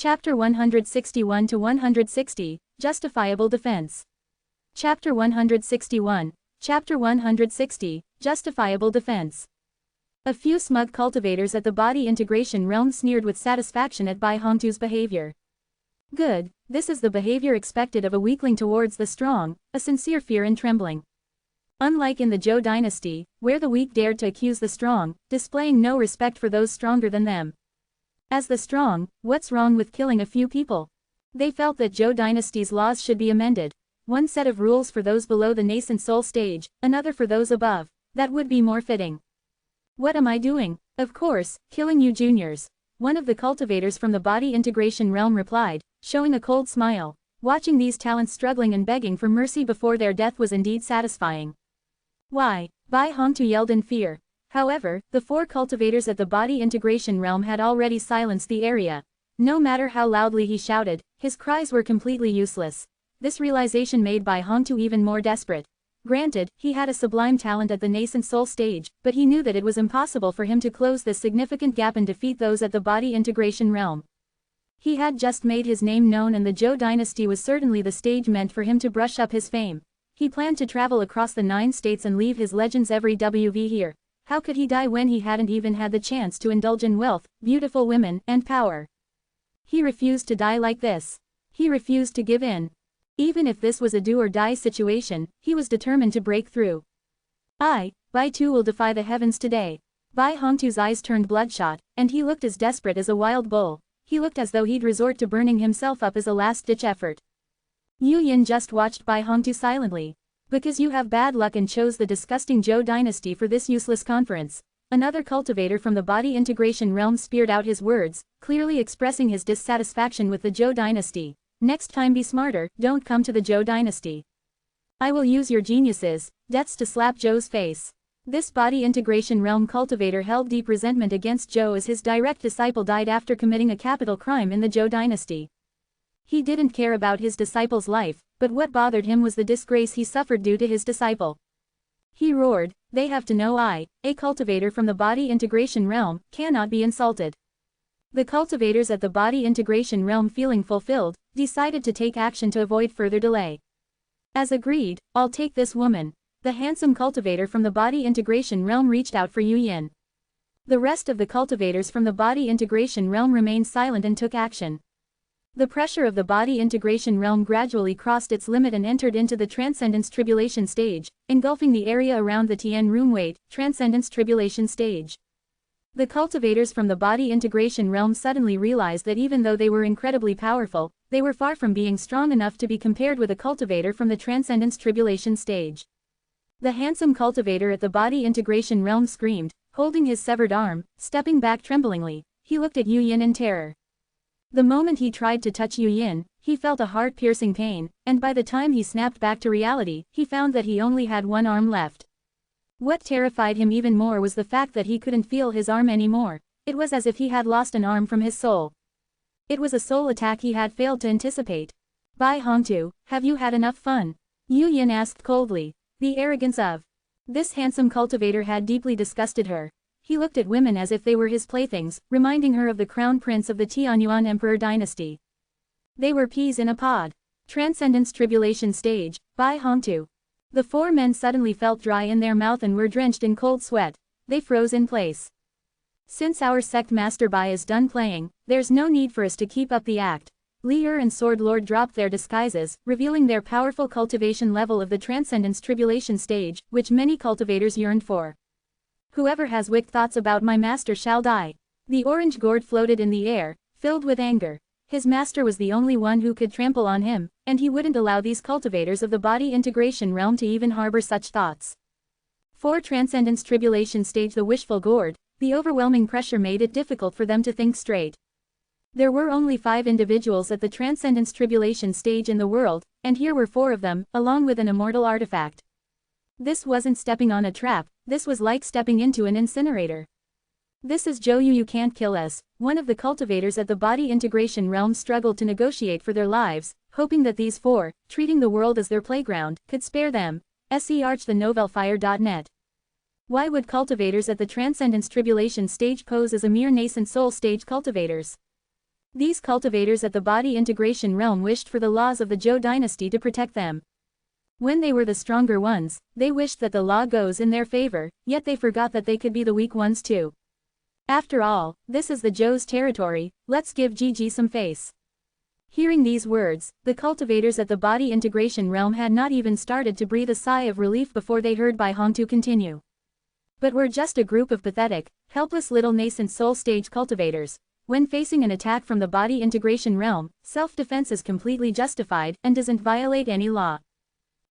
Chapter 161 to 160, Justifiable Defense. Chapter 161, Chapter 160, Justifiable Defense. A few smug cultivators at the body integration realm sneered with satisfaction at Bai Hongtu's behavior. Good, this is the behavior expected of a weakling towards the strong, a sincere fear and trembling. Unlike in the Zhou dynasty, where the weak dared to accuse the strong, displaying no respect for those stronger than them. As the strong, what's wrong with killing a few people? They felt that Zhou dynasty's laws should be amended. One set of rules for those below the nascent soul stage, another for those above. That would be more fitting. What am I doing? Of course, killing you juniors. One of the cultivators from the body integration realm replied, showing a cold smile. Watching these talents struggling and begging for mercy before their death was indeed satisfying. Why? Bai Hongtu yelled in fear. However, the four cultivators at the body integration realm had already silenced the area. No matter how loudly he shouted, his cries were completely useless. This realization made Bai Hongtu even more desperate. Granted, he had a sublime talent at the nascent soul stage, but he knew that it was impossible for him to close this significant gap and defeat those at the body integration realm. He had just made his name known, and the Zhou dynasty was certainly the stage meant for him to brush up his fame. He planned to travel across the 9 states and leave his legends every WV here. How could he die when he hadn't even had the chance to indulge in wealth, beautiful women, and power? He refused to die like this. He refused to give in. Even if this was a do-or-die situation, he was determined to break through. Bai too will defy the heavens today. Bai Hongtu's eyes turned bloodshot, and he looked as desperate as a wild bull. He looked as though he'd resort to burning himself up as a last-ditch effort. Yu Yin just watched Bai Hongtu silently. Because you have bad luck and chose the disgusting Zhou dynasty for this useless conference. Another cultivator from the body integration realm speared out his words, clearly expressing his dissatisfaction with the Zhou dynasty. Next time be smarter, don't come to the Zhou dynasty. I will use your geniuses, deaths to slap Zhou's face. This body integration realm cultivator held deep resentment against Zhou as his direct disciple died after committing a capital crime in the Zhou dynasty. He didn't care about his disciple's life, but what bothered him was the disgrace he suffered due to his disciple. He roared, they have to know I, a cultivator from the body integration realm, cannot be insulted. The cultivators at the body integration realm, feeling fulfilled, decided to take action to avoid further delay. As agreed, I'll take this woman. The handsome cultivator from the body integration realm reached out for Yu Yin. The rest of the cultivators from the body integration realm remained silent and took action. The pressure of the body integration realm gradually crossed its limit and entered into the Transcendence Tribulation stage, engulfing the area around the Tian Room. Wait, Transcendence Tribulation stage. The cultivators from the body integration realm suddenly realized that even though they were incredibly powerful, they were far from being strong enough to be compared with a cultivator from the Transcendence Tribulation stage. The handsome cultivator at the body integration realm screamed, holding his severed arm, stepping back tremblingly. He looked at Yu Yin in terror. The moment he tried to touch Yu Yin, he felt a heart-piercing pain, and by the time he snapped back to reality, he found that he only had one arm left. What terrified him even more was the fact that he couldn't feel his arm anymore. It was as if he had lost an arm from his soul. It was a soul attack he had failed to anticipate. Bai Hongtu, have you had enough fun? Yu Yin asked coldly. The arrogance of this handsome cultivator had deeply disgusted her. He looked at women as if they were his playthings, reminding her of the crown prince of the Tianyuan Emperor dynasty. They were peas in a pod. Transcendence Tribulation stage, Bai Hongtu. The four men suddenly felt dry in their mouth and were drenched in cold sweat. They froze in place. Since our sect master Bai is done playing, there's no need for us to keep up the act. Lier and Sword Lord dropped their disguises, revealing their powerful cultivation level of the Transcendence Tribulation stage, which many cultivators yearned for. Whoever has wicked thoughts about my master shall die. The orange gourd floated in the air, filled with anger. His master was the only one who could trample on him, and he wouldn't allow these cultivators of the body integration realm to even harbor such thoughts. For Transcendence Tribulation stage, the wishful gourd, the overwhelming pressure made it difficult for them to think straight. There were only 5 individuals at the Transcendence Tribulation stage in the world, and here were 4 of them, along with an immortal artifact. This wasn't stepping on a trap, this was like stepping into an incinerator. This is Zhou Yu, you can't kill us. One of the cultivators at the body integration realm struggled to negotiate for their lives, hoping that these 4, treating the world as their playground, could spare them. SEArch.TheNovelFire.net. Why would cultivators at the Transcendence Tribulation stage pose as a mere nascent soul stage cultivators? These cultivators at the body integration realm wished for the laws of the Zhou dynasty to protect them. When they were the stronger ones, they wished that the law goes in their favor, yet they forgot that they could be the weak ones too. After all, this is the Zhou's territory, let's give Gigi some face. Hearing these words, the cultivators at the body integration realm had not even started to breathe a sigh of relief before they heard Bai Hong to continue. But we're just a group of pathetic, helpless little nascent soul stage cultivators. When facing an attack from the body integration realm, self-defense is completely justified and doesn't violate any law.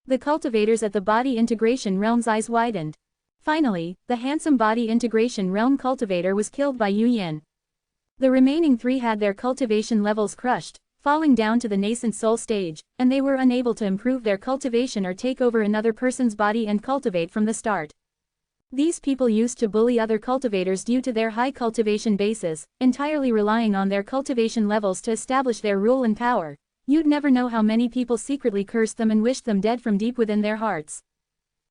The cultivators at the body integration realm's eyes widened. Finally, the handsome body integration realm cultivator was killed by Yu Yin. The remaining three had their cultivation levels crushed, falling down to the nascent soul stage, and they were unable to improve their cultivation or take over another person's body and cultivate from the start. These people used to bully other cultivators due to their high cultivation bases, entirely relying on their cultivation levels to establish their rule and power. You'd never know how many people secretly cursed them and wished them dead from deep within their hearts.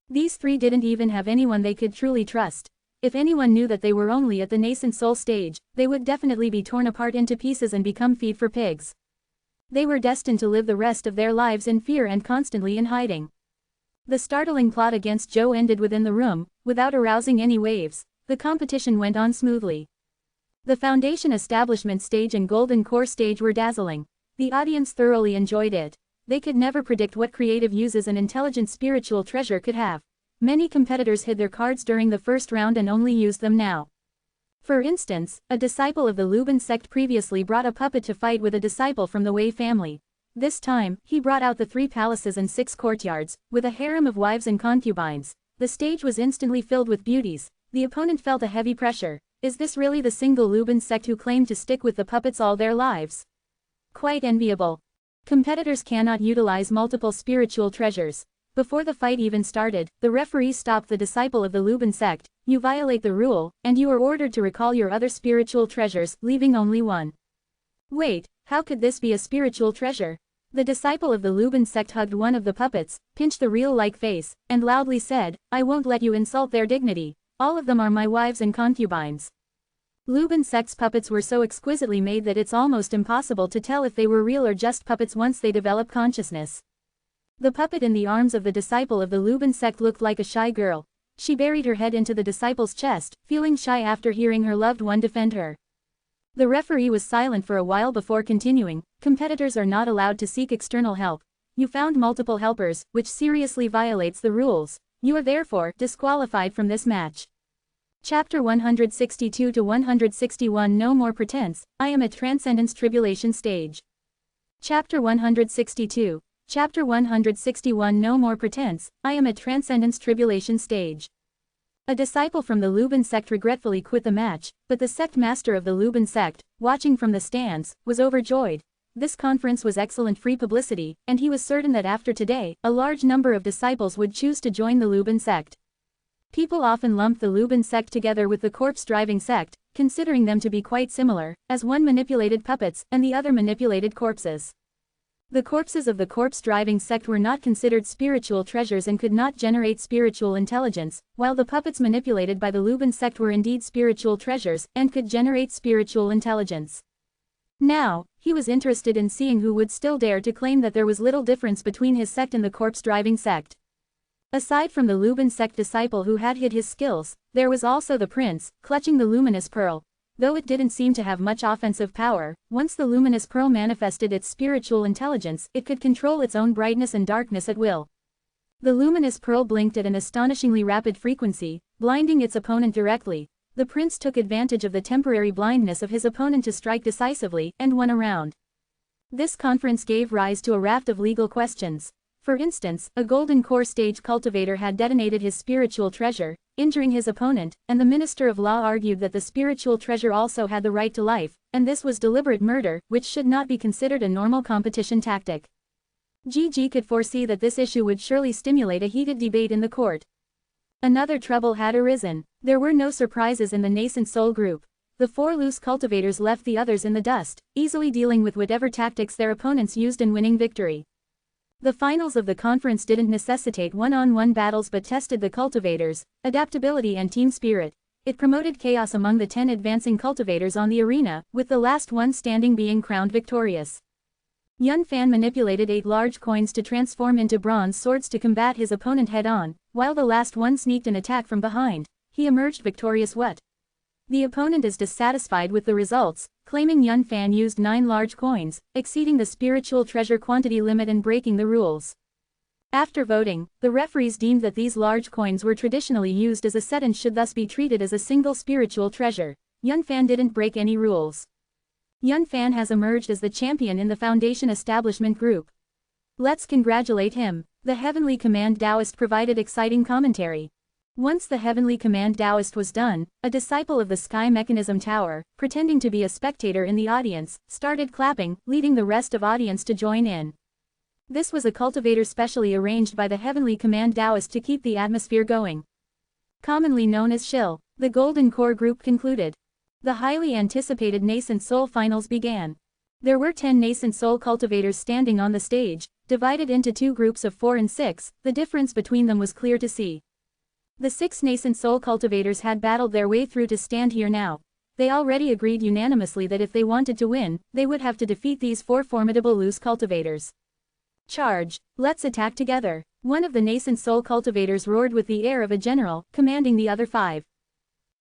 These three didn't even have anyone they could truly trust. If anyone knew that they were only at the nascent soul stage, they would definitely be torn apart into pieces and become feed for pigs. They were destined to live the rest of their lives in fear and constantly in hiding. The startling plot against Zhou ended within the room, without arousing any waves. The competition went on smoothly. The Foundation Establishment stage and Golden Core stage were dazzling. The audience thoroughly enjoyed it. They could never predict what creative uses an intelligent spiritual treasure could have. Many competitors hid their cards during the first round and only used them now. For instance, a disciple of the Lubin sect previously brought a puppet to fight with a disciple from the Wei family. This time, he brought out the 3 palaces and 6 courtyards, with a harem of wives and concubines. The stage was instantly filled with beauties. The opponent felt a heavy pressure. Is this really the single Lubin sect who claimed to stick with the puppets all their lives? Quite enviable. Competitors cannot utilize multiple spiritual treasures. Before the fight even started, the referee stopped the disciple of the Lubin sect. You violate the rule, and you are ordered to recall your other spiritual treasures, leaving only one. Wait, how could this be a spiritual treasure? The disciple of the Lubin sect hugged one of the puppets, pinched the real-like face, and loudly said, I won't let you insult their dignity. All of them are my wives and concubines. Lubin sect's puppets were so exquisitely made that it's almost impossible to tell if they were real or just puppets once they develop consciousness. The puppet in the arms of the disciple of the Lubin sect looked like a shy girl. She buried her head into the disciple's chest, feeling shy after hearing her loved one defend her. The referee was silent for a while before continuing. Competitors are not allowed to seek external help. You found multiple helpers, which seriously violates the rules. You are therefore disqualified from this match. Chapter 162 to 161 No More Pretense, I am at Transcendence Tribulation Stage. Chapter 162. Chapter 161 No More Pretense, I am at Transcendence Tribulation Stage. A disciple from the Lubin sect regretfully quit the match, but the sect master of the Lubin sect, watching from the stands, was overjoyed. This conference was excellent free publicity, and he was certain that after today, a large number of disciples would choose to join the Lubin sect. People often lump the Lubin sect together with the corpse-driving sect, considering them to be quite similar, as one manipulated puppets and the other manipulated corpses. The corpses of the corpse-driving sect were not considered spiritual treasures and could not generate spiritual intelligence, while the puppets manipulated by the Lubin sect were indeed spiritual treasures and could generate spiritual intelligence. Now, he was interested in seeing who would still dare to claim that there was little difference between his sect and the corpse-driving sect. Aside from the Lubin sect disciple who had hid his skills, there was also the prince, clutching the luminous pearl. Though it didn't seem to have much offensive power, once the luminous pearl manifested its spiritual intelligence, it could control its own brightness and darkness at will. The luminous pearl blinked at an astonishingly rapid frequency, blinding its opponent directly. The prince took advantage of the temporary blindness of his opponent to strike decisively, and won a round. This conference gave rise to a raft of legal questions. For instance, a Golden Core stage cultivator had detonated his spiritual treasure, injuring his opponent, and the Minister of Law argued that the spiritual treasure also had the right to life, and this was deliberate murder, which should not be considered a normal competition tactic. Gigi could foresee that this issue would surely stimulate a heated debate in the court. Another trouble had arisen. There were no surprises in the nascent soul group. The 4 loose cultivators left the others in the dust, easily dealing with whatever tactics their opponents used in winning victory. The finals of the conference didn't necessitate one-on-one battles but tested the cultivators' adaptability and team spirit. it promoted chaos among the 10 advancing cultivators on the arena, with the last one standing being crowned victorious. Yun Fan manipulated 8 large coins to transform into bronze swords to combat his opponent head-on, while the last one sneaked an attack from behind. He emerged victorious. What? The opponent is dissatisfied with the results, claiming Yun Fan used 9 large coins, exceeding the spiritual treasure quantity limit and breaking the rules. After voting, the referees deemed that these large coins were traditionally used as a set and should thus be treated as a single spiritual treasure. Yun Fan didn't break any rules. Yun Fan has emerged as the champion in the Foundation Establishment Group. Let's congratulate him. The Heavenly Command Taoist provided exciting commentary. Once the Heavenly Command Taoist was done, a disciple of the Sky Mechanism Tower, pretending to be a spectator in the audience, started clapping, leading the rest of audience to join in. This was a cultivator specially arranged by the Heavenly Command Taoist to keep the atmosphere going. Commonly known as Shill, the Golden Core Group concluded. The highly anticipated Nascent Soul Finals began. There were 10 Nascent Soul cultivators standing on the stage, divided into 2 groups of 4 and 6, the difference between them was clear to see. The 6 Nascent Soul cultivators had battled their way through to stand here now. They already agreed unanimously that if they wanted to win, they would have to defeat these 4 formidable loose cultivators. Charge! Let's attack together! One of the Nascent Soul cultivators roared with the air of a general, commanding the other 5.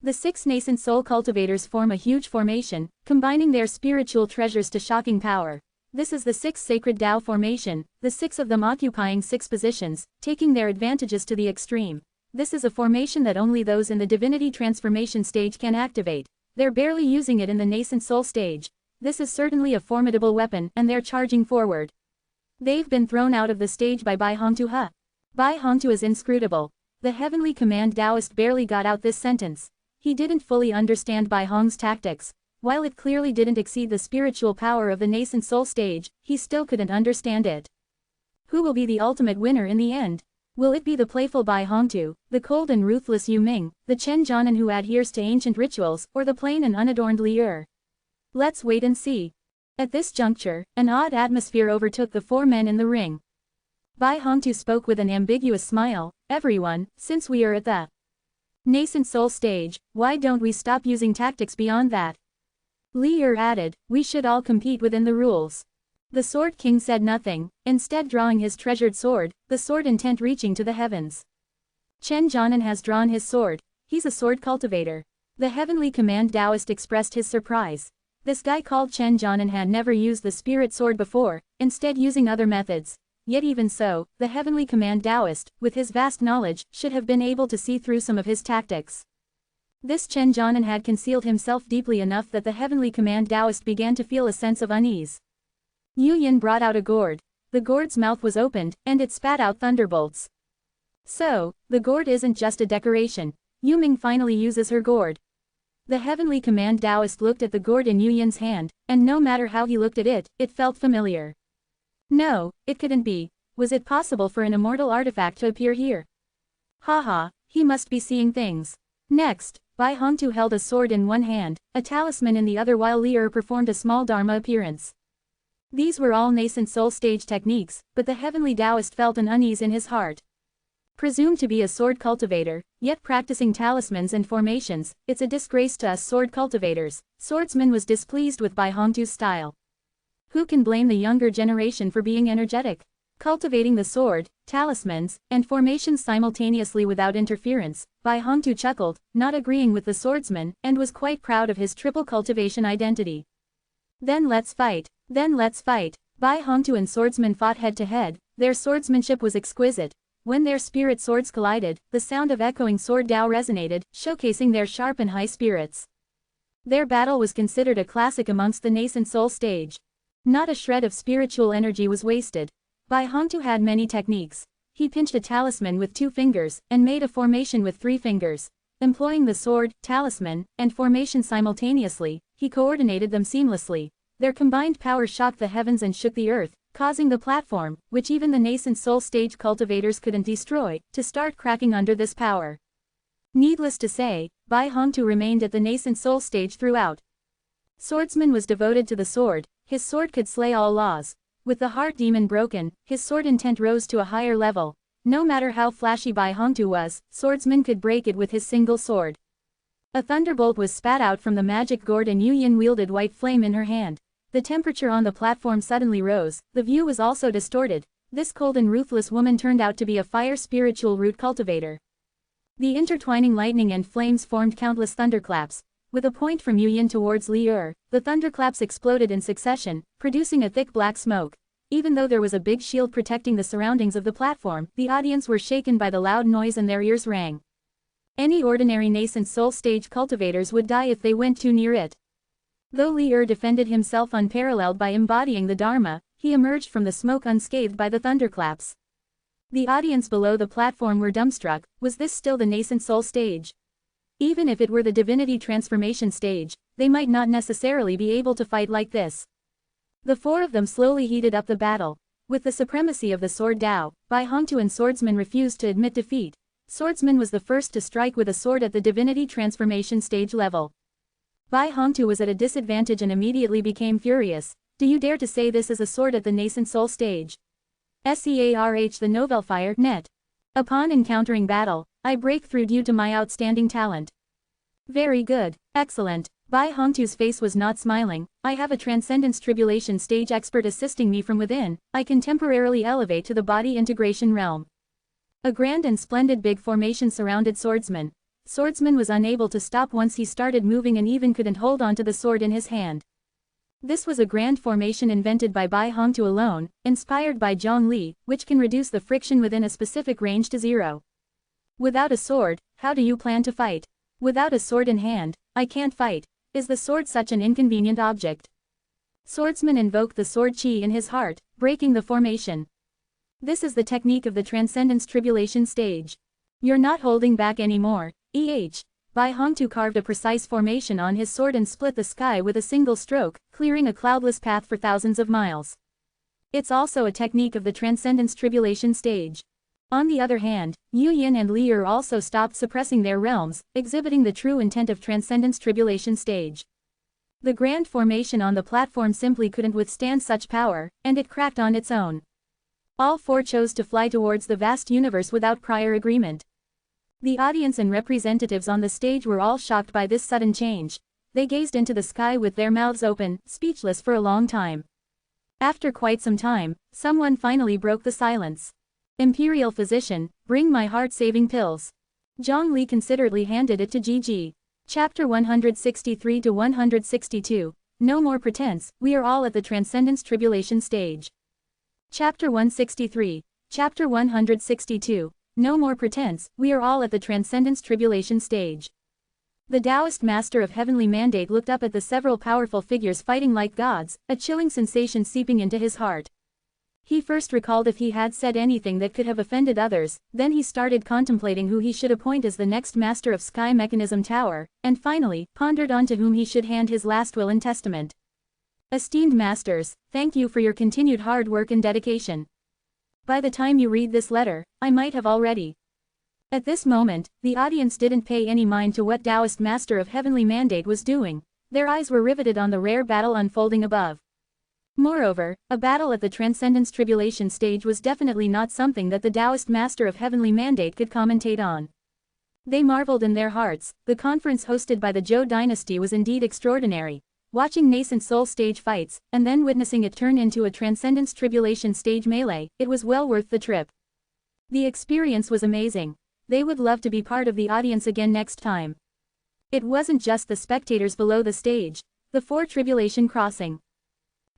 The 6 Nascent Soul cultivators form a huge formation, combining their spiritual treasures to shocking power. This is the 6 Sacred Tao formation, the 6 of them occupying 6 positions, taking their advantages to the extreme. This is a formation that only those in the Divinity Transformation stage can activate. They're barely using it in the Nascent Soul stage. This is certainly a formidable weapon, and they're charging forward. They've been thrown out of the stage by Bai Hongtu. Bai Hongtu is inscrutable. The Heavenly Command Taoist barely got out this sentence. He didn't fully understand Bai Hong's tactics. While it clearly didn't exceed the spiritual power of the Nascent Soul stage, he still couldn't understand it. Who will be the ultimate winner in the end? Will it be the playful Bai Hongtu, the cold and ruthless Yu Ming, the Chen Jianan who adheres to ancient rituals, or the plain and unadorned Li Er? Let's wait and see. At this juncture, an odd atmosphere overtook the 4 men in the ring. Bai Hongtu spoke with an ambiguous smile. Everyone, since we are at the Nascent Soul stage, why don't we stop using tactics beyond that? Li Er added, we should all compete within the rules. The Sword King said nothing, instead drawing his treasured sword, the sword intent reaching to the heavens. Chen Jianan has drawn his sword. He's a sword cultivator. The Heavenly Command Taoist expressed his surprise. This guy called Chen Jianan had never used the spirit sword before, instead using other methods. Yet even so, the Heavenly Command Taoist, with his vast knowledge, should have been able to see through some of his tactics. This Chen Jianan had concealed himself deeply enough that the Heavenly Command Taoist began to feel a sense of unease. Yu Yin brought out a gourd. The gourd's mouth was opened, and it spat out thunderbolts. So, the gourd isn't just a decoration. Yu Ming finally uses her gourd. The Heavenly Command Taoist looked at the gourd in Yu Yin's hand, and no matter how he looked at it, it felt familiar. No, it couldn't be. Was it possible for an immortal artifact to appear here? Haha, he must be seeing things. Next, Bai Hongtu held a sword in one hand, a talisman in the other while Li Er performed a small Dharma appearance. These were all Nascent Soul stage techniques, but the Heavenly Taoist felt an unease in his heart. Presumed to be a sword cultivator, yet practicing talismans and formations, it's a disgrace to us sword cultivators. Swordsman was displeased with Bai Hongtu's style. Who can blame the younger generation for being energetic? Cultivating the sword, talismans, and formations simultaneously without interference, Bai Hongtu chuckled, not agreeing with the swordsman, and was quite proud of his triple cultivation identity. Then let's fight. Then let's fight. Bai Hongtu and swordsman fought head to head. Their swordsmanship was exquisite. When their spirit swords collided, the sound of echoing sword Dao resonated, showcasing their sharp and high spirits. Their battle was considered a classic amongst the Nascent Soul stage. Not a shred of spiritual energy was wasted. Bai Hongtu had many techniques. He pinched a talisman with 2 fingers, and made a formation with 3 fingers. Employing the sword, talisman, and formation simultaneously, he coordinated them seamlessly. Their combined power shocked the heavens and shook the earth, causing the platform, which even the Nascent Soul stage cultivators couldn't destroy, to start cracking under this power. Needless to say, Bai Hongtu remained at the Nascent Soul stage throughout. Swordsman was devoted to the sword. His sword could slay all laws. With the heart demon broken, his sword intent rose to a higher level. No matter how flashy Bai Hongtu was, swordsman could break it with his single sword. A thunderbolt was spat out from the magic gourd and Yu Yin wielded white flame in her hand. The temperature on the platform suddenly rose, the view was also distorted. This cold and ruthless woman turned out to be a fire spiritual root cultivator. The intertwining lightning and flames formed countless thunderclaps. With a point from Yu Yin towards Li Er, the thunderclaps exploded in succession, producing a thick black smoke. Even though there was a big shield protecting the surroundings of the platform, the audience were shaken by the loud noise and their ears rang. Any ordinary nascent soul stage cultivators would die if they went too near it. Though Li Er defended himself unparalleled by embodying the Dharma, he emerged from the smoke unscathed by the thunderclaps. The audience below the platform were dumbstruck. Was this still the nascent soul stage? Even if it were the divinity transformation stage, they might not necessarily be able to fight like this. The four of them slowly heated up the battle. With the supremacy of the sword Dao, Bai Hongtu and Swordsman refused to admit defeat. Swordsman was the first to strike with a sword at the divinity transformation stage level. Bai Hongtu was at a disadvantage and immediately became furious. Do you dare to say this is a sword at the nascent soul stage? SEARH the Novelfire, net. Upon encountering battle, I break through due to my outstanding talent. Very good, excellent. Bai Hongtu's face was not smiling. I have a Transcendence Tribulation stage expert assisting me from within. I can temporarily elevate to the body integration realm. A grand and splendid big formation surrounded Swordsman. Swordsman was unable to stop once he started moving and even couldn't hold on to the sword in his hand. This was a grand formation invented by Bai Hongtu alone, inspired by Zhong Li, which can reduce the friction within a specific range to 0. Without a sword, how do you plan to fight? Without a sword in hand, I can't fight. Is the sword such an inconvenient object? Swordsman invoked the sword chi in his heart, breaking the formation. This is the technique of the Transcendence Tribulation stage. You're not holding back anymore. Bai Hongtu carved a precise formation on his sword and split the sky with a single stroke, clearing a cloudless path for thousands of miles. It's also a technique of the Transcendence Tribulation stage. On the other hand, Yu Yin and Li Er also stopped suppressing their realms, exhibiting the true intent of Transcendence Tribulation stage. The grand formation on the platform simply couldn't withstand such power, and it cracked on its own. All four chose to fly towards the vast universe without prior agreement. The audience and representatives on the stage were all shocked by this sudden change. They gazed into the sky with their mouths open, speechless for a long time. After quite some time, someone finally broke the silence. Imperial physician, bring my heart-saving pills. Zhong Li considerately handed it to Gigi. Chapter 163 to 162. No more pretense, we are all at the Transcendence Tribulation stage. Chapter 163. Chapter 162. No more pretense, we are all at the Transcendence Tribulation stage. The Taoist Master of Heavenly Mandate looked up at the several powerful figures fighting like gods, a chilling sensation seeping into his heart. He first recalled if he had said anything that could have offended others, then he started contemplating who he should appoint as the next Master of Sky Mechanism Tower, and finally, pondered on to whom he should hand his last will and testament. Esteemed Masters, thank you for your continued hard work and dedication. By the time you read this letter, I might have already. At this moment, the audience didn't pay any mind to what Taoist Master of Heavenly Mandate was doing. Their eyes were riveted on the rare battle unfolding above. Moreover, a battle at the Transcendence Tribulation stage was definitely not something that the Taoist Master of Heavenly Mandate could commentate on. They marveled in their hearts. The conference hosted by the Zhou dynasty was indeed extraordinary. Watching nascent soul stage fights, and then witnessing it turn into a Transcendence Tribulation stage melee, it was well worth the trip. The experience was amazing. They would love to be part of the audience again next time. It wasn't just the spectators below the stage. The four Tribulation Crossing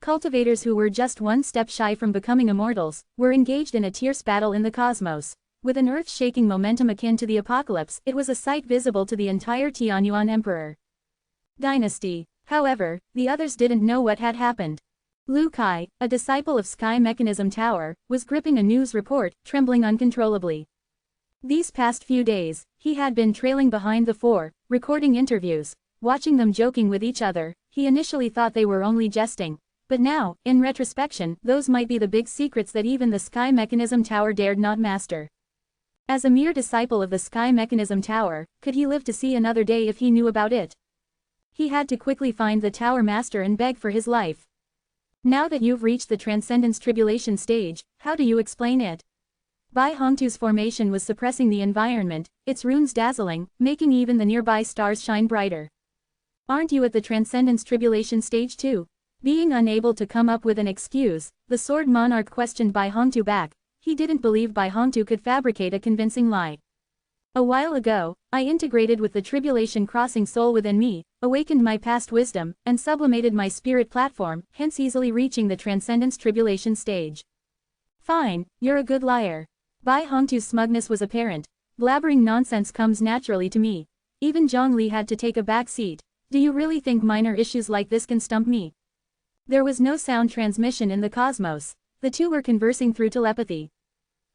cultivators who were just one step shy from becoming immortals, were engaged in a tierce battle in the cosmos. With an earth-shaking momentum akin to the apocalypse, it was a sight visible to the entire Tianyuan Emperor dynasty. However, the others didn't know what had happened. Lu Kai, a disciple of Sky Mechanism Tower, was gripping a news report, trembling uncontrollably. These past few days, he had been trailing behind the four, recording interviews, watching them joking with each other. He initially thought they were only jesting. But now, in retrospection, those might be the big secrets that even the Sky Mechanism Tower dared not master. As a mere disciple of the Sky Mechanism Tower, could he live to see another day if he knew about it? He had to quickly find the Tower Master and beg for his life. Now that you've reached the Transcendence Tribulation stage, how do you explain it? Bai Hongtu's formation was suppressing the environment, its runes dazzling, making even the nearby stars shine brighter. Aren't you at the Transcendence Tribulation stage too? Being unable to come up with an excuse, the Sword Monarch questioned Bai Hongtu back. He didn't believe Bai Hongtu could fabricate a convincing lie. A while ago, I integrated with the tribulation crossing soul within me, awakened my past wisdom, and sublimated my spirit platform, hence easily reaching the Transcendence Tribulation stage. Fine, you're a good liar. Bai Hongtu's smugness was apparent. Blabbering nonsense comes naturally to me. Even Zhongli had to take a back seat. Do you really think minor issues like this can stump me? There was no sound transmission in the cosmos. The two were conversing through telepathy.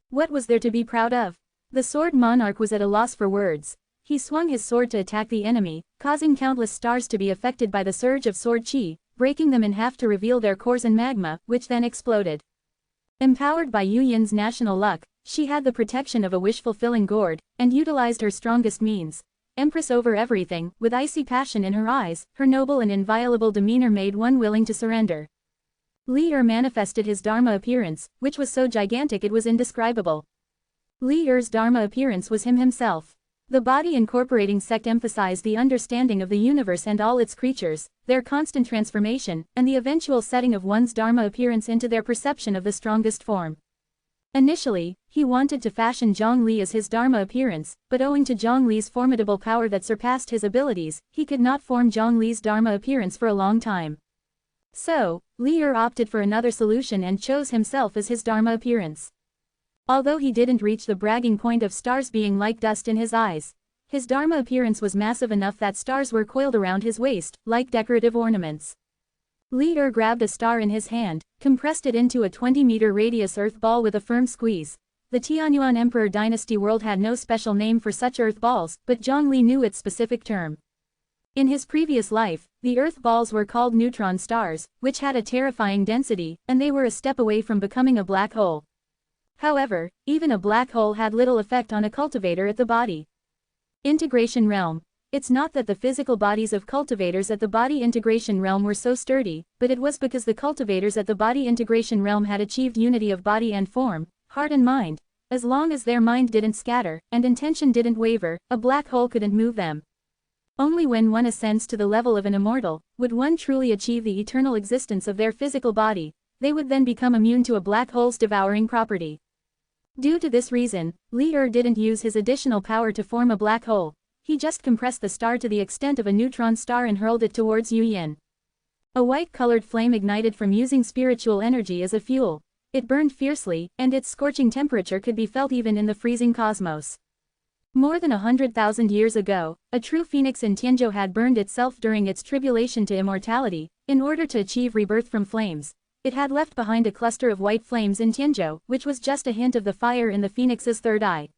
What was there to be proud of? The Sword Monarch was at a loss for words. He swung his sword to attack the enemy, causing countless stars to be affected by the surge of sword chi, breaking them in half to reveal their cores and magma, which then exploded. Empowered by Yu Yin's national luck, she had the protection of a wish-fulfilling gourd, and utilized her strongest means. Empress over everything, with icy passion in her eyes, her noble and inviolable demeanor made one willing to surrender. Li manifested his Dharma appearance, which was so gigantic it was indescribable. Li Dharma appearance was him himself. The body incorporating sect emphasized the understanding of the universe and all its creatures, their constant transformation, and the eventual setting of one's Dharma appearance into their perception of the strongest form. Initially, he wanted to fashion Zhongli as his Dharma appearance, but owing to Zhongli's formidable power that surpassed his abilities, he could not form Zhongli's Dharma appearance for a long time. So, Li opted for another solution and chose himself as his Dharma appearance. Although he didn't reach the bragging point of stars being like dust in his eyes, his Dharma appearance was massive enough that stars were coiled around his waist, like decorative ornaments. Li grabbed a star in his hand, compressed it into a 20-meter radius earth ball with a firm squeeze. The Tianyuan Emperor Dynasty world had no special name for such earth balls, but Zhongli knew its specific term. In his previous life, the earth balls were called neutron stars, which had a terrifying density, and they were a step away from becoming a black hole. However, even a black hole had little effect on a cultivator at the body integration realm. It's not that the physical bodies of cultivators at the body integration realm were so sturdy, but it was because the cultivators at the body integration realm had achieved unity of body and form, heart and mind. As long as their mind didn't scatter, and intention didn't waver, a black hole couldn't move them. Only when one ascends to the level of an immortal, would one truly achieve the eternal existence of their physical body. They would then become immune to a black hole's devouring property. Due to this reason, Li didn't use his additional power to form a black hole. He just compressed the star to the extent of a neutron star and hurled it towards Yu Yin. A white-colored flame ignited from using spiritual energy as a fuel. It burned fiercely, and its scorching temperature could be felt even in the freezing cosmos. More than 100,000 years ago, a true phoenix in Tianzhou had burned itself during its tribulation to immortality. In order to achieve rebirth from flames, it had left behind a cluster of white flames in Tianzhou, which was just a hint of the fire in the phoenix's third eye.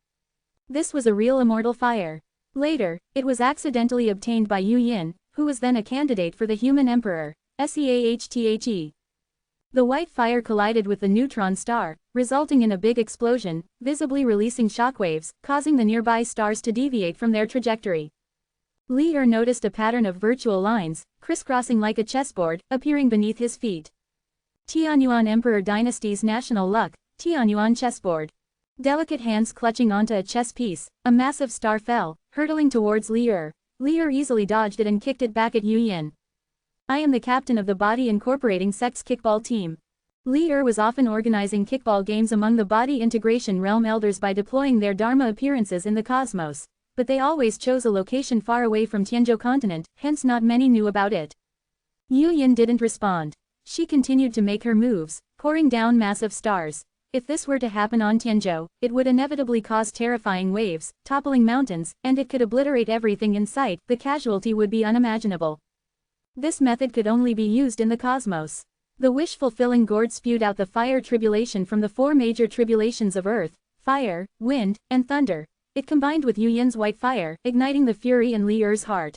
This was a real immortal fire. Later, it was accidentally obtained by Yu Yin, who was then a candidate for the human emperor, Seahthe. The white fire collided with the neutron star, resulting in a big explosion, visibly releasing shockwaves, causing the nearby stars to deviate from their trajectory. Li noticed a pattern of virtual lines, crisscrossing like a chessboard, appearing beneath his feet. Tianyuan Emperor Dynasty's national luck, Tianyuan chessboard. Delicate hands clutching onto a chess piece, a massive star fell, hurtling towards Li Li easily dodged it and kicked it back at Yu Yin. I am the captain of the Body Incorporating Sect's kickball team. Li was often organizing kickball games among the Body Integration Realm elders by deploying their Dharma appearances in the cosmos, but they always chose a location far away from Tianzhou continent, hence not many knew about it. Yu Yin didn't respond. She continued to make her moves, pouring down massive stars. If this were to happen on Tianzhou, it would inevitably cause terrifying waves, toppling mountains, and it could obliterate everything in sight. The casualty would be unimaginable. This method could only be used in the cosmos. The wish-fulfilling gourd spewed out the fire tribulation from the four major tribulations of earth, fire, wind, and thunder. It combined with Yu Yin's white fire, igniting the fury in Li heart.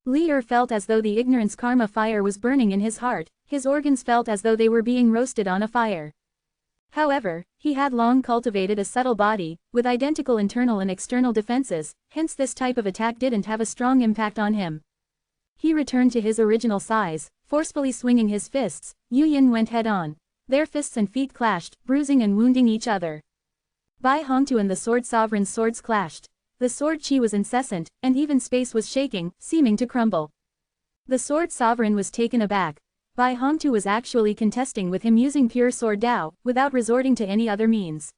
Li felt as though the ignorance karma fire was burning in his heart. His organs felt as though they were being roasted on a fire. However, he had long cultivated a subtle body, with identical internal and external defenses, hence this type of attack didn't have a strong impact on him. He returned to his original size, forcefully swinging his fists. Yu Yin went head-on. Their fists and feet clashed, bruising and wounding each other. Bai Hongtu and the Sword Sovereign's swords clashed. The sword chi was incessant, and even space was shaking, seeming to crumble. The Sword Sovereign was taken aback. Bai Hongtu was actually contesting with him using pure sword Dao, without resorting to any other means.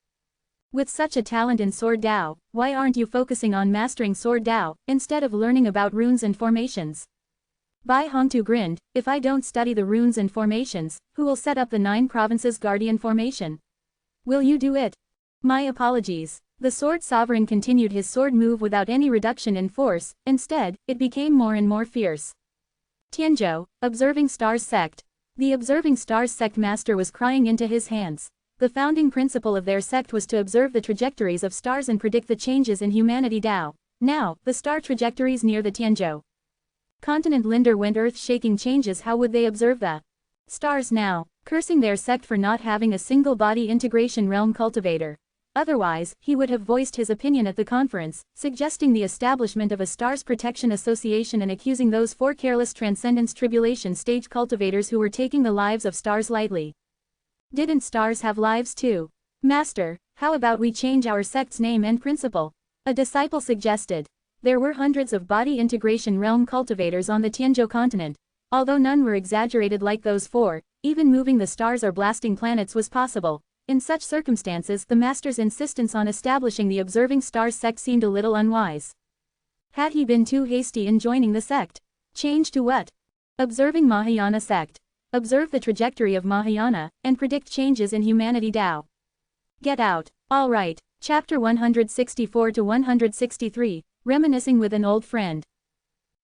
With such a talent in sword Dao, why aren't you focusing on mastering sword Dao, instead of learning about runes and formations? Bai Hongtu grinned, if I don't study the runes and formations, who will set up the 9 provinces guardian formation? Will you do it? My apologies. The Sword Sovereign continued his sword move without any reduction in force, instead, it became more and more fierce. Tianzhou, Observing Stars Sect. The Observing Stars Sect master was crying into his hands. The founding principle of their sect was to observe the trajectories of stars and predict the changes in humanity Dao. Now, the star trajectories near the Tianzhou continent Linder went earth-shaking changes. How would they observe the stars now? Cursing their sect for not having a single body integration realm cultivator. Otherwise, he would have voiced his opinion at the conference, suggesting the establishment of a Stars Protection Association and accusing those 4 careless Transcendence Tribulation stage cultivators who were taking the lives of stars lightly. Didn't stars have lives too? Master, how about we change our sect's name and principle? A disciple suggested. There were hundreds of body integration realm cultivators on the Tianzhou continent. Although none were exaggerated like those 4, even moving the stars or blasting planets was possible. In such circumstances, the master's insistence on establishing the Observing Stars sect seemed a little unwise. Had he been too hasty in joining the sect? Change to what? Observing Mahayana sect. Observe the trajectory of Mahayana, and predict changes in humanity Dao. Get out. Alright. Chapter 164 to 163, Reminiscing with an Old Friend.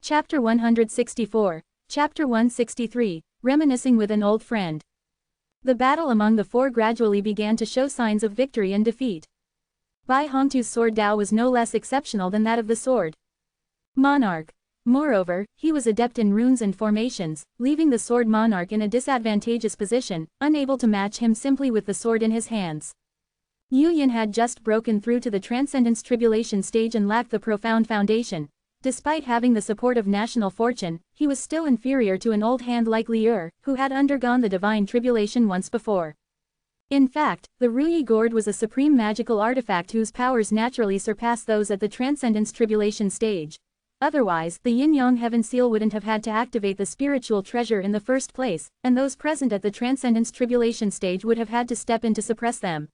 Chapter 164. Chapter 163, Reminiscing with an Old Friend. The battle among the 4 gradually began to show signs of victory and defeat. Bai Hongtu's sword Dao was no less exceptional than that of the sword Monarch. Moreover, he was adept in runes and formations, leaving the sword Monarch in a disadvantageous position, unable to match him simply with the sword in his hands. Yu Yin had just broken through to the Transcendence Tribulation stage and lacked the profound foundation. Despite having the support of national fortune, he was still inferior to an old hand like Li Er, who had undergone the divine tribulation once before. In fact, the Ruyi Gourd was a supreme magical artifact whose powers naturally surpassed those at the Transcendence Tribulation stage. Otherwise, the Yin-Yang Heaven Seal wouldn't have had to activate the spiritual treasure in the first place, and those present at the Transcendence Tribulation stage would have had to step in to suppress them.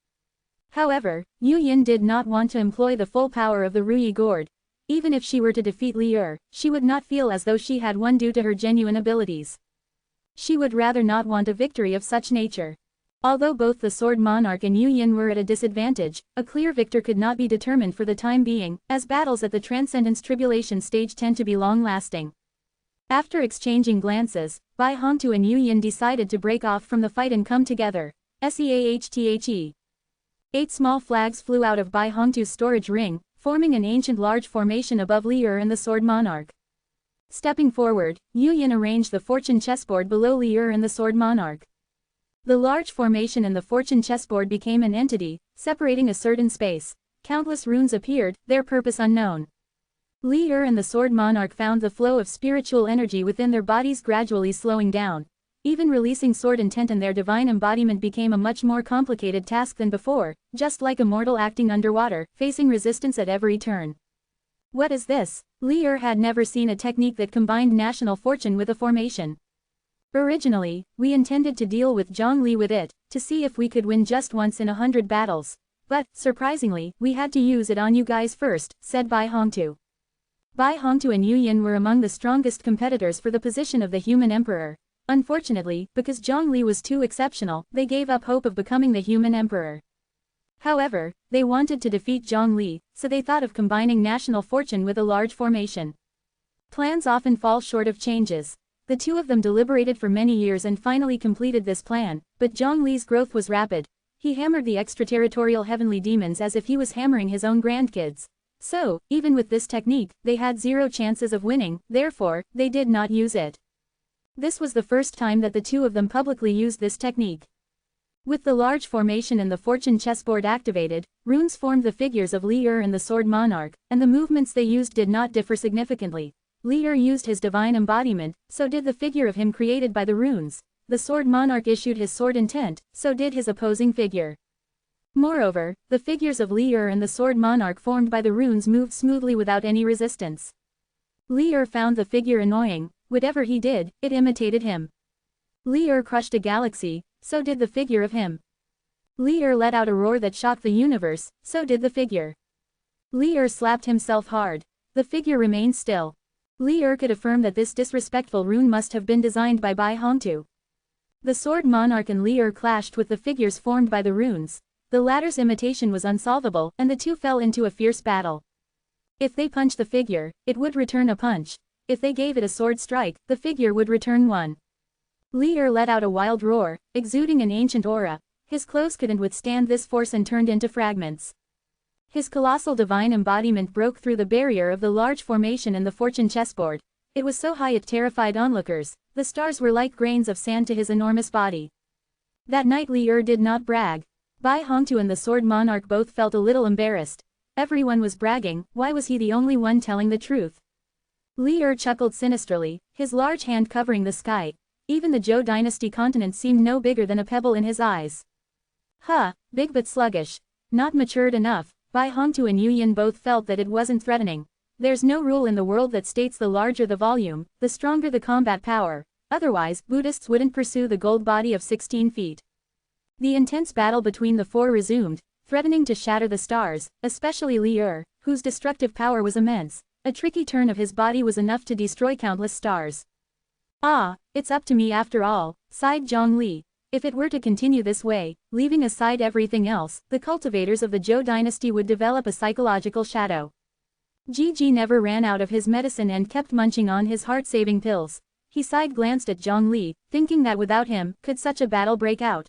However, Yu Yin did not want to employ the full power of the Ruyi Gourd. Even if she were to defeat Li Er, she would not feel as though she had won due to her genuine abilities. She would rather not want a victory of such nature. Although both the Sword Monarch and Yu Yin were at a disadvantage, a clear victor could not be determined for the time being, as battles at the Transcendence Tribulation stage tend to be long-lasting. After exchanging glances, Bai Hongtu and Yu Yin decided to break off from the fight and come together. Seahthe. 8 small flags flew out of Bai Hongtu's storage ring, forming an ancient large formation above Li Er and the Sword Monarch. Stepping forward, Yu Yin arranged the fortune chessboard below Li Er and the Sword Monarch. The large formation and the fortune chessboard became an entity, separating a certain space. Countless runes appeared, their purpose unknown. Li Er and the Sword Monarch found the flow of spiritual energy within their bodies gradually slowing down. Even releasing sword intent and their divine embodiment became a much more complicated task than before, just like a mortal acting underwater, facing resistance at every turn. What is this? Li Er had never seen a technique that combined national fortune with a formation. Originally, we intended to deal with Zhongli with it, to see if we could win just once in 100 battles. But, surprisingly, we had to use it on you guys first, said Bai Hongtu. Bai Hongtu and Yu Yin were among the strongest competitors for the position of the human emperor. Unfortunately, because Zhongli was too exceptional, they gave up hope of becoming the human emperor. However, they wanted to defeat Zhongli, so they thought of combining national fortune with a large formation. Plans often fall short of changes. The two of them deliberated for many years and finally completed this plan, but Zhongli's growth was rapid. He hammered the extraterritorial heavenly demons as if he was hammering his own grandkids. So, even with this technique, they had 0 chances of winning, therefore, they did not use it. This was the first time that the two of them publicly used this technique. With the large formation and the fortune chessboard activated, runes formed the figures of Li Er and the Sword Monarch, and the movements they used did not differ significantly. Li Er used his divine embodiment, so did the figure of him created by the runes. The Sword Monarch issued his sword intent, so did his opposing figure. Moreover, the figures of Li Er and the sword monarch formed by the runes moved smoothly without any resistance. Li Er found the figure annoying. Whatever he did, it imitated him. Li Er crushed a galaxy, so did the figure of him. Li Er let out a roar that shocked the universe, so did the figure. Li Er slapped himself hard. The figure remained still. Li Er could affirm that this disrespectful rune must have been designed by Bai Hongtu. The sword monarch and Li Er clashed with the figures formed by the runes. The latter's imitation was unsolvable, and the two fell into a fierce battle. If they punched the figure, it would return a punch. If they gave it a sword strike, the figure would return one. Li Er let out a wild roar, exuding an ancient aura. His clothes couldn't withstand this force and turned into fragments. His colossal divine embodiment broke through the barrier of the large formation in the fortune chessboard. It was so high it terrified onlookers. The stars were like grains of sand to his enormous body. That night Li Er did not brag. Bai Hongtu and the sword monarch both felt a little embarrassed. Everyone was bragging, why was he the only one telling the truth? Li Er chuckled sinisterly, his large hand covering the sky. Even the Zhou dynasty continent seemed no bigger than a pebble in his eyes. Huh, big but sluggish. Not matured enough. Bai Hongtu and Yu Yin both felt that it wasn't threatening. There's no rule in the world that states the larger the volume, the stronger the combat power. Otherwise, Buddhists wouldn't pursue the gold body of 16 feet. The intense battle between the four resumed, threatening to shatter the stars, especially Li Er, whose destructive power was immense. A tricky turn of his body was enough to destroy countless stars. Ah, it's up to me after all, sighed Zhang Li. If it were to continue this way, leaving aside everything else, the cultivators of the Zhou dynasty would develop a psychological shadow. Gigi never ran out of his medicine and kept munching on his heart-saving pills. He side-glanced at Zhang Li, thinking that without him, could such a battle break out?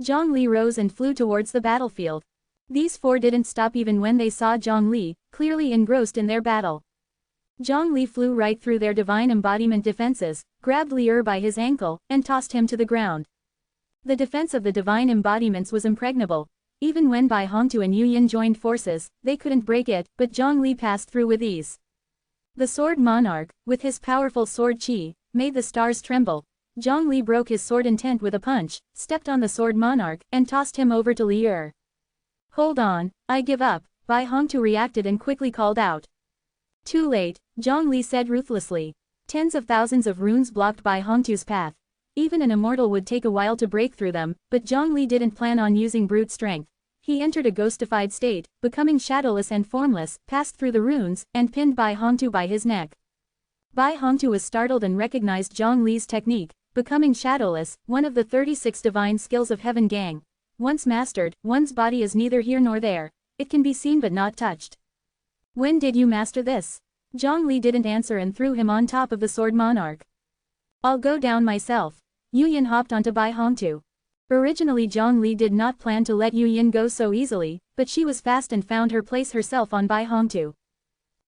Zhang Li rose and flew towards the battlefield. These four didn't stop even when they saw Zhang Li, clearly engrossed in their battle. Zhang Li flew right through their divine embodiment defenses, grabbed Li Er by his ankle, and tossed him to the ground. The defense of the divine embodiments was impregnable. Even when Bai Hongtu and Yu Yin joined forces, they couldn't break it, but Zhang Li passed through with ease. The sword monarch, with his powerful sword qi, made the stars tremble. Zhang Li broke his sword intent with a punch, stepped on the sword monarch, and tossed him over to Li Er. Hold on, I give up, Bai Hongtu reacted and quickly called out. Too late, Zhang Li said ruthlessly. Tens of thousands of runes blocked Bai Hongtu's path. Even an immortal would take a while to break through them, but Zhang Li didn't plan on using brute strength. He entered a ghostified state, becoming shadowless and formless, passed through the runes, and pinned Bai Hongtu by his neck. Bai Hongtu was startled and recognized Zhang Li's technique, becoming shadowless, one of the 36 divine skills of Heaven Gang. Once mastered, one's body is neither here nor there. It can be seen but not touched. When did you master this? Zhang Li didn't answer and threw him on top of the sword monarch. I'll go down myself. Yu Yin hopped onto Bai Hongtu. Originally Zhang Li did not plan to let Yu Yin go so easily, but she was fast and found her place herself on Bai Hongtu.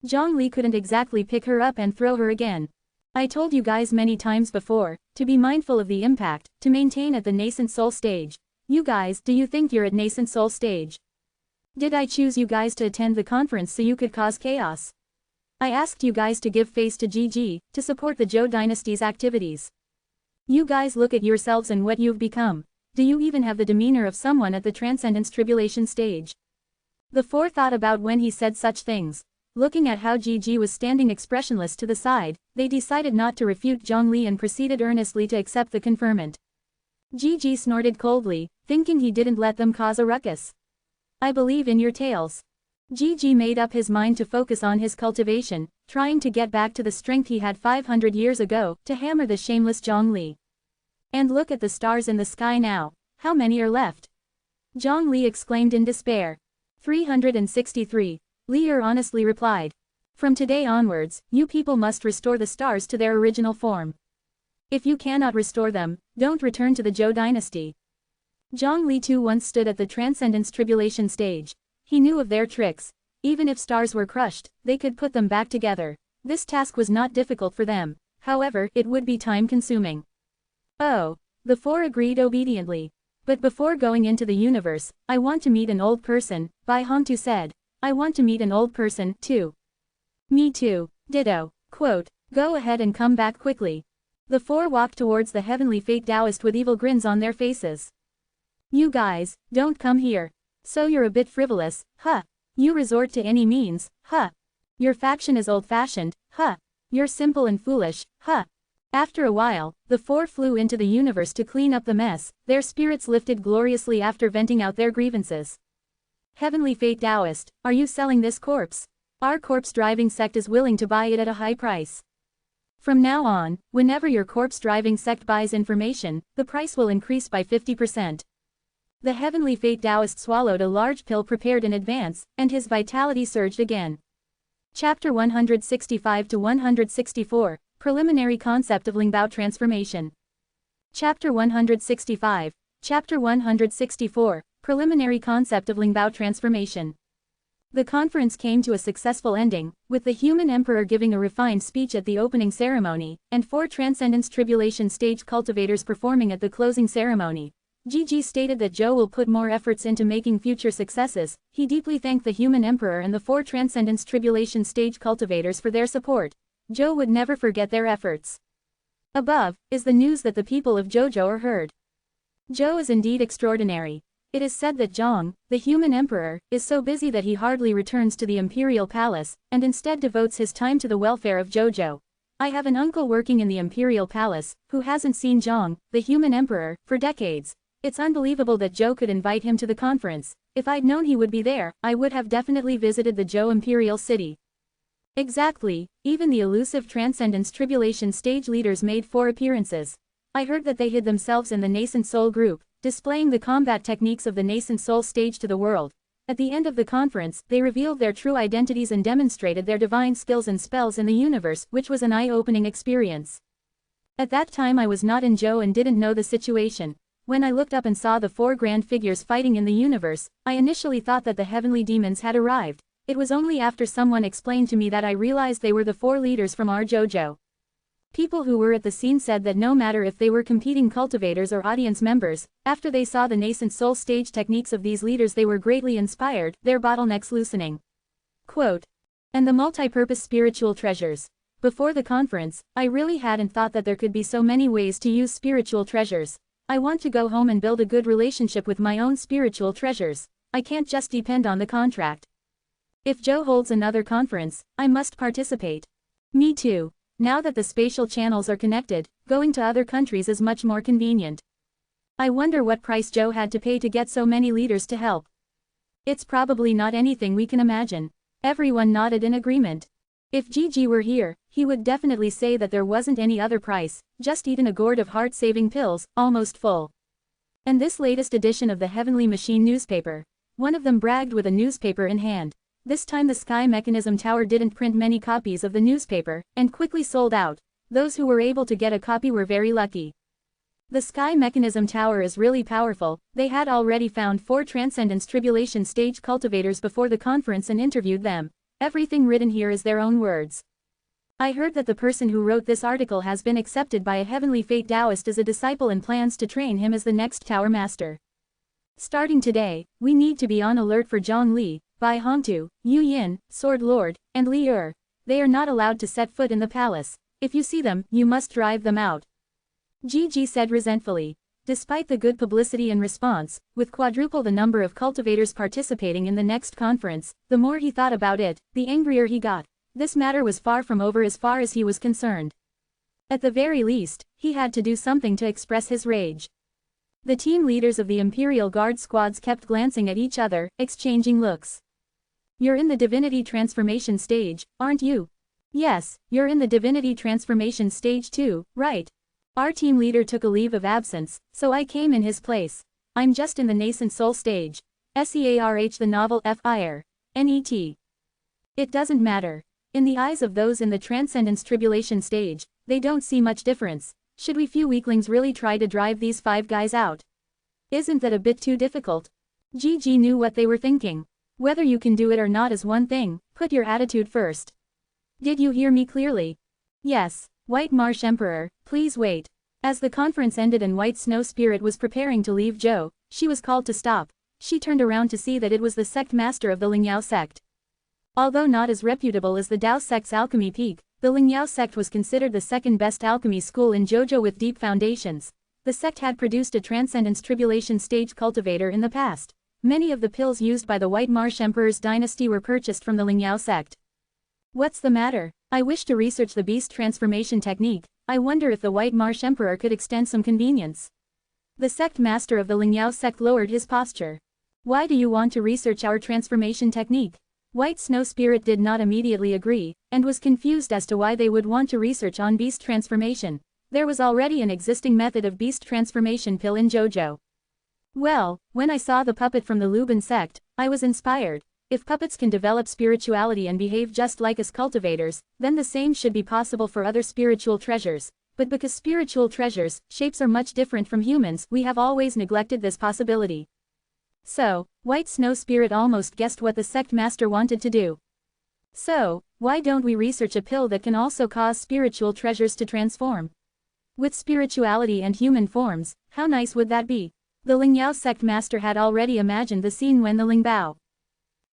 Zhang Li couldn't exactly pick her up and throw her again. I told you guys many times before, to be mindful of the impact, to maintain at the nascent soul stage. You guys, do you think you're at nascent soul stage? Did I choose you guys to attend the conference so you could cause chaos? I asked you guys to give face to Gigi, to support the Zhou dynasty's activities. You guys look at yourselves and what you've become. Do you even have the demeanor of someone at the Transcendence Tribulation stage? The four thought about when he said such things. Looking at how Gigi was standing expressionless to the side, they decided not to refute Zhang Li and proceeded earnestly to accept the conferment. Gigi snorted coldly, thinking he didn't let them cause a ruckus. I believe in your tales. Gigi made up his mind to focus on his cultivation, trying to get back to the strength he had 500 years ago, to hammer the shameless Zhang Li. And look at the stars in the sky now, how many are left? Zhang Li exclaimed in despair. 363. Li Er honestly replied. From today onwards, you people must restore the stars to their original form. If you cannot restore them, don't return to the Zhou dynasty. Zhang Li too once stood at the Transcendence Tribulation stage. He knew of their tricks. Even if stars were crushed, they could put them back together. This task was not difficult for them. However, it would be time-consuming. Oh. The four agreed obediently. But before going into the universe, I want to meet an old person, Bai Hongtu said. I want to meet an old person, too. Me too. Ditto. Quote, go ahead and come back quickly. The four walked towards the heavenly fate Taoist with evil grins on their faces. You guys, don't come here. So you're a bit frivolous, huh? You resort to any means, huh? Your faction is old-fashioned, huh? You're simple and foolish, huh? After a while, the four flew into the universe to clean up the mess, their spirits lifted gloriously after venting out their grievances. Heavenly Fate Taoist, are you selling this corpse? Our corpse-driving sect is willing to buy it at a high price. From now on, whenever your corpse-driving sect buys information, the price will increase by 50%. The Heavenly Fate Taoist swallowed a large pill prepared in advance, and his vitality surged again. Chapter 165 to 164, Preliminary Concept of Lingbao Transformation. Chapter 165, Chapter 164, Preliminary Concept of Lingbao Transformation. The conference came to a successful ending, with the human emperor giving a refined speech at the opening ceremony, and 4 Transcendence Tribulation stage cultivators performing at the closing ceremony. Gigi stated that Joe will put more efforts into making future successes. He deeply thanked the human emperor and the 4 Transcendence Tribulation stage cultivators for their support. Joe would never forget their efforts. Above is the news that the people of Jojo are heard. Joe is indeed extraordinary. It is said that Zhang, the human emperor, is so busy that he hardly returns to the imperial palace, and instead devotes his time to the welfare of Jojo. I have an uncle working in the imperial palace, who hasn't seen Zhang, the human emperor, for decades. It's unbelievable that Joe could invite him to the conference. If I'd known he would be there, I would have definitely visited the Joe imperial city. Exactly, even the elusive Transcendence Tribulation stage leaders made 4 appearances. I heard that they hid themselves in the Nascent Soul group, displaying the combat techniques of the Nascent Soul stage to the world. At the end of the conference, they revealed their true identities and demonstrated their divine skills and spells in the universe, which was an eye-opening experience. At that time I was not in Joe and didn't know the situation. When I looked up and saw the 4 grand figures fighting in the universe, I initially thought that the heavenly demons had arrived. It was only after someone explained to me that I realized they were the 4 leaders from our JoJo. People who were at the scene said that no matter if they were competing cultivators or audience members, after they saw the Nascent Soul stage techniques of these leaders they were greatly inspired, their bottlenecks loosening. Quote. And the multi-purpose spiritual treasures. Before the conference, I really hadn't thought that there could be so many ways to use spiritual treasures. I want to go home and build a good relationship with my own spiritual treasures. I can't just depend on the contract. If Joe holds another conference, I must participate. Me too. Now that the spatial channels are connected, going to other countries is much more convenient. I wonder what price Joe had to pay to get so many leaders to help. It's probably not anything we can imagine. Everyone nodded in agreement. If Gigi were here, he would definitely say that there wasn't any other price, just eaten a gourd of heart-saving pills, almost full. And this latest edition of the Heavenly Machine newspaper. One of them bragged with a newspaper in hand. This time the Sky Mechanism Tower didn't print many copies of the newspaper, and quickly sold out. Those who were able to get a copy were very lucky. The Sky Mechanism Tower is really powerful. They had already found 4 Transcendence Tribulation stage cultivators before the conference and interviewed them. Everything written here is their own words. I heard that the person who wrote this article has been accepted by a Heavenly Fate Taoist as a disciple and plans to train him as the next Tower Master. Starting today, we need to be on alert for Zhang Li, Bai Hongtu, Yu Yin, Sword Lord, and Li Er. They are not allowed to set foot in the palace. If you see them, you must drive them out. Gigi said resentfully. Despite the good publicity and response, with quadruple the number of cultivators participating in the next conference, the more he thought about it, the angrier he got. This matter was far from over as far as he was concerned. At the very least, he had to do something to express his rage. The team leaders of the Imperial Guard squads kept glancing at each other, exchanging looks. You're in the Divinity Transformation stage, aren't you? Yes, you're in the Divinity Transformation stage too, right? Our team leader took a leave of absence, so I came in his place. I'm just in the Nascent Soul stage. SEARH the novel FIR. NET. It doesn't matter. In the eyes of those in the Transcendence Tribulation stage, they don't see much difference. Should we few weaklings really try to drive these 5 guys out? Isn't that a bit too difficult? Gigi knew what they were thinking. Whether you can do it or not is one thing, put your attitude first. Did you hear me clearly? Yes. White Marsh Emperor, please wait. As the conference ended and White Snow Spirit was preparing to leave Joe, she was called to stop. She turned around to see that it was the sect master of the Lingyao sect. Although not as reputable as the Dao sect's alchemy peak, the Lingyao sect was considered the second best alchemy school in Jojo with deep foundations. The sect had produced a Transcendence Tribulation stage cultivator in the past. many of the pills used by the White Marsh Emperor's dynasty were purchased from the Lingyao sect. What's the matter? I wish to research the beast transformation technique. I wonder if the White Marsh Emperor could extend some convenience. The sect master of the Lingyao sect lowered his posture. Why do you want to research our transformation technique? White Snow Spirit did not immediately agree, and was confused as to why they would want to research on beast transformation. There was already an existing method of beast transformation pill in JoJo. Well, when I saw the puppet from the Lubin sect, I was inspired. If puppets can develop spirituality and behave just like us cultivators, then the same should be possible for other spiritual treasures. But because spiritual treasures' shapes are much different from humans, we have always neglected this possibility. So, White Snow Spirit almost guessed what the sect master wanted to do. So, why don't we research a pill that can also cause spiritual treasures to transform? With spirituality and human forms, how nice would that be? The Lingyao sect master had already imagined the scene when the Lingbao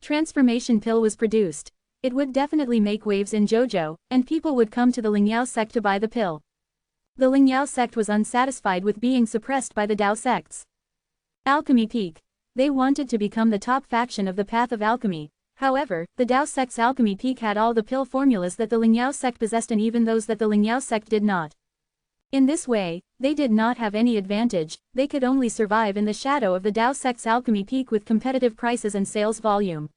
transformation pill was produced. It would definitely make waves in JoJo, and people would come to the Lingyao sect to buy the pill. The Lingyao sect was unsatisfied with being suppressed by the Dao sects. Alchemy Peak. They wanted to become the top faction of the path of alchemy. However, the Dao sect's alchemy peak had all the pill formulas that the Lingyao sect possessed and even those that the Lingyao sect did not. In this way, they did not have any advantage. They could only survive in the shadow of the Dao sect's alchemy peak with competitive prices and sales volume.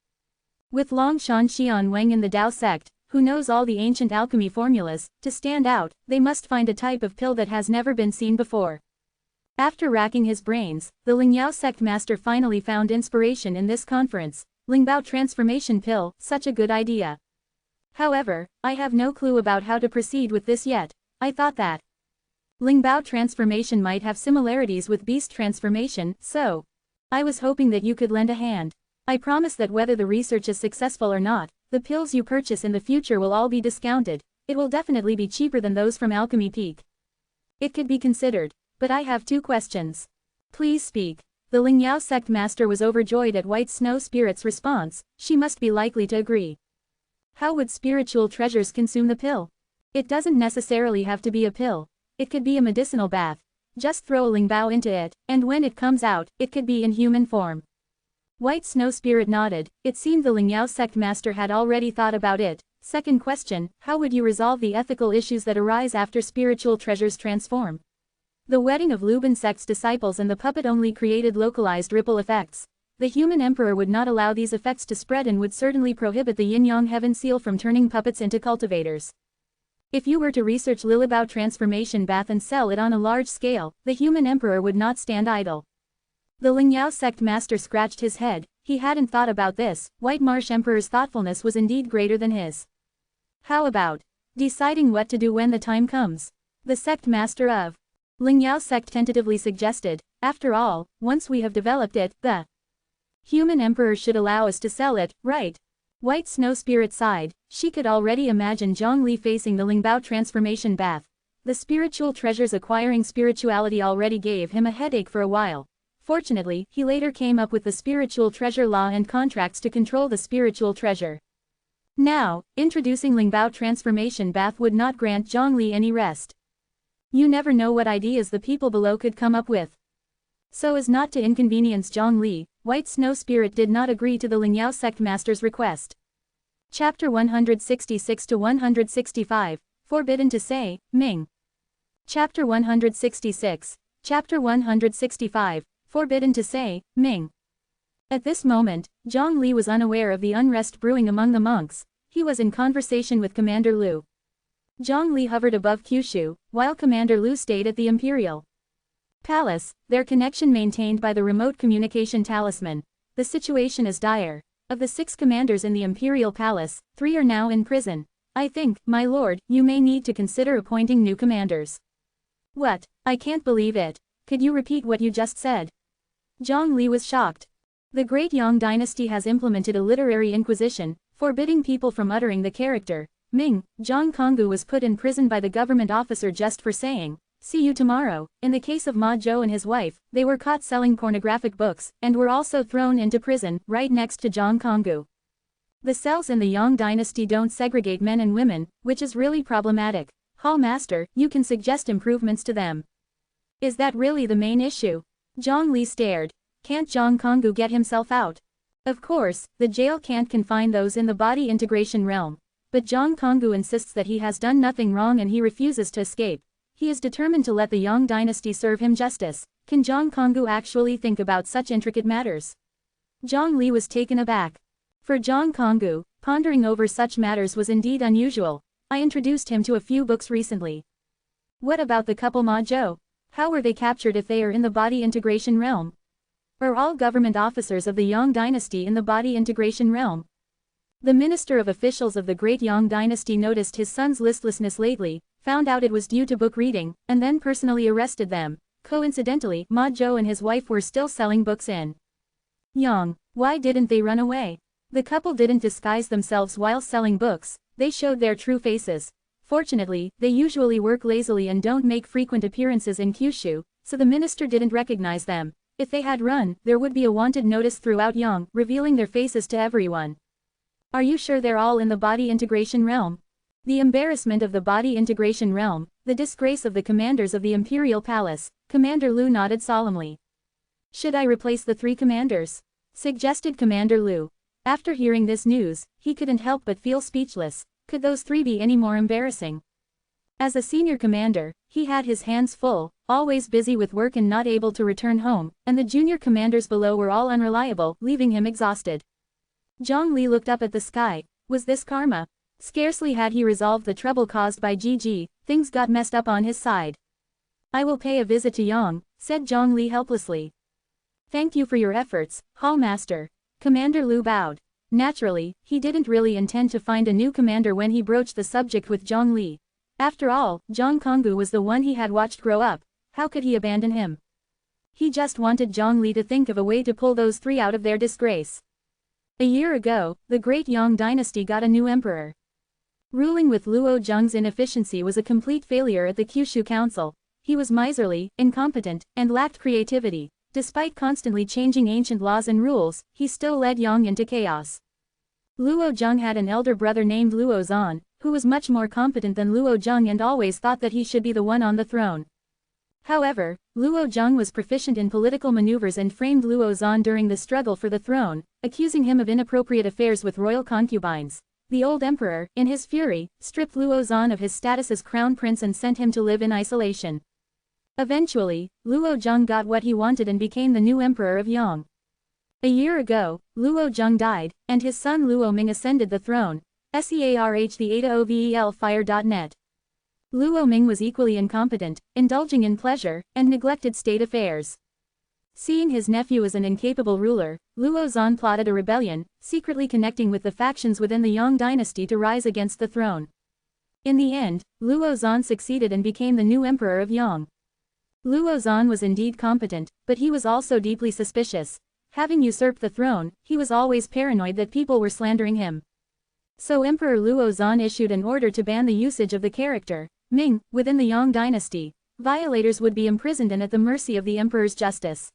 With Longshan Xian Wang in the Dao sect, who knows all the ancient alchemy formulas, to stand out, they must find a type of pill that has never been seen before. After racking his brains, the Lingyao sect master finally found inspiration in this conference. Lingbao transformation pill, such a good idea. However, I have no clue about how to proceed with this yet. I thought that Lingbao transformation might have similarities with beast transformation, so I was hoping that you could lend a hand. I promise that whether the research is successful or not, the pills you purchase in the future will all be discounted. It will definitely be cheaper than those from Alchemy Peak. It could be considered. But I have 2 questions. Please speak. The Lingyao sect master was overjoyed at White Snow Spirit's response. She must be likely to agree. How would spiritual treasures consume the pill? It doesn't necessarily have to be a pill. It could be a medicinal bath. Just throw a Lingbao into it, and when it comes out, it could be in human form. White Snow Spirit nodded. It seemed the Lingyao sect master had already thought about it. Second question, how would you resolve the ethical issues that arise after spiritual treasures transform? The wedding of Lubin sect's disciples and the puppet only created localized ripple effects. The human emperor would not allow these effects to spread and would certainly prohibit the yin-yang heaven seal from turning puppets into cultivators. If you were to research Lilibao transformation bath and sell it on a large scale, the human emperor would not stand idle. The Lingyao sect master scratched his head. He hadn't thought about this. White Marsh Emperor's thoughtfulness was indeed greater than his. How about deciding what to do when the time comes? The sect master of Lingyao sect tentatively suggested. After all, once we have developed it, the human emperor should allow us to sell it, right? White Snow Spirit sighed. She could already imagine Zhongli facing the Lingbao transformation bath. The spiritual treasures acquiring spirituality already gave him a headache for a while. Fortunately, he later came up with the spiritual treasure law and contracts to control the spiritual treasure. Now, introducing Lingbao transformation bath would not grant Zhongli any rest. You never know what ideas the people below could come up with. So as not to inconvenience Zhongli, White Snow Spirit did not agree to the Lingyao sect master's request. Chapter 166 to 165, Forbidden to Say, Ming. Chapter 166. Chapter 165, Forbidden to Say, Ming. At this moment, Zhongli was unaware of the unrest brewing among the monks. He was in conversation with Commander Liu. Zhongli hovered above Kyushu, while Commander Liu stayed at the Imperial Palace, their connection maintained by the remote communication talisman. The situation is dire. Of the 6 commanders in the Imperial Palace, 3 are now in prison. I think, my lord, you may need to consider appointing new commanders. What? I can't believe it. Could you repeat what you just said? Zhongli was shocked. The Great Yang Dynasty has implemented a literary inquisition, forbidding people from uttering the character Ming. Zhang Konggu was put in prison by the government officer just for saying, "See you tomorrow." In the case of Ma Zhou and his wife, they were caught selling pornographic books, and were also thrown into prison, right next to Zhang Konggu. The cells in the Yang Dynasty don't segregate men and women, which is really problematic. Hall Master, you can suggest improvements to them. Is that really the main issue? Zhongli stared. Can't Zhang Konggu get himself out? Of course, the jail can't confine those in the body integration realm. But Zhang Konggu insists that he has done nothing wrong and he refuses to escape. He is determined to let the Yang dynasty serve him justice. Can Zhang Konggu actually think about such intricate matters? Zhang Li was taken aback. For Zhang Konggu, pondering over such matters was indeed unusual. I introduced him to a few books recently. What about the couple Ma Zhou? How were they captured if they are in the body integration realm? Are all government officers of the Yang dynasty in the body integration realm? The Minister of Officials of the Great Yang dynasty noticed his son's listlessness lately, found out it was due to book reading, and then personally arrested them. Coincidentally, Ma Zhou and his wife were still selling books in Yang. Why didn't they run away? The couple didn't disguise themselves while selling books, they showed their true faces. Fortunately, they usually work lazily and don't make frequent appearances in Kyushu, so the minister didn't recognize them. If they had run, there would be a wanted notice throughout Yang, revealing their faces to everyone. Are you sure they're all in the body integration realm? The embarrassment of the body integration realm, the disgrace of the commanders of the Imperial Palace, Commander Lu nodded solemnly. Should I replace the 3 commanders? Suggested Commander Lu. After hearing this news, he couldn't help but feel speechless. Could those 3 be any more embarrassing? As a senior commander, he had his hands full, always busy with work and not able to return home, and the junior commanders below were all unreliable, leaving him exhausted. Zhang Li looked up at the sky. Was this karma? Scarcely had he resolved the trouble caused by Gigi, things got messed up on his side. I will pay a visit to Yang, said Zhang Li helplessly. Thank you for your efforts, Hall Master. Commander Lu bowed. Naturally, he didn't really intend to find a new commander when he broached the subject with Zhang Li. After all, Zhang Konggu was the one he had watched grow up. How could he abandon him? He just wanted Zhang Li to think of a way to pull those 3 out of their disgrace. A year ago, the great Yang dynasty got a new emperor. Ruling with Luo Zheng's inefficiency was a complete failure at the Kyushu Council. He was miserly, incompetent, and lacked creativity. Despite constantly changing ancient laws and rules, he still led Yang into chaos. Luo Zheng had an elder brother named Luo Zan, who was much more competent than Luo Zheng and always thought that he should be the one on the throne. However, Luo Zheng was proficient in political maneuvers and framed Luo Zan during the struggle for the throne, accusing him of inappropriate affairs with royal concubines. The old emperor, in his fury, stripped Luo Zan of his status as crown prince and sent him to live in isolation. Eventually, Luo Zheng got what he wanted and became the new emperor of Yang. A year ago, Luo Zheng died, and his son Luo Ming ascended the throne. SEARH the AdaOVEL Fire.net. Luo Ming was equally incompetent, indulging in pleasure, and neglected state affairs. Seeing his nephew as an incapable ruler, Luo Zan plotted a rebellion, secretly connecting with the factions within the Yang dynasty to rise against the throne. In the end, Luo Zan succeeded and became the new emperor of Yang. Luo Zan was indeed competent, but he was also deeply suspicious. Having usurped the throne, he was always paranoid that people were slandering him. So Emperor Luo Zan issued an order to ban the usage of the character Ming within the Yang dynasty. Violators would be imprisoned and at the mercy of the emperor's justice.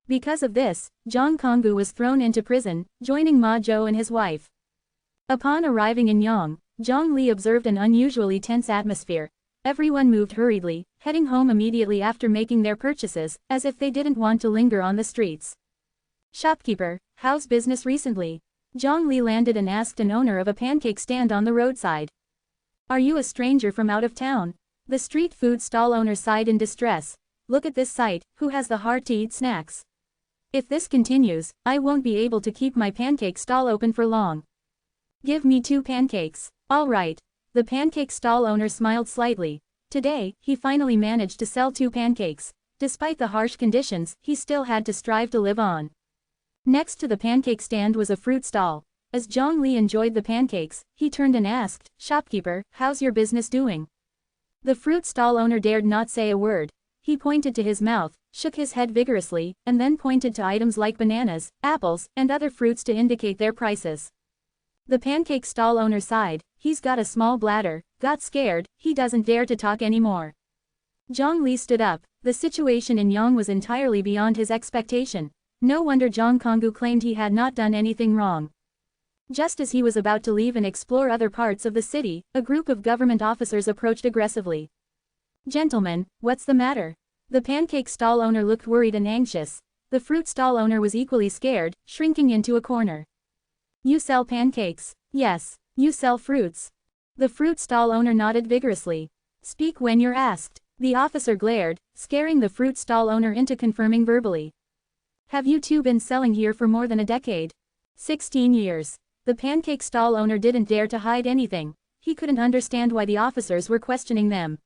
Because of this, Zhang Konggu was thrown into prison, joining Ma Zhou and his wife. Upon arriving in Yang, Zhang Li observed an unusually tense atmosphere. Everyone moved hurriedly, heading home immediately after making their purchases, as if they didn't want to linger on the streets. Shopkeeper, how's business recently? Zhang Li landed and asked an owner of a pancake stand on the roadside. Are you a stranger from out of town? The street food stall owner sighed in distress. Look at this sight, who has the heart to eat snacks? If this continues, I won't be able to keep my pancake stall open for long. Give me 2 pancakes. All right. The pancake stall owner smiled slightly. Today, he finally managed to sell 2 pancakes. Despite the harsh conditions, he still had to strive to live on. Next to the pancake stand was a fruit stall. As Zhang Li enjoyed the pancakes, he turned and asked, Shopkeeper, how's your business doing? The fruit stall owner dared not say a word. He pointed to his mouth, shook his head vigorously, and then pointed to items like bananas, apples, and other fruits to indicate their prices. The pancake stall owner sighed. He's got a small bladder, got scared, he doesn't dare to talk anymore. Zhang Li stood up. The situation in Yang was entirely beyond his expectation. No wonder Zhang Konggu claimed he had not done anything wrong. Just as he was about to leave and explore other parts of the city, a group of government officers approached aggressively. Gentlemen, what's the matter? The pancake stall owner looked worried and anxious. The fruit stall owner was equally scared, shrinking into a corner. You sell pancakes? Yes. You sell fruits? The fruit stall owner nodded vigorously. Speak when you're asked. The officer glared, scaring the fruit stall owner into confirming verbally. Have you two been selling here for more than a decade? 16 years. The pancake stall owner didn't dare to hide anything. He couldn't understand why the officers were questioning them.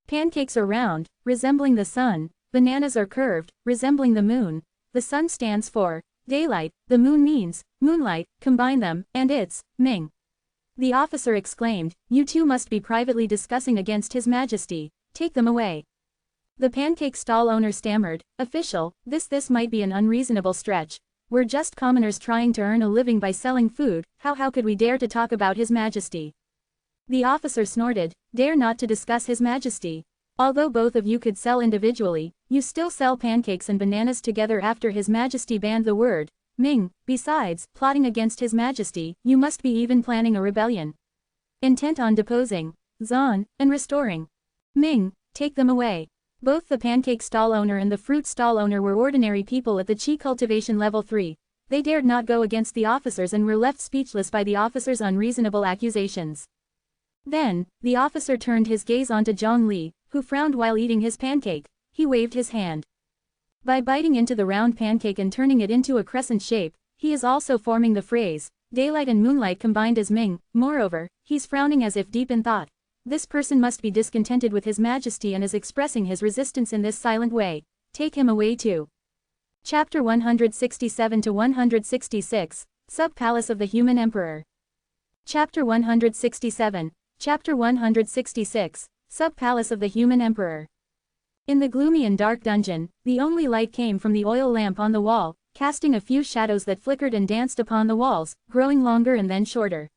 Pancakes are round, resembling the sun. Bananas are curved, resembling the moon. The sun stands for daylight, the moon means moonlight, combine them, and it's Ming. The officer exclaimed, you two must be privately discussing against His Majesty. Take them away. The pancake stall owner stammered, official, this might be an unreasonable stretch. We're just commoners trying to earn a living by selling food, how could we dare to talk about His Majesty? The officer snorted, dare not to discuss His Majesty. Although both of you could sell individually, you still sell pancakes and bananas together after His Majesty banned the word Ming. Besides, plotting against His Majesty, you must be even planning a rebellion. Intent on deposing Zan and restoring Ming. Take them away. Both the pancake stall owner and the fruit stall owner were ordinary people at the Chi cultivation level 3. They dared not go against the officers and were left speechless by the officers' unreasonable accusations. Then, the officer turned his gaze onto Zhang Li, who frowned while eating his pancake. He waved his hand. By biting into the round pancake and turning it into a crescent shape, he is also forming the phrase, daylight and moonlight combined as Ming. Moreover, he's frowning as if deep in thought. This person must be discontented with His Majesty and is expressing his resistance in this silent way. Take him away too. Chapter 167 to 166, Sub-Palace of the Human Emperor. Chapter 167, Chapter 166, Sub-Palace of the Human Emperor. In the gloomy and dark dungeon, the only light came from the oil lamp on the wall, casting a few shadows that flickered and danced upon the walls, growing longer and then shorter.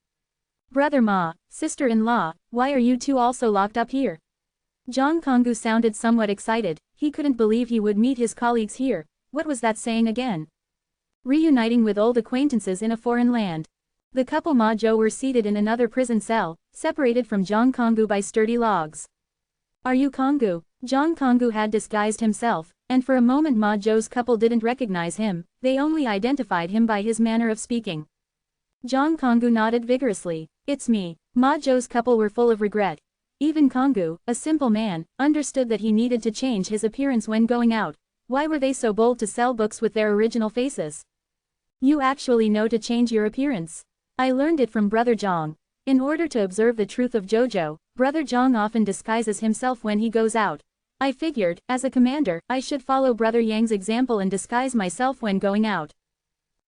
Brother Ma, sister-in-law, why are you two also locked up here? Zhang Konggu sounded somewhat excited. He couldn't believe he would meet his colleagues here. What was that saying again? Reuniting with old acquaintances in a foreign land. The couple Ma Zhou were seated in another prison cell, separated from Zhang Konggu by sturdy logs. Are you Konggu? Zhang Konggu had disguised himself, and for a moment Ma Zhou's couple didn't recognize him. They only identified him by his manner of speaking. Zhang Konggu nodded vigorously. It's me. Ma Zhou's couple were full of regret. Even Konggu, a simple man, understood that he needed to change his appearance when going out. Why were they so bold to sell books with their original faces? You actually know to change your appearance. I learned it from Brother Zhang. In order to observe the truth of Jojo, Brother Zhang often disguises himself when he goes out. I figured, as a commander, I should follow Brother Yang's example and disguise myself when going out.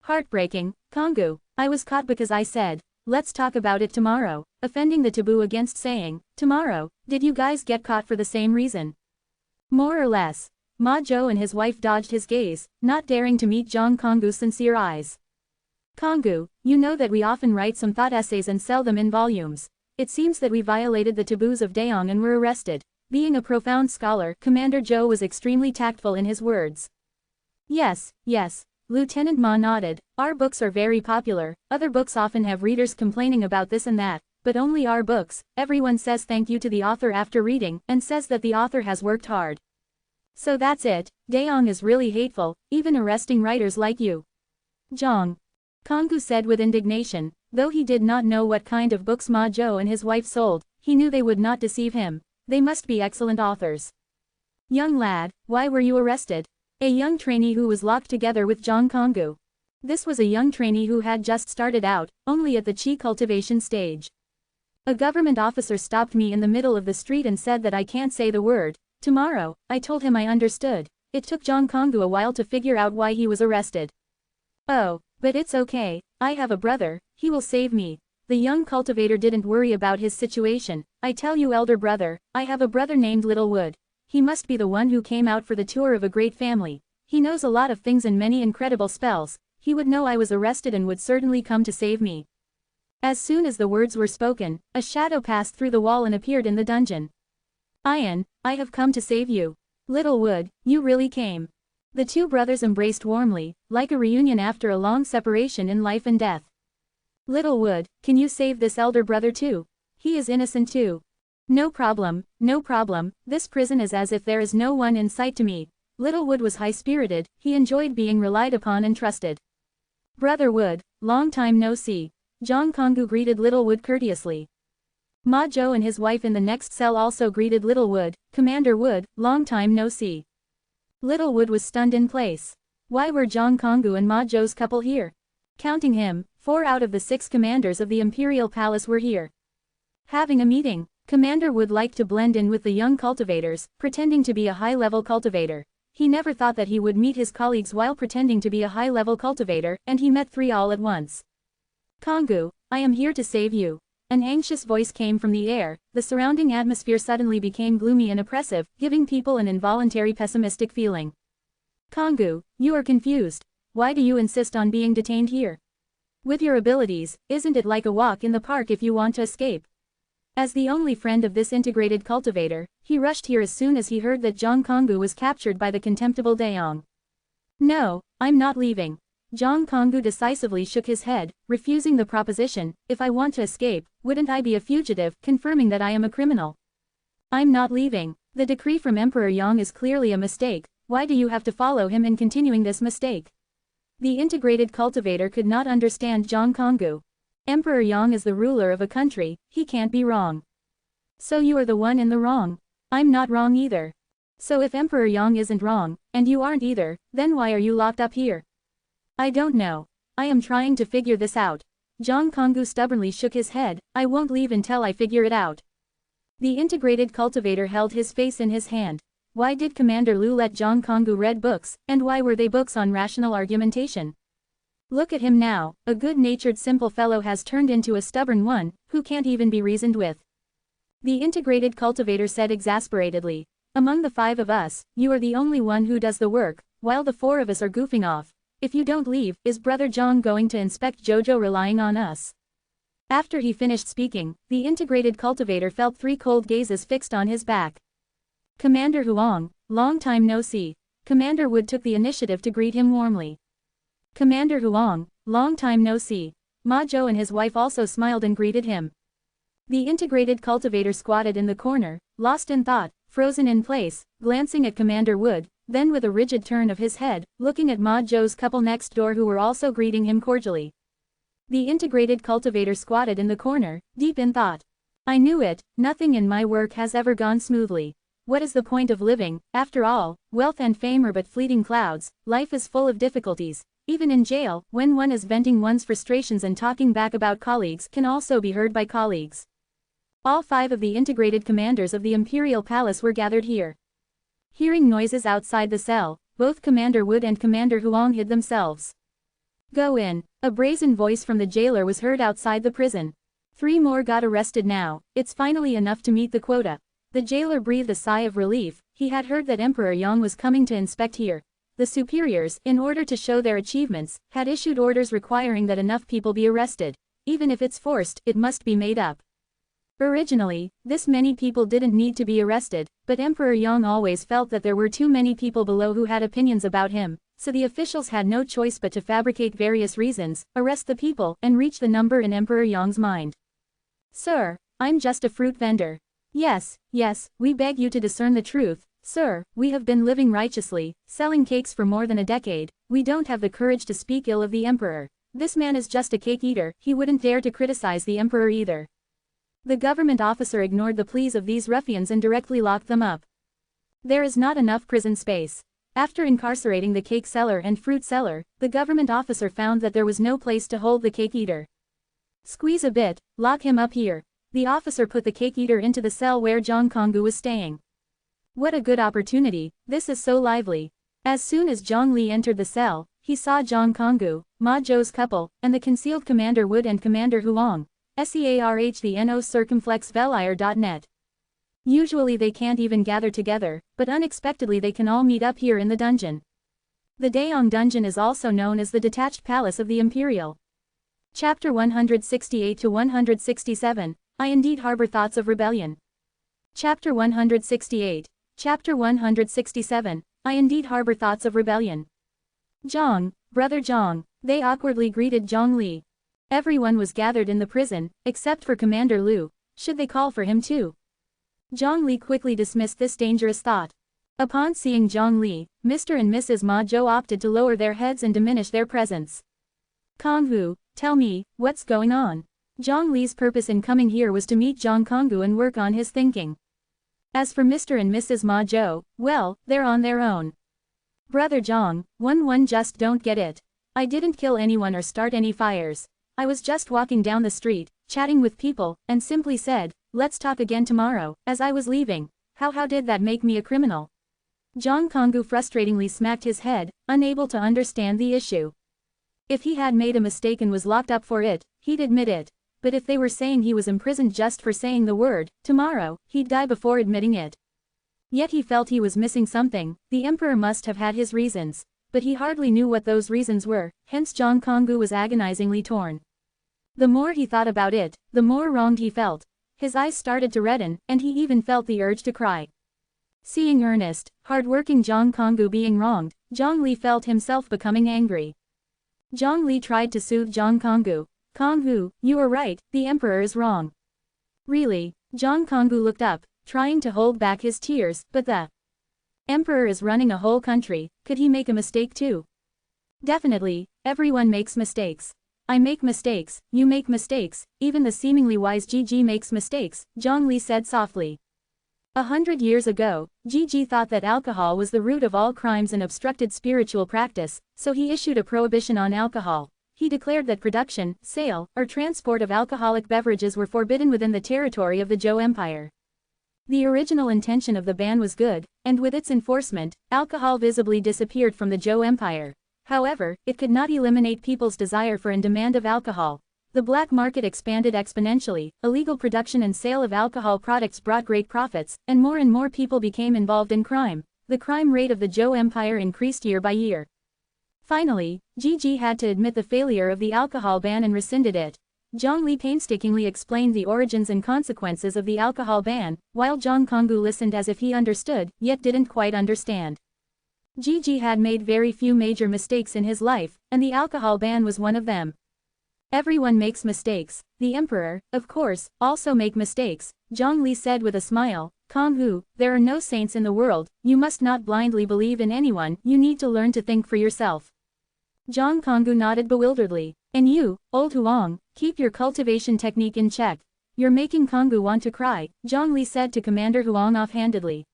Heartbreaking, Konggu. I was caught because I said, let's talk about it tomorrow, offending the taboo against saying, tomorrow. Did you guys get caught for the same reason? More or less. Ma Zhou and his wife dodged his gaze, not daring to meet Zhang Konggu's sincere eyes. Konggu, you know that we often write some thought essays and sell them in volumes. It seems that we violated the taboos of Daong and were arrested. Being a profound scholar, Commander Zhou was extremely tactful in his words. Yes. Lieutenant Ma nodded. Our books are very popular. Other books often have readers complaining about this and that, but only our books. Everyone says thank you to the author after reading, and says that the author has worked hard. So that's it. Daong is really hateful, even arresting writers like you. Zhang. Konggu said with indignation. Though he did not know what kind of books Ma Zhou and his wife sold, he knew they would not deceive him. They must be excellent authors. Young lad, why were you arrested? A young trainee who was locked together with Zhang Konggu. This was a young trainee who had just started out, only at the Chi cultivation stage. A government officer stopped me in the middle of the street and said that I can't say the word. Tomorrow. I told him I understood. It took Zhang Konggu a while to figure out why he was arrested. Oh, but it's okay. I have a brother. He will save me. The young cultivator didn't worry about his situation. I tell you, elder brother, I have a brother named Littlewood. He must be the one who came out for the tour of a great family. He knows a lot of things and many incredible spells. He would know I was arrested and would certainly come to save me. As soon as the words were spoken, a shadow passed through the wall and appeared in the dungeon. Ian, I have come to save you. Littlewood, you really came. The two brothers embraced warmly, like a reunion after a long separation in life and death. Littlewood, can you save this elder brother too? He is innocent too. No problem. This prison is as if there is no one in sight to me. Little Wood was high-spirited, he enjoyed being relied upon and trusted. Brother Wood, long time no see. Jong Konggu greeted Little Wood courteously. Ma Zhou and his wife in the next cell also greeted Little Wood, Commander Wood, long time no see. Little Wood was stunned in place. Why were Jong Konggu and Ma Zhou's couple here? Counting him, 4 out of the 6 commanders of the Imperial Palace were here. Having a meeting, Commander Wood liked to blend in with the young cultivators, pretending to be a high-level cultivator. He never thought that he would meet his colleagues while pretending to be a high-level cultivator, and he met 3 all at once. Konggu, I am here to save you. An anxious voice came from the air, the surrounding atmosphere suddenly became gloomy and oppressive, giving people an involuntary pessimistic feeling. Konggu, you are confused. Why do you insist on being detained here? With your abilities, isn't it like a walk in the park if you want to escape? As the only friend of this integrated cultivator, he rushed here as soon as he heard that Jong Konggu was captured by the contemptible Daong. No, I'm not leaving. Jong Konggu decisively shook his head, refusing the proposition. If I want to escape, wouldn't I be a fugitive, confirming that I am a criminal? I'm not leaving. The decree from Emperor Yang is clearly a mistake. Why do you have to follow him in continuing this mistake? The integrated cultivator could not understand Jong Konggu. Emperor Yang is the ruler of a country, he can't be wrong. So you are the one in the wrong. I'm not wrong either. So if Emperor Yang isn't wrong, and you aren't either, then why are you locked up here? I don't know. I am trying to figure this out. Jong Konggu stubbornly shook his head. I won't leave until I figure it out. The integrated cultivator held his face in his hand. Why did Commander Lu let Jong Konggu read books, and why were they books on rational argumentation? Look at him now, a good-natured simple fellow has turned into a stubborn one, who can't even be reasoned with. The integrated cultivator said exasperatedly. Among the 5 of us, you are the only one who does the work, while the 4 of us are goofing off. If you don't leave, is Brother Zhang going to inspect Jojo relying on us? After he finished speaking, the integrated cultivator felt 3 cold gazes fixed on his back. Commander Huang, long time no see. Commander Wood took the initiative to greet him warmly. Commander Huang, long time no see. Ma Zhou and his wife also smiled and greeted him. The integrated cultivator squatted in the corner, lost in thought, frozen in place, glancing at Commander Wood, then with a rigid turn of his head, looking at Ma Zhou's couple next door who were also greeting him cordially. The integrated cultivator squatted in the corner, deep in thought. I knew it, nothing in my work has ever gone smoothly. What is the point of living? After all, wealth and fame are but fleeting clouds, life is full of difficulties. Even in jail, when one is venting one's frustrations and talking back about colleagues can also be heard by colleagues. All 5 of the integrated commanders of the Imperial Palace were gathered here. Hearing noises outside the cell, both Commander Wood and Commander Huang hid themselves. Go in. A brazen voice from the jailer was heard outside the prison. 3 more got arrested now, it's finally enough to meet the quota. The jailer breathed a sigh of relief, he had heard that Emperor Yang was coming to inspect here. The superiors, in order to show their achievements, had issued orders requiring that enough people be arrested. Even if it's forced, it must be made up. Originally, this many people didn't need to be arrested, but Emperor Yang always felt that there were too many people below who had opinions about him, so the officials had no choice but to fabricate various reasons, arrest the people, and reach the number in Emperor Yang's mind. Sir, I'm just a fruit vendor. Yes, we beg you to discern the truth. Sir, we have been living righteously, selling cakes for more than a decade. We don't have the courage to speak ill of the emperor. This man is just a cake eater, he wouldn't dare to criticize the emperor either. The government officer ignored the pleas of these ruffians and directly locked them up. There is not enough prison space. After incarcerating the cake seller and fruit seller, the government officer found that there was no place to hold the cake eater. Squeeze a bit, lock him up here. The officer put the cake eater into the cell where Jong Konggu was staying. What a good opportunity, this is so lively. As soon as Zhang Li entered the cell, he saw Jong Konggu, Ma Zhou's couple, and the concealed Commander Wood and Commander Huang. SEARH the NO circumflex velire.net. Usually they can't even gather together, but unexpectedly they can all meet up here in the dungeon. The Daong dungeon is also known as the Detached Palace of the Imperial. Chapter 168 to 167, I indeed harbor thoughts of rebellion. Chapter 168. Chapter 167, I indeed harbor thoughts of rebellion. Zhang, brother Zhang, they awkwardly greeted Zhang Li. Everyone was gathered in the prison, except for Commander Lu. Should they call for him too? Zhang Li quickly dismissed this dangerous thought. Upon seeing Zhongli, Mr. and Mrs. Ma Zhou opted to lower their heads and diminish their presence. Konghu, tell me, what's going on? Zhongli's purpose in coming here was to meet Zhang Konghu and work on his thinking. As for Mr. and Mrs. Ma Zhou, well, they're on their own. Brother Zhang, one just don't get it. I didn't kill anyone or start any fires. I was just walking down the street, chatting with people, and simply said, let's talk again tomorrow, as I was leaving. How did that make me a criminal? Zhang Konghu frustratingly smacked his head, unable to understand the issue. If he had made a mistake and was locked up for it, he'd admit it. But if they were saying he was imprisoned just for saying the word, tomorrow, he'd die before admitting it. Yet he felt he was missing something. The emperor must have had his reasons. But he hardly knew what those reasons were, hence Zhang Konghu was agonizingly torn. The more he thought about it, the more wronged he felt. His eyes started to redden, and he even felt the urge to cry. Seeing earnest, hard-working Zhang Konghu being wronged, Zhongli felt himself becoming angry. Zhongli tried to soothe Zhang Konghu. Konghu, you are right, the emperor is wrong. Really? Zhang Konghu looked up, trying to hold back his tears, but the emperor is running a whole country, could he make a mistake too? Definitely, everyone makes mistakes. I make mistakes, you make mistakes, even the seemingly wise Gigi makes mistakes, Zhongli said softly. 100 years ago, Gigi thought that alcohol was the root of all crimes and obstructed spiritual practice, so he issued a prohibition on alcohol. He declared that production, sale, or transport of alcoholic beverages were forbidden within the territory of the Zhou Empire. The original intention of the ban was good, and with its enforcement, alcohol visibly disappeared from the Zhou Empire. However, it could not eliminate people's desire for and demand of alcohol. The black market expanded exponentially, illegal production and sale of alcohol products brought great profits, and more people became involved in crime. The crime rate of the Zhou Empire increased year by year. Finally, Gigi had to admit the failure of the alcohol ban and rescinded it. Zhongli painstakingly explained the origins and consequences of the alcohol ban, while Zhang Konghu listened as if he understood, yet didn't quite understand. Gigi had made very few major mistakes in his life, and the alcohol ban was one of them. Everyone makes mistakes. The emperor, of course, also make mistakes, Zhongli said with a smile. Konghu, there are no saints in the world, you must not blindly believe in anyone, you need to learn to think for yourself. Zhang Konghu nodded bewilderedly. And you, old Huang, keep your cultivation technique in check. You're making Konghu want to cry, Zhongli said to Commander Huang offhandedly.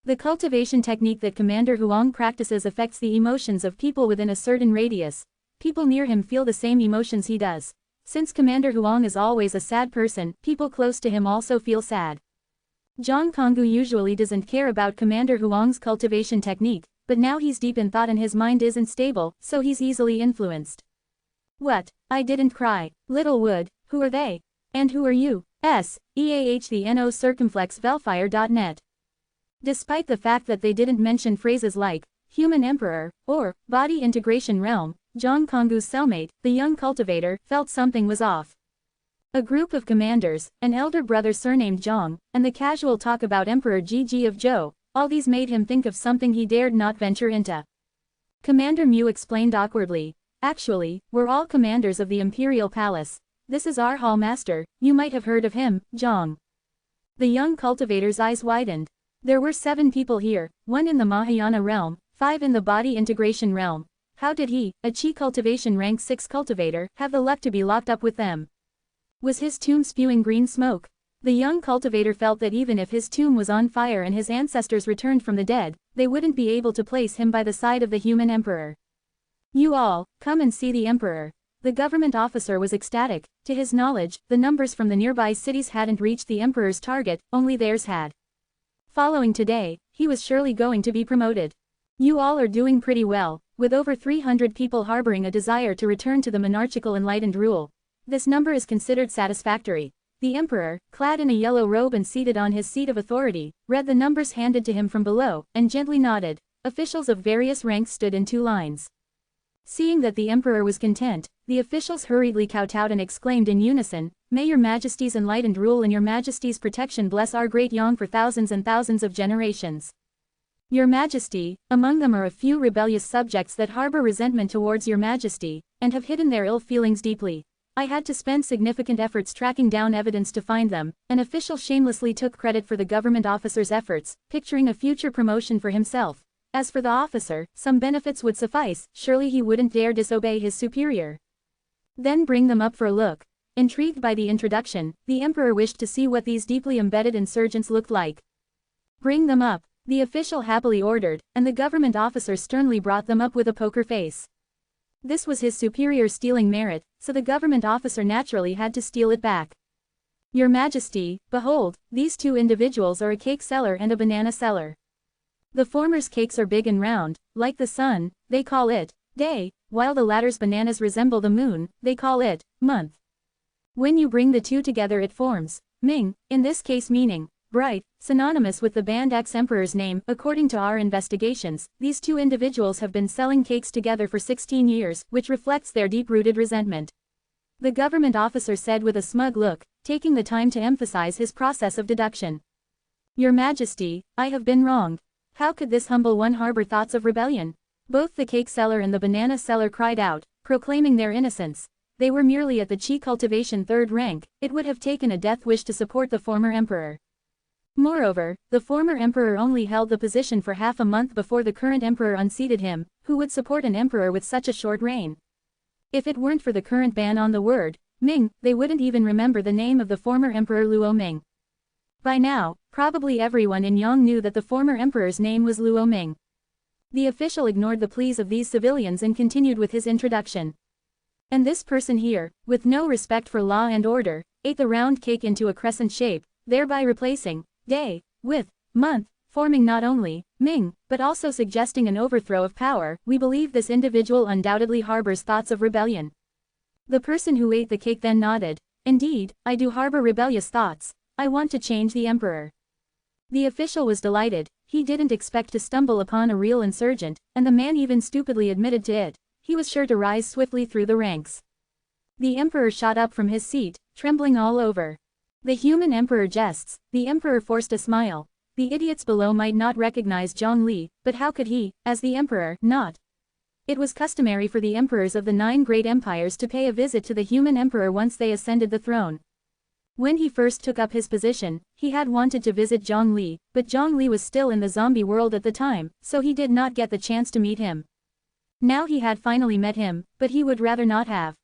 The cultivation technique that Commander Huang practices affects the emotions of people within a certain radius. People near him feel the same emotions he does. Since Commander Huang is always a sad person, people close to him also feel sad. Zhang Konghu usually doesn't care about Commander Huang's cultivation technique, but now he's deep in thought and his mind isn't stable, so he's easily influenced. What? I didn't cry. Little Wood, who are they? And who are you? EAH circumflex velfire.net. Despite the fact that they didn't mention phrases like human emperor or body integration realm, Zhang Konghu's cellmate, the young cultivator, felt something was off. A group of commanders, an elder brother surnamed Zhang, and the casual talk about Emperor Gigi of Zhou, all these made him think of something he dared not venture into. Commander Mu explained awkwardly. Actually, we're all commanders of the Imperial Palace. This is our hall master, you might have heard of him, Zhang. The young cultivator's eyes widened. There were 7 people here, 1 in the Mahayana realm, 5 in the body integration realm. How did he, a Qi cultivation rank 6 cultivator, have the luck to be locked up with them? Was his tomb spewing green smoke? The young cultivator felt that even if his tomb was on fire and his ancestors returned from the dead, they wouldn't be able to place him by the side of the human emperor. You all, come and see the emperor. The government officer was ecstatic. To his knowledge, the numbers from the nearby cities hadn't reached the emperor's target, only theirs had. Following today, he was surely going to be promoted. You all are doing pretty well, with over 300 people harboring a desire to return to the monarchical enlightened rule. This number is considered satisfactory. The emperor, clad in a yellow robe and seated on his seat of authority, read the numbers handed to him from below, and gently nodded. Officials of various ranks stood in 2 lines. Seeing that the emperor was content, the officials hurriedly kowtowed and exclaimed in unison, "May your majesty's enlightened rule and your majesty's protection bless our great Yang for thousands and thousands of generations. Your majesty, among them are a few rebellious subjects that harbor resentment towards your majesty, and have hidden their ill feelings deeply. I had to spend significant efforts tracking down evidence to find them. An official shamelessly took credit for the government officer's efforts, picturing a future promotion for himself. As for the officer, some benefits would suffice, surely he wouldn't dare disobey his superior. Then bring them up for a look. Intrigued by the introduction, the emperor wished to see what these deeply embedded insurgents looked like. Bring them up, the official happily ordered, and the government officer sternly brought them up with a poker face. This was his superior stealing merit, so the government officer naturally had to steal it back. Your Majesty, behold, these two individuals are a cake seller and a banana seller. The former's cakes are big and round, like the sun, they call it day, while the latter's bananas resemble the moon, they call it month. When you bring the two together it forms Ming, in this case meaning bright, synonymous with the banned ex-emperor's name. According to our investigations, these two individuals have been selling cakes together for 16 years, which reflects their deep-rooted resentment. The government officer said with a smug look, taking the time to emphasize his process of deduction. Your Majesty, I have been wronged. How could this humble one harbor thoughts of rebellion? Both the cake seller and the banana seller cried out, proclaiming their innocence. They were merely at the chi cultivation third rank. It would have taken a death wish to support the former emperor. Moreover, the former emperor only held the position for half a month before the current emperor unseated him. Who would support an emperor with such a short reign? If it weren't for the current ban on the word Ming, they wouldn't even remember the name of the former emperor Luo Ming. By now, probably everyone in Yang knew that the former emperor's name was Luo Ming. The official ignored the pleas of these civilians and continued with his introduction. And this person here, with no respect for law and order, ate the round cake into a crescent shape, thereby replacing day with month, forming not only Ming, but also suggesting an overthrow of power. We believe this individual undoubtedly harbors thoughts of rebellion. The person who ate the cake then nodded. Indeed, I do harbor rebellious thoughts. I want to change the emperor. The official was delighted. He didn't expect to stumble upon a real insurgent, and the man even stupidly admitted to it. He was sure to rise swiftly through the ranks. The emperor shot up from his seat, trembling all over. The human emperor jests. The emperor forced a smile. The idiots below might not recognize Zhongli, but how could he, as the emperor, not? It was customary for the emperors of the 9 great empires to pay a visit to the human emperor once they ascended the throne. When he first took up his position, he had wanted to visit Zhongli, but Zhongli was still in the zombie world at the time, so he did not get the chance to meet him. Now he had finally met him, but he would rather not have.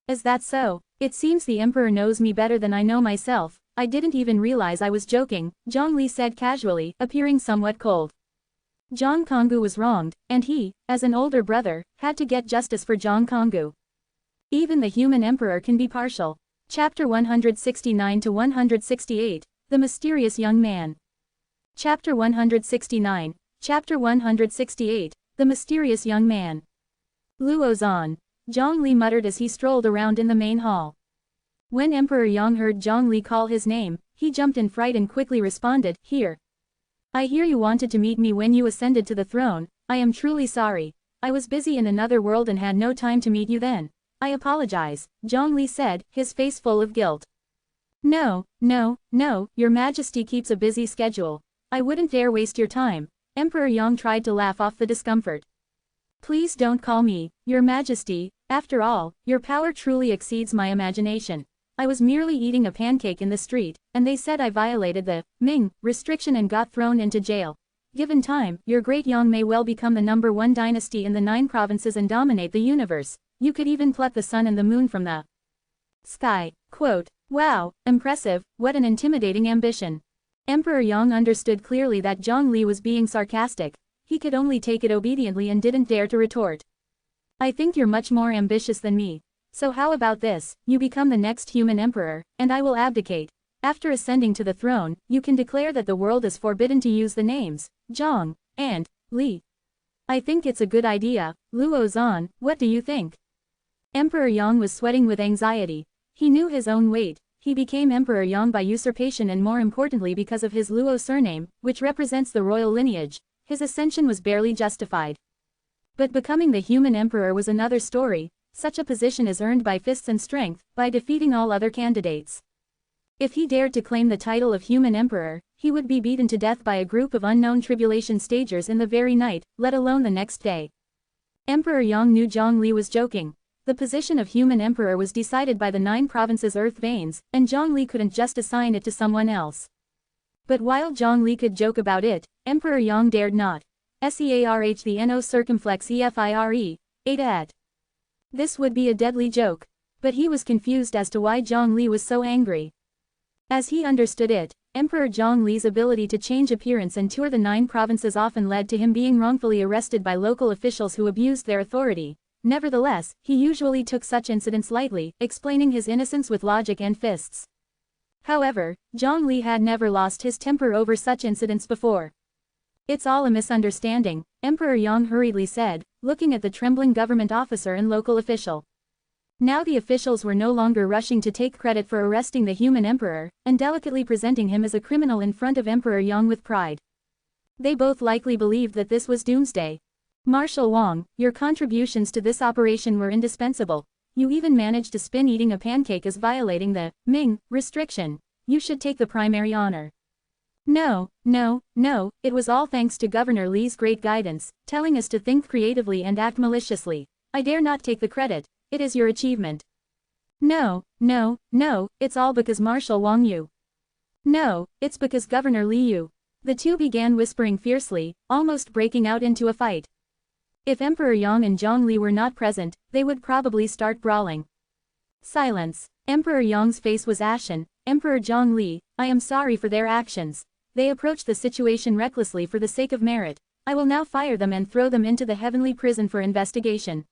Is that so? It seems the emperor knows me better than I know myself. I didn't even realize I was joking, Zhongli said casually, appearing somewhat cold. Zhang Konggu was wronged, and he, as an older brother, had to get justice for Zhang Konggu. Even the human emperor can be partial. Chapter 169 to 168, The Mysterious Young Man. Chapter 169, Chapter 168, The Mysterious Young Man. Luo Zhan, Zhongli muttered as he strolled around in the main hall. When Emperor Yang heard Zhongli call his name, he jumped in fright and quickly responded, "Here. I hear you wanted to meet me when you ascended to the throne. I am truly sorry. I was busy in another world and had no time to meet you then. I apologize," Zhongli said, his face full of guilt. No, Your Majesty keeps a busy schedule. I wouldn't dare waste your time." Emperor Yang tried to laugh off the discomfort. "Please don't call me Your Majesty. After all, your power truly exceeds my imagination. I was merely eating a pancake in the street, and they said I violated the Ming restriction and got thrown into jail. Given time, your great Yang may well become the #1 dynasty in the 9 provinces and dominate the universe. You could even pluck the sun and the moon from the sky." Quote, "Wow, impressive, what an intimidating ambition." Emperor Yang understood clearly that Zhongli was being sarcastic. He could only take it obediently and didn't dare to retort. "I think you're much more ambitious than me. So how about this, you become the next human emperor, and I will abdicate. After ascending to the throne, you can declare that the world is forbidden to use the names Zhang and Li. I think it's a good idea. Luo Zhan, what do you think?" Emperor Yang was sweating with anxiety. He knew his own weight. He became Emperor Yang by usurpation and more importantly because of his Luo surname, which represents the royal lineage. His ascension was barely justified. But becoming the human emperor was another story. Such a position is earned by fists and strength, by defeating all other candidates. If he dared to claim the title of human emperor, he would be beaten to death by a group of unknown tribulation stagers in the very night, let alone the next day. Emperor Yang knew Zhongli was joking. The position of human emperor was decided by the 9 provinces Earth veins, and Zhongli couldn't just assign it to someone else. But while Zhongli could joke about it, Emperor Yang dared not. Search the no circumflex efire, eta at. This would be a deadly joke. But he was confused as to why Zhongli was so angry. As he understood it, Emperor Zhongli's ability to change appearance and tour the 9 provinces often led to him being wrongfully arrested by local officials who abused their authority. Nevertheless, he usually took such incidents lightly, explaining his innocence with logic and fists. However, Zhongli had never lost his temper over such incidents before. It's all a misunderstanding, Emperor Yang hurriedly said, looking at the trembling government officer and local official. Now the officials were no longer rushing to take credit for arresting the human emperor, and delicately presenting him as a criminal in front of Emperor Yang with pride. They both likely believed that this was doomsday. Marshal Wang, your contributions to this operation were indispensable. You even managed to spin eating a pancake as violating the Ming restriction. You should take the primary honor. No, it was all thanks to Governor Li's great guidance, telling us to think creatively and act maliciously. I dare not take the credit. It is your achievement. No, it's all because Marshal Wang Yu. No, it's because Governor Li Yu. The two began whispering fiercely, almost breaking out into a fight. If Emperor Yang and Zhongli were not present, they would probably start brawling. Silence. Emperor Yang's face was ashen. Emperor Zhongli, I am sorry for their actions. They approached the situation recklessly for the sake of merit. I will now fire them and throw them into the heavenly prison for investigation.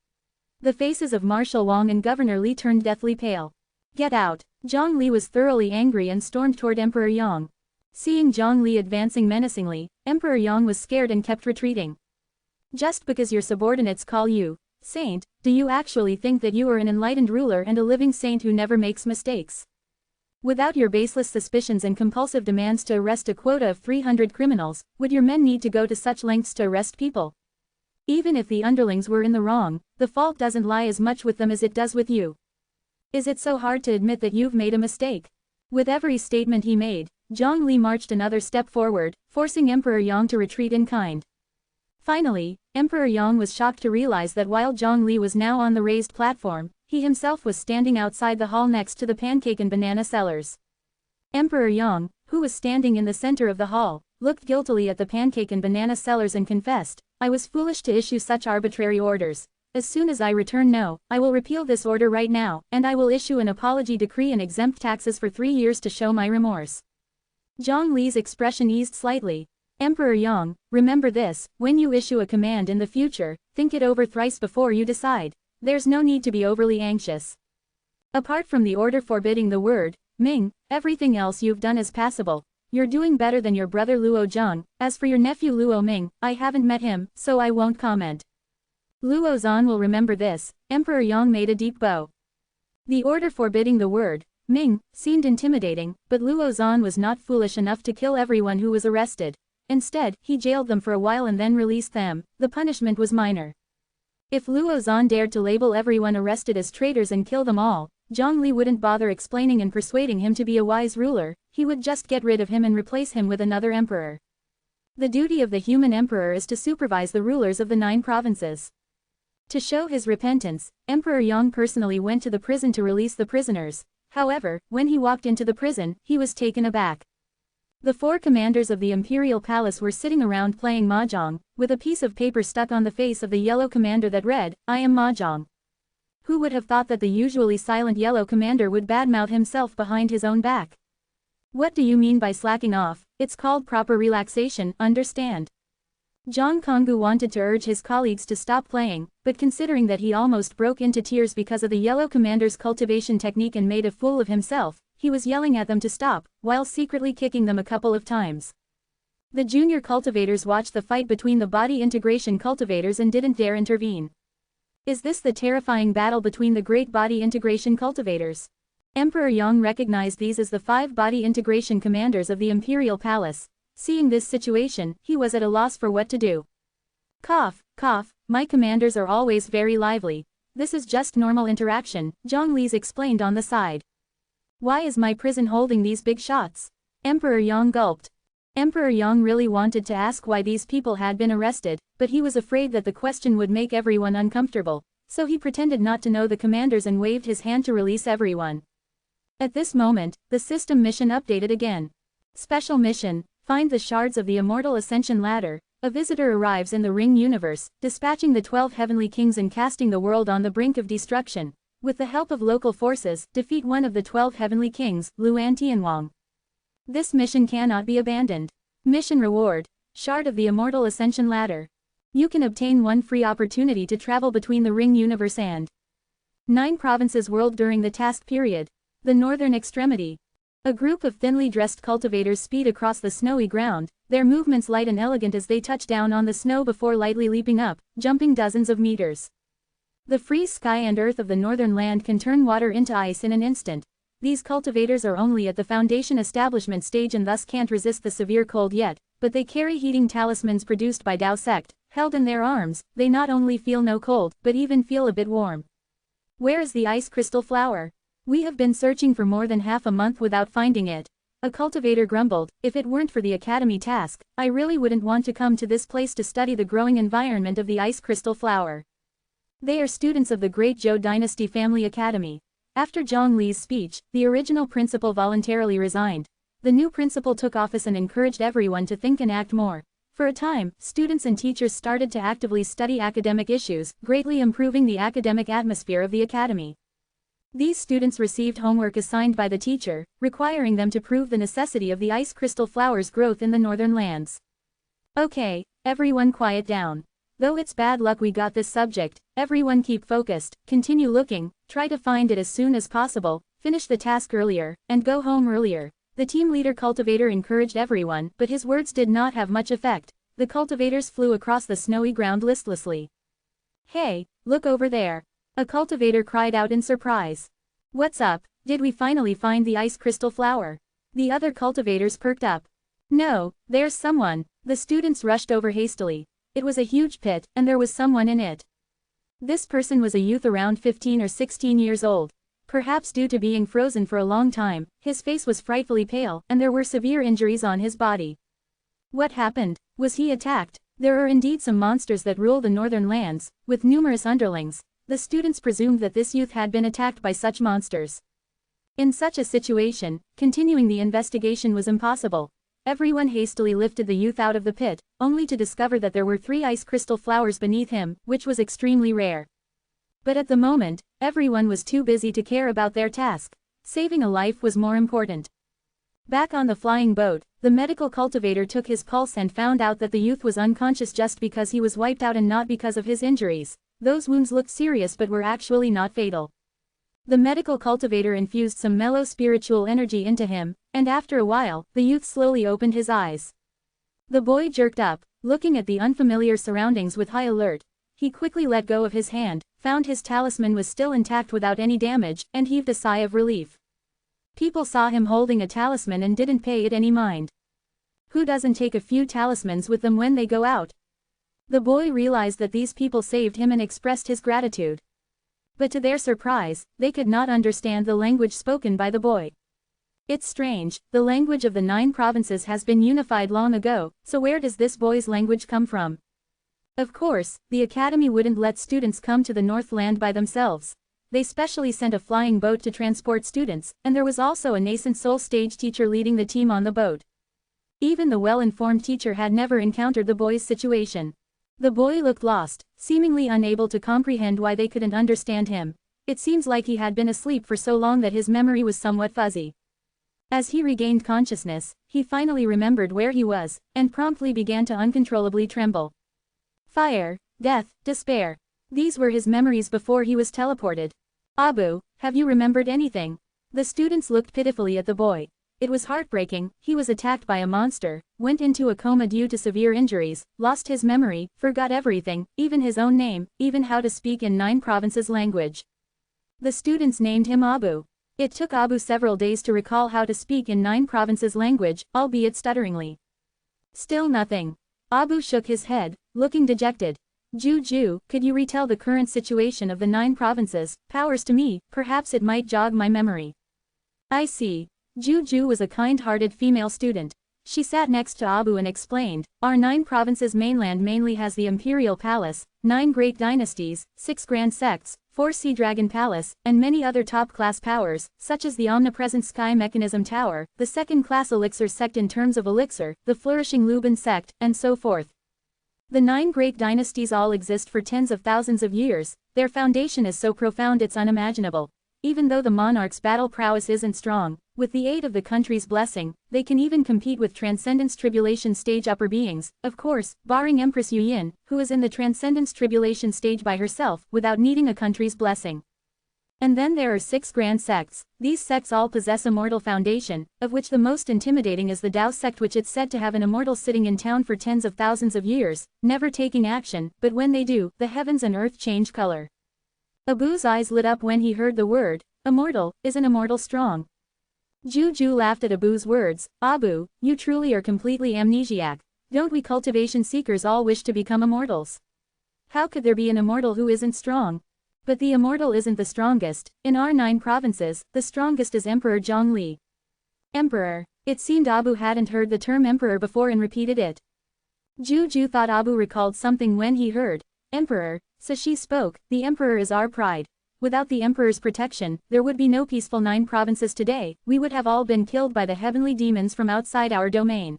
The faces of Marshal Wang and Governor Li turned deathly pale. Get out. Zhongli was thoroughly angry and stormed toward Emperor Yang. Seeing Zhongli advancing menacingly, Emperor Yang was scared and kept retreating. Just because your subordinates call you saint, do you actually think that you are an enlightened ruler and a living saint who never makes mistakes? Without your baseless suspicions and compulsive demands to arrest a quota of 300 criminals, would your men need to go to such lengths to arrest people? Even if the underlings were in the wrong, the fault doesn't lie as much with them as it does with you. Is it so hard to admit that you've made a mistake? With every statement he made, Zhongli marched another step forward, forcing Emperor Yang to retreat in kind. Finally, Emperor Yang was shocked to realize that while Zhongli was now on the raised platform, he himself was standing outside the hall next to the pancake and banana sellers. Emperor Yang, who was standing in the center of the hall, looked guiltily at the pancake and banana sellers and confessed, I was foolish to issue such arbitrary orders. As soon as I return I will repeal this order right now, and I will issue an apology decree and exempt taxes for 3 years to show my remorse. Zhongli's expression eased slightly. Emperor Yang, remember this, when you issue a command in the future, think it over thrice before you decide. There's no need to be overly anxious. Apart from the order forbidding the word Ming, everything else you've done is passable. You're doing better than your brother Luo Zhang. As for your nephew Luo Ming, I haven't met him, so I won't comment. Luo Zan will remember this. Emperor Yang made a deep bow. The order forbidding the word Ming seemed intimidating, but Luo Zan was not foolish enough to kill everyone who was arrested. Instead, he jailed them for a while and then released them. The punishment was minor. If Luo Zan dared to label everyone arrested as traitors and kill them all, Zhongli wouldn't bother explaining and persuading him to be a wise ruler. He would just get rid of him and replace him with another emperor. The duty of the human emperor is to supervise the rulers of the 9 provinces. To show his repentance, Emperor Yang personally went to the prison to release the prisoners. However, when he walked into the prison, he was taken aback. The 4 commanders of the imperial palace were sitting around playing mahjong, with a piece of paper stuck on the face of the yellow commander that read, I am mahjong. Who would have thought that the usually silent yellow commander would badmouth himself behind his own back? What do you mean by slacking off? It's called proper relaxation, understand? Zhang Konggu wanted to urge his colleagues to stop playing, but considering that he almost broke into tears because of the yellow commander's cultivation technique and made a fool of himself, he was yelling at them to stop, while secretly kicking them a couple of times. The junior cultivators watched the fight between the body integration cultivators and didn't dare intervene. Is this the terrifying battle between the great body integration cultivators? Emperor Yang recognized these as the 5 body integration commanders of the imperial palace. Seeing this situation, he was at a loss for what to do. Cough, cough, my commanders are always very lively. This is just normal interaction, Zhongli explained on the side. Why is my prison holding these big shots? Emperor Yang gulped. Emperor Yang really wanted to ask why these people had been arrested, but he was afraid that the question would make everyone uncomfortable. so he pretended not to know the commanders and waved his hand to release everyone. At this moment, the system mission updated again. Special mission, find the shards of the immortal Ascension ladder. A visitor arrives in the Ring universe, dispatching the 12 heavenly kings and casting the world on the brink of destruction. With the help of local forces, defeat one of the 12 heavenly kings, Luan Tianwang. This mission cannot be abandoned. Mission reward, shard of the immortal Ascension ladder. You can obtain one free opportunity to travel between the Ring universe and 9 provinces world during the task period. The northern extremity. A group of thinly dressed cultivators speed across the snowy ground, their movements light and elegant as they touch down on the snow before lightly leaping up, jumping dozens of meters. The free sky and earth of the northern land can turn water into ice in an instant. These cultivators are only at the foundation establishment stage and thus can't resist the severe cold yet, but they carry heating talismans produced by Dao sect. Held in their arms, they not only feel no cold, but even feel a bit warm. Where is the ice crystal flower? We have been searching for more than half a month without finding it. A cultivator grumbled, if it weren't for the academy task, I really wouldn't want to come to this place to study the growing environment of the ice crystal flower. They are students of the Great Zhou Dynasty Family Academy. After Zhang Li's speech, the original principal voluntarily resigned. The new principal took office and encouraged everyone to think and act more. For a time, students and teachers started to actively study academic issues, greatly improving the academic atmosphere of the academy. These students received homework assigned by the teacher, requiring them to prove the necessity of the ice crystal flower's growth in the northern lands. Okay, everyone quiet down. Though it's bad luck we got this subject, everyone keep focused, continue looking, try to find it as soon as possible, finish the task earlier, and go home earlier. The team leader cultivator encouraged everyone, but his words did not have much effect. The cultivators flew across the snowy ground listlessly. Hey, look over there. A cultivator cried out in surprise. What's up? Did we finally find the ice crystal flower? The other cultivators perked up. No, there's someone. The students rushed over hastily. It was a huge pit, and there was someone in it. This person was a youth around 15 or 16 years old. Perhaps due to being frozen for a long time, his face was frightfully pale, and there were severe injuries on his body. What happened? Was he attacked? There are indeed some monsters that rule the northern lands, with numerous underlings. The students presumed that this youth had been attacked by such monsters. In such a situation, continuing the investigation was impossible. Everyone hastily lifted the youth out of the pit, only to discover that there were 3 ice crystal flowers beneath him, which was extremely rare. But at the moment, everyone was too busy to care about their task. Saving a life was more important. Back on the flying boat, the medical cultivator took his pulse and found out that the youth was unconscious just because he was wiped out and not because of his injuries. Those wounds looked serious but were actually not fatal. The medical cultivator infused some mellow spiritual energy into him, and after a while, the youth slowly opened his eyes. The boy jerked up, looking at the unfamiliar surroundings with high alert. He quickly let go of his hand, found his talisman was still intact without any damage, and heaved a sigh of relief. People saw him holding a talisman and didn't pay it any mind. Who doesn't take a few talismans with them when they go out? The boy realized that these people saved him and expressed his gratitude. But to their surprise, they could not understand the language spoken by the boy. It's strange, the language of the 9 provinces has been unified long ago, so where does this boy's language come from? Of course, the academy wouldn't let students come to the Northland by themselves. They specially sent a flying boat to transport students, and there was also a nascent soul stage teacher leading the team on the boat. Even the well-informed teacher had never encountered the boy's situation. The boy looked lost, seemingly unable to comprehend why they couldn't understand him. It seems like he had been asleep for so long that his memory was somewhat fuzzy. As he regained consciousness, he finally remembered where he was, and promptly began to uncontrollably tremble. Fire, death, despair. These were his memories before he was teleported. Abu, have you remembered anything? The students looked pitifully at the boy. It was heartbreaking. He was attacked by a monster, went into a coma due to severe injuries, lost his memory, forgot everything, even his own name, even how to speak in 9 provinces language. The students named him Abu. It took Abu several days to recall how to speak in 9 provinces language, albeit stutteringly. Still nothing. Abu shook his head, looking dejected. Juju, could you retell the current situation of the 9 provinces? Powers to me, perhaps it might jog my memory. I see. Juju was a kind-hearted female student. She sat next to Abu and explained, our 9 provinces mainland mainly has the imperial palace, 9 great dynasties, 6 grand sects, 4 sea dragon palace, and many other top-class powers, such as the omnipresent sky mechanism tower, the second-class elixir sect in terms of elixir, the flourishing Lubin sect, and so forth. The 9 great dynasties all exist for tens of thousands of years, their foundation is so profound it's unimaginable. Even though the monarch's battle prowess isn't strong, with the aid of the country's blessing, they can even compete with Transcendence Tribulation stage upper beings, of course, barring Empress Yu, who is in the Transcendence Tribulation stage by herself, without needing a country's blessing. And then there are 6 grand sects. These sects all possess immortal foundation, of which the most intimidating is the Tao sect, which it's said to have an immortal sitting in town for tens of thousands of years, never taking action, but when they do, the heavens and earth change color. Abu's eyes lit up when he heard the word, immortal. Isn't immortal strong? Juju laughed at Abu's words. Abu, you truly are completely amnesiac. Don't we cultivation seekers all wish to become immortals? How could there be an immortal who isn't strong? But the immortal isn't the strongest. In our 9 provinces, the strongest is Emperor Zhongli. Emperor. It seemed Abu hadn't heard the term emperor before and repeated it. Juju thought Abu recalled something when he heard, Emperor. So she spoke, the emperor is our pride. Without the emperor's protection, there would be no peaceful 9 provinces today, we would have all been killed by the heavenly demons from outside our domain.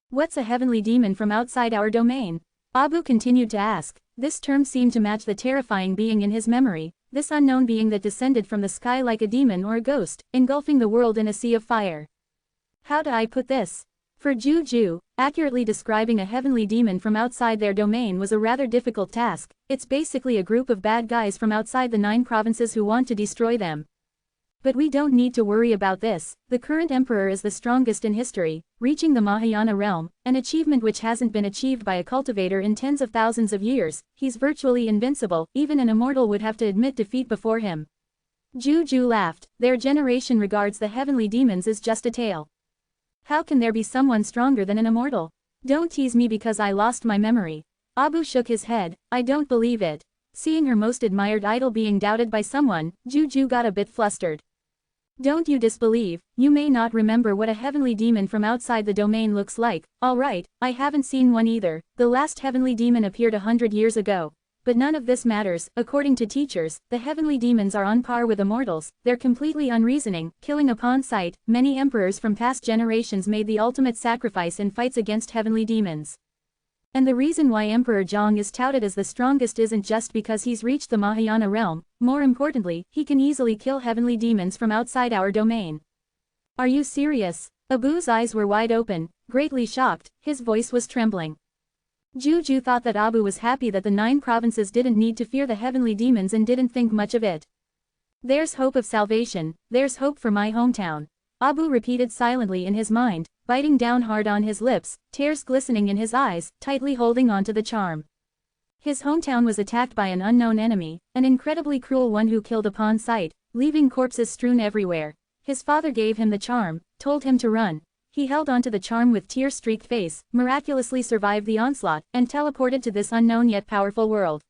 What's a heavenly demon from outside our domain? Abu continued to ask. This term seemed to match the terrifying being in his memory, this unknown being that descended from the sky like a demon or a ghost, engulfing the world in a sea of fire. How do I put this? For Juju, accurately describing a heavenly demon from outside their domain was a rather difficult task. It's basically a group of bad guys from outside the 9 provinces who want to destroy them. But we don't need to worry about this. The current emperor is the strongest in history, reaching the Mahayana realm, an achievement which hasn't been achieved by a cultivator in tens of thousands of years. He's virtually invincible, even an immortal would have to admit defeat before him. Juju laughed. Their generation regards the heavenly demons as just a tale. How can there be someone stronger than an immortal? Don't tease me because I lost my memory. Abu shook his head. I don't believe it. Seeing her most admired idol being doubted by someone, Juju got a bit flustered. Don't you disbelieve? You may not remember what a heavenly demon from outside the domain looks like. Alright, I haven't seen one either. The last heavenly demon appeared 100 years ago. But none of this matters. According to teachers, the heavenly demons are on par with immortals. They're completely unreasoning, killing upon sight. Many emperors from past generations made the ultimate sacrifice in fights against heavenly demons. And the reason why Emperor Zhong is touted as the strongest isn't just because he's reached the Mahayana realm. More importantly, he can easily kill heavenly demons from outside our domain. Are you serious? Abu's eyes were wide open, greatly shocked. His voice was trembling. Juju thought that Abu was happy that the 9 provinces didn't need to fear the heavenly demons and didn't think much of it. There's hope of salvation, there's hope for my hometown. Abu repeated silently in his mind, biting down hard on his lips, tears glistening in his eyes, tightly holding on to the charm. His hometown was attacked by an unknown enemy, an incredibly cruel one who killed upon sight, leaving corpses strewn everywhere. His father gave him the charm, told him to run. He held onto the charm with tear-streaked face, miraculously survived the onslaught, and teleported to this unknown yet powerful world.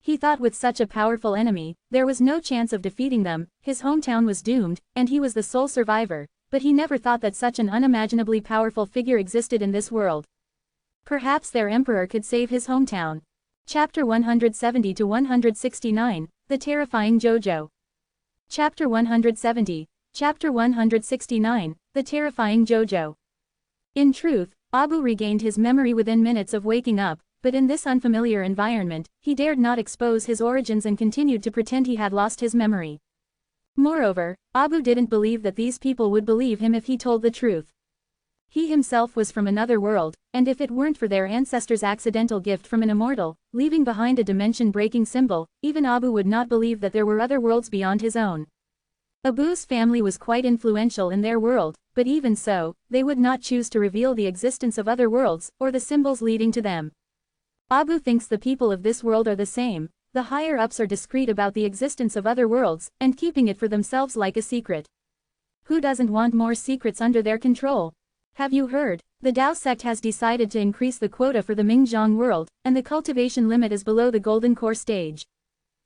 He thought with such a powerful enemy, there was no chance of defeating them, his hometown was doomed, and he was the sole survivor, but he never thought that such an unimaginably powerful figure existed in this world. Perhaps their emperor could save his hometown. Chapter 170 to 169, The Terrifying Jojo. Chapter 170. Chapter 169, The Terrifying Jojo. In truth, Abu regained his memory within minutes of waking up, but in this unfamiliar environment, he dared not expose his origins and continued to pretend he had lost his memory. Moreover, Abu didn't believe that these people would believe him if he told the truth. He himself was from another world, and if it weren't for their ancestors' accidental gift from an immortal, leaving behind a dimension-breaking symbol, even Abu would not believe that there were other worlds beyond his own. Abu's family was quite influential in their world, but even so, they would not choose to reveal the existence of other worlds, or the symbols leading to them. Abu thinks the people of this world are the same. The higher-ups are discreet about the existence of other worlds, and keeping it for themselves like a secret. Who doesn't want more secrets under their control? Have you heard? The Tao sect has decided to increase the quota for the Mingzhong world, and the cultivation limit is below the golden core stage.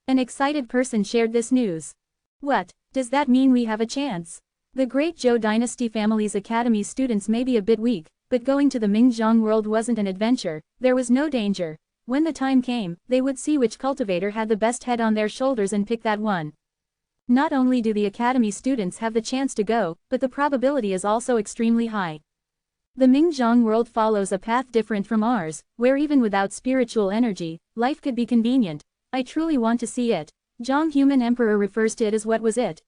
An excited person shared this news. What? Does that mean we have a chance? The Great Zhou Dynasty family's academy students may be a bit weak, but going to the Mingjiang world wasn't an adventure, there was no danger. When the time came, they would see which cultivator had the best head on their shoulders and pick that one. Not only do the academy students have the chance to go, but the probability is also extremely high. The Mingjiang world follows a path different from ours, where even without spiritual energy, life could be convenient. I truly want to see it. Zhang Human Emperor refers to it as what was it?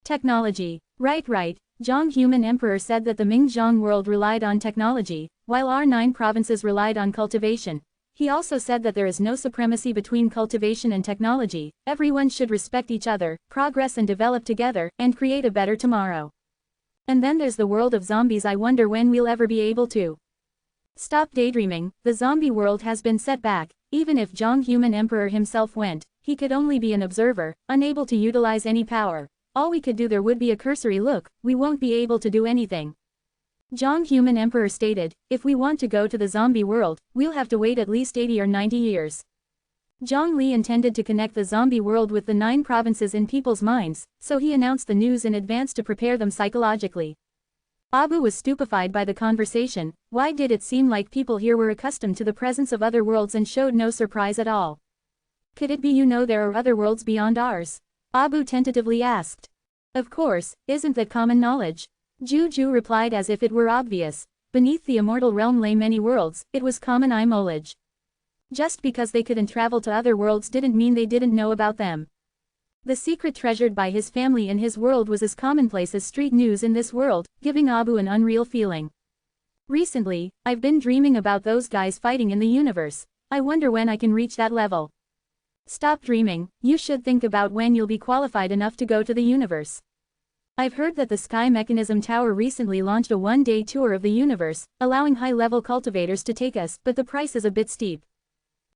Technology. Right. Zhang Human Emperor said that the Mingjiang world relied on technology, while our 9 provinces relied on cultivation. He also said that there is no supremacy between cultivation and technology, everyone should respect each other, progress and develop together, and create a better tomorrow. And then there's the world of zombies. I wonder when we'll ever be able to stop daydreaming. The zombie world has been set back. Even if Zhang Human Emperor himself went, he could only be an observer, unable to utilize any power. All we could do there would be a cursory look, we won't be able to do anything. Zhang Human Emperor stated, if we want to go to the zombie world, we'll have to wait at least 80 or 90 years. Zhang Li intended to connect the zombie world with the 9 provinces in people's minds, so he announced the news in advance to prepare them psychologically. Abu was stupefied by the conversation. Why did it seem like people here were accustomed to the presence of other worlds and showed no surprise at all? Could it be there are other worlds beyond ours? Abu tentatively asked. Of course, isn't that common knowledge? Juju replied as if it were obvious. Beneath the immortal realm lay many worlds, it was common knowledge. Just because they couldn't travel to other worlds didn't mean they didn't know about them. The secret treasured by his family in his world was as commonplace as street news in this world, giving Abu an unreal feeling. Recently, I've been dreaming about those guys fighting in the universe. I wonder when I can reach that level. Stop dreaming, you should think about when you'll be qualified enough to go to the universe. I've heard that the Sky Mechanism Tower recently launched a one-day tour of the universe, allowing high-level cultivators to take us, but the price is a bit steep.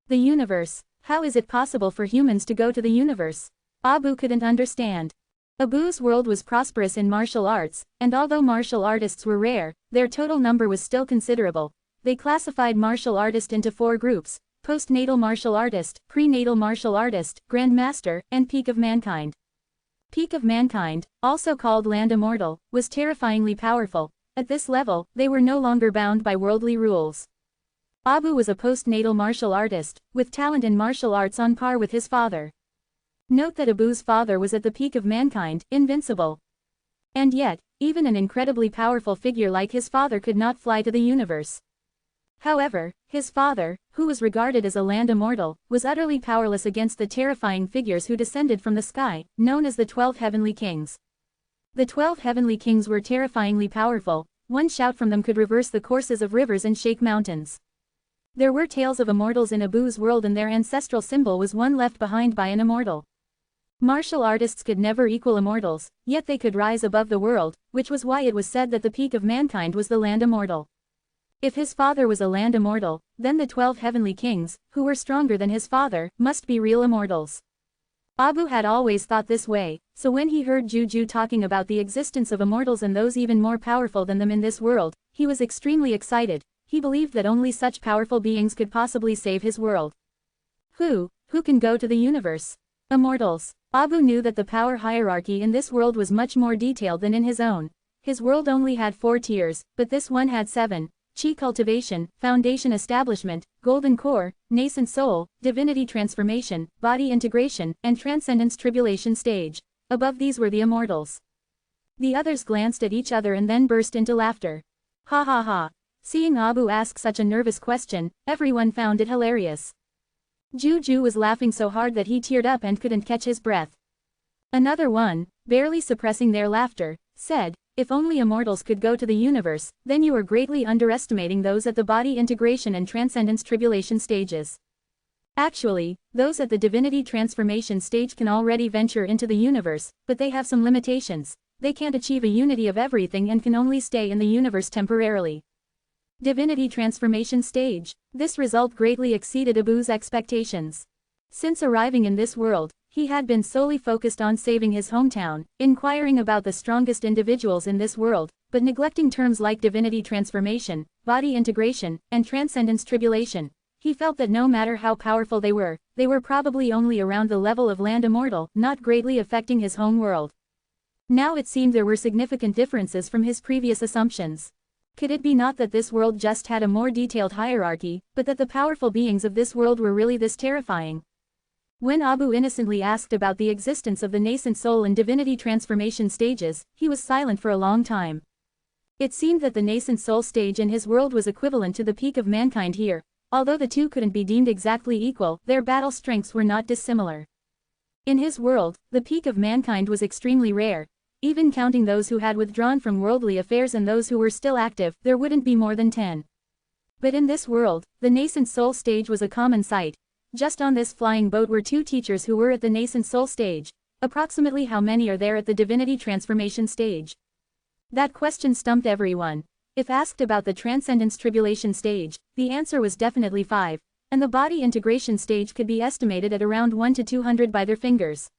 The universe. How is it possible for humans to go to the universe? Abu couldn't understand. Abu's world was prosperous in martial arts, and although martial artists were rare, their total number was still considerable. They classified martial artists into 4 groups: postnatal martial artist, prenatal martial artist, grandmaster, and peak of mankind. Peak of mankind, also called land immortal, was terrifyingly powerful. At this level, they were no longer bound by worldly rules. Abu was a postnatal martial artist, with talent in martial arts on par with his father. Note that Abu's father was at the peak of mankind, invincible. And yet, even an incredibly powerful figure like his father could not fly to the universe. However, his father, who was regarded as a land immortal, was utterly powerless against the terrifying figures who descended from the sky, known as the 12 Heavenly Kings. The 12 Heavenly Kings were terrifyingly powerful. One shout from them could reverse the courses of rivers and shake mountains. There were tales of immortals in Abu's world, and their ancestral symbol was one left behind by an immortal. Martial artists could never equal immortals, yet they could rise above the world, which was why it was said that the peak of mankind was the land immortal. If his father was a land immortal, then the 12 Heavenly Kings, who were stronger than his father, must be real immortals. Abu had always thought this way, so when he heard Juju talking about the existence of immortals and those even more powerful than them in this world, he was extremely excited. He believed that only such powerful beings could possibly save his world. Who can go to the universe? Immortals. Abu knew that the power hierarchy in this world was much more detailed than in his own. His world only had 4 tiers, but this one had 7. Chi cultivation, foundation establishment, golden core, nascent soul, divinity transformation, body integration, and transcendence tribulation stage. Above these were the immortals. The others glanced at each other and then burst into laughter. Ha ha ha. Seeing Abu ask such a nervous question, everyone found it hilarious. Juju was laughing so hard that he teared up and couldn't catch his breath. Another one, barely suppressing their laughter, said, if only immortals could go to the universe, then you are greatly underestimating those at the body integration and transcendence tribulation stages. Actually, those at the divinity transformation stage can already venture into the universe, but they have some limitations. They can't achieve a unity of everything and can only stay in the universe temporarily. Divinity transformation stage. This result greatly exceeded Abu's expectations. Since arriving in this world, he had been solely focused on saving his hometown, inquiring about the strongest individuals in this world, but neglecting terms like divinity transformation, body integration, and transcendence tribulation. He felt that no matter how powerful they were probably only around the level of land immortal, not greatly affecting his home world. Now it seemed there were significant differences from his previous assumptions. Could it be not that this world just had a more detailed hierarchy, but that the powerful beings of this world were really this terrifying? When Abu innocently asked about the existence of the nascent soul and divinity transformation stages, he was silent for a long time. It seemed that the nascent soul stage in his world was equivalent to the peak of mankind here. Although the two couldn't be deemed exactly equal, their battle strengths were not dissimilar. In his world, the peak of mankind was extremely rare. Even counting those who had withdrawn from worldly affairs and those who were still active, there wouldn't be more than 10. But in this world, the nascent soul stage was a common sight. Just on this flying boat were 2 teachers who were at the nascent soul stage. Approximately how many are there at the divinity transformation stage? That question stumped everyone. If asked about the transcendence tribulation stage, the answer was definitely 5, and the body integration stage could be estimated at around 1 to 200 by their fingers.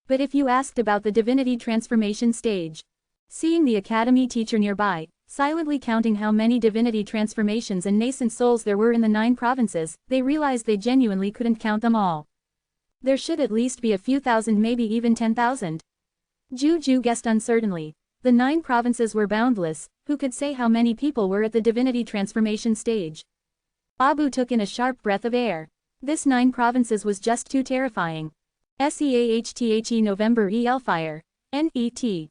But if you asked about the divinity transformation stage, seeing the academy teacher nearby, silently counting how many divinity transformations and nascent souls there were in the 9 provinces, they realized they genuinely couldn't count them all. There should at least be a few thousand, maybe even 10,000. Juju guessed uncertainly. The 9 provinces were boundless, who could say how many people were at the divinity transformation stage? Abu took in a sharp breath of air. This 9 provinces was just too terrifying. SEAHTHE November EL Fire. NET.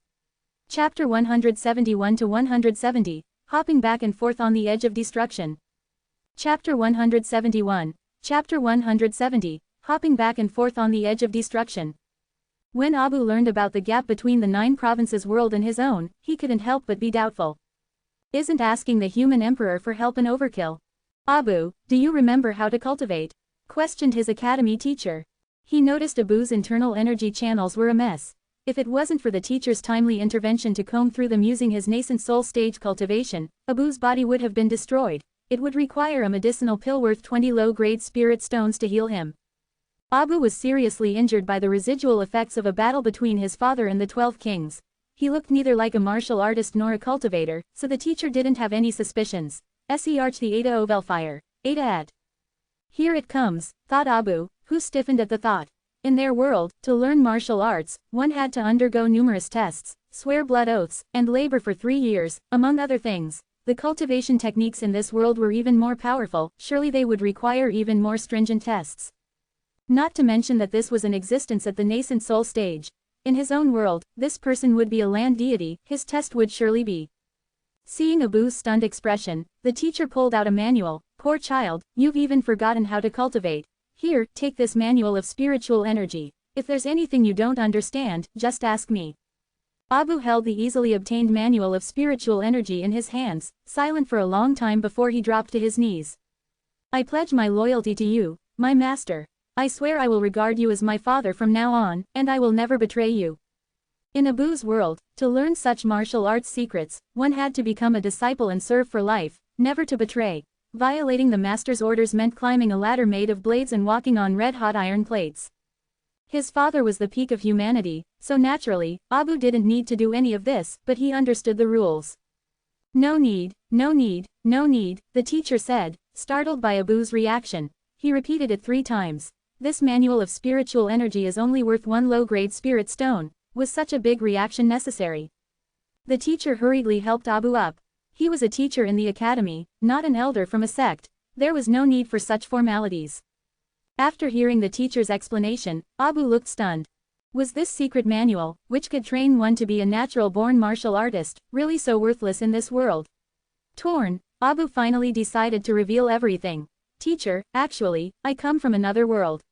Chapter 171 to 170, Hopping Back and Forth on the Edge of Destruction. Chapter 171, Chapter 170, Hopping Back and Forth on the Edge of Destruction. When Abu learned about the gap between the 9 provinces world and his own, he couldn't help but be doubtful. Isn't asking the human emperor for help an overkill? Abu, do you remember how to cultivate? Questioned his academy teacher. He noticed Abu's internal energy channels were a mess. If it wasn't for the teacher's timely intervention to comb through them using his nascent soul stage cultivation, Abu's body would have been destroyed. It would require a medicinal pill worth 20 low-grade spirit stones to heal him. Abu was seriously injured by the residual effects of a battle between his father and the 12 kings. He looked neither like a martial artist nor a cultivator, so the teacher didn't have any suspicions. SEARCH the Ada of Elfire. Ada at. Here it comes, thought Abu, who stiffened at the thought. In their world, to learn martial arts, one had to undergo numerous tests, swear blood oaths, and labor for 3 years, among other things. The cultivation techniques in this world were even more powerful, surely they would require even more stringent tests. Not to mention that this was in existence at the nascent soul stage. In his own world, this person would be a land deity, his test would surely be. Seeing Abu's stunned expression, the teacher pulled out a manual. Poor child, you've even forgotten how to cultivate. Here, take this manual of spiritual energy. If there's anything you don't understand, just ask me. Abu held the easily obtained manual of spiritual energy in his hands, silent for a long time before he dropped to his knees. I pledge my loyalty to you, my master. I swear I will regard you as my father from now on, and I will never betray you. In Abu's world, to learn such martial arts secrets, one had to become a disciple and serve for life, never to betray. Violating the master's orders meant climbing a ladder made of blades and walking on red-hot iron plates. His father was the peak of humanity, so naturally, Abu didn't need to do any of this, but he understood the rules. No need, no need, no need, the teacher said, startled by Abu's reaction. He repeated it 3 times. This manual of spiritual energy is only worth 1 low-grade spirit stone. Was such a big reaction necessary? The teacher hurriedly helped Abu up. He was a teacher in the academy, not an elder from a sect. There was no need for such formalities. After hearing the teacher's explanation, Abu looked stunned. Was this secret manual, which could train one to be a natural-born martial artist, really so worthless in this world? Torn, Abu finally decided to reveal everything. Teacher, actually, I come from another world.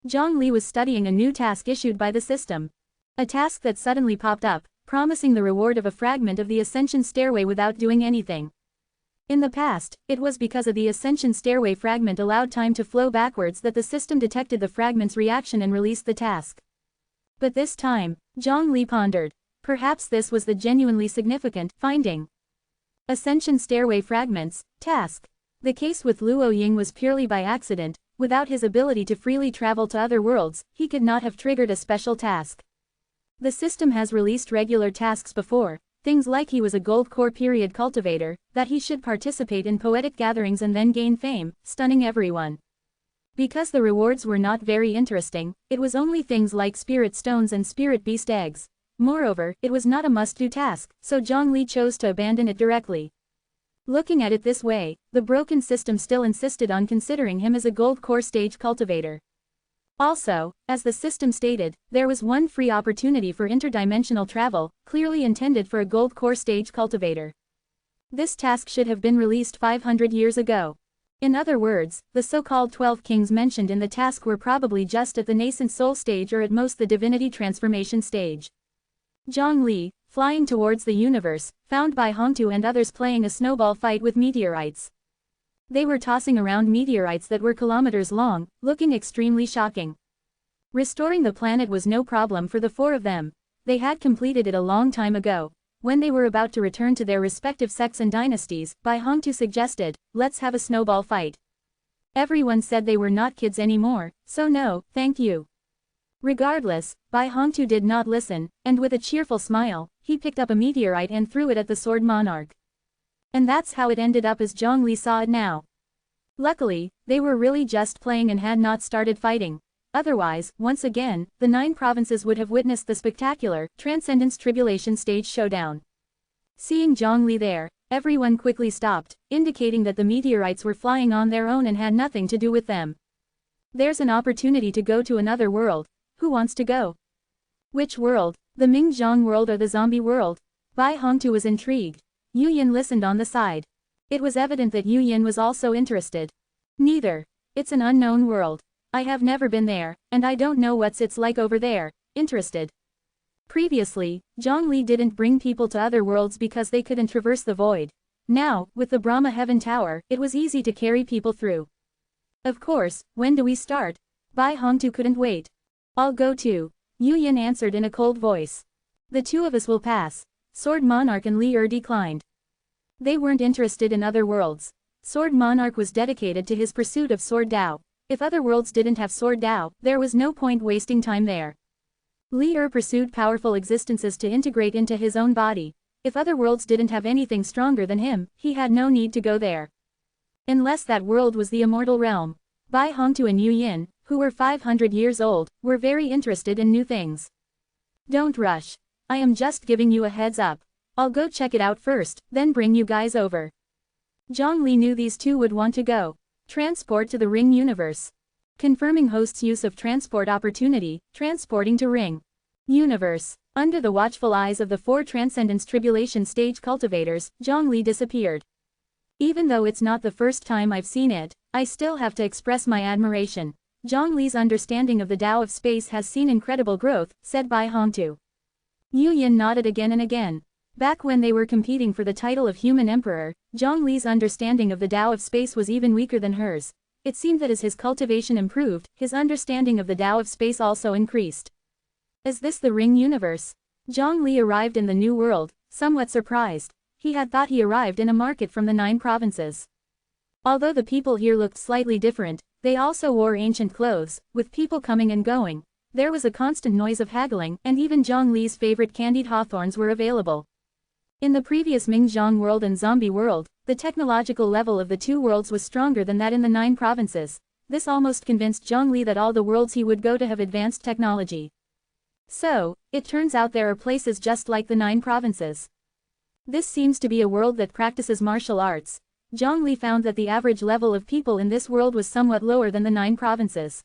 Zhongli was studying a new task issued by the system. A task that suddenly popped up, promising the reward of a fragment of the Ascension stairway without doing anything. In the past, it was because of the Ascension stairway fragment allowed time to flow backwards that the system detected the fragment's reaction and released the task. But this time, Zhongli pondered. Perhaps this was the genuinely significant finding. Ascension stairway fragments, task. The case with Luo Ying was purely by accident. Without his ability to freely travel to other worlds, he could not have triggered a special task. The system has released regular tasks before, things like he was a gold core period cultivator, that he should participate in poetic gatherings and then gain fame, stunning everyone. Because the rewards were not very interesting, it was only things like spirit stones and spirit beast eggs. Moreover, it was not a must-do task, so Zhongli chose to abandon it directly. Looking at it this way, the broken system still insisted on considering him as a gold core stage cultivator. Also, as the system stated, there was one free opportunity for interdimensional travel, clearly intended for a gold core stage cultivator. This task should have been released 500 years ago. In other words, the so-called 12 kings mentioned in the task were probably just at the nascent soul stage or at most the divinity transformation stage. Zhongli, flying towards the universe, found Bai Hongtu and others playing a snowball fight with meteorites. They were tossing around meteorites that were kilometers long, looking extremely shocking. Restoring the planet was no problem for the four of them. They had completed it a long time ago. When they were about to return to their respective sects and dynasties, Bai Hongtu suggested, "Let's have a snowball fight." Everyone said they were not kids anymore, so no, thank you. Regardless, Bai Hongtu did not listen, and with a cheerful smile, he picked up a meteorite and threw it at the sword monarch. And that's how it ended up as Zhongli saw it now. Luckily, they were really just playing and had not started fighting. Otherwise, once again, the 9 provinces would have witnessed the spectacular, Transcendence Tribulation stage showdown. Seeing Zhongli there, everyone quickly stopped, indicating that the meteorites were flying on their own and had nothing to do with them. There's an opportunity to go to another world. Who wants to go? Which world? The Mingzhong world or the zombie world? Bai Hongtu was intrigued. Yu Yin listened on the side. It was evident that Yu Yin was also interested. Neither. It's an unknown world. I have never been there, and I don't know what's it's like over there. Interested. Previously, Zhongli didn't bring people to other worlds because they couldn't traverse the void. Now, with the Brahma Heaven Tower, it was easy to carry people through. Of course, when do we start? Bai Hongtu couldn't wait. I'll go too, Yu Yin answered in a cold voice. The two of us will pass. Sword Monarch and Li declined. They weren't interested in other worlds. Sword Monarch was dedicated to his pursuit of Sword Dao. If other worlds didn't have Sword Dao, there was no point wasting time there. Li pursued powerful existences to integrate into his own body. If other worlds didn't have anything stronger than him, he had no need to go there. Unless that world was the immortal realm. Bai Hongtu and Yu Yin, who were 500 years old, were very interested in new things. Don't rush. I am just giving you a heads up. I'll go check it out first, then bring you guys over. Zhongli knew these two would want to go. Transport to the Ring universe. Confirming host's use of transport opportunity, transporting to Ring universe. Under the watchful eyes of the 4 Transcendence Tribulation stage cultivators, Zhongli disappeared. Even though it's not the first time I've seen it, I still have to express my admiration. Zhongli's understanding of the Tao of space has seen incredible growth, said Bai Hongtu. Yu Yin nodded again and again. Back when they were competing for the title of Human Emperor, Zhongli's understanding of the Tao of space was even weaker than hers. It seemed that as his cultivation improved, his understanding of the Tao of space also increased. Is this the Ring universe? Zhongli arrived in the new world, somewhat surprised. He had thought he arrived in a market from the 9 provinces. Although the people here looked slightly different, they also wore ancient clothes, with people coming and going. There was a constant noise of haggling, and even Zhongli's favorite candied hawthorns were available. In the previous Mingzhong world and zombie world, the technological level of the 2 worlds was stronger than that in the 9 provinces. This almost convinced Zhongli that all the worlds he would go to have advanced technology. So, it turns out there are places just like the 9 provinces. This seems to be a world that practices martial arts. Zhongli found that the average level of people in this world was somewhat lower than the 9 provinces.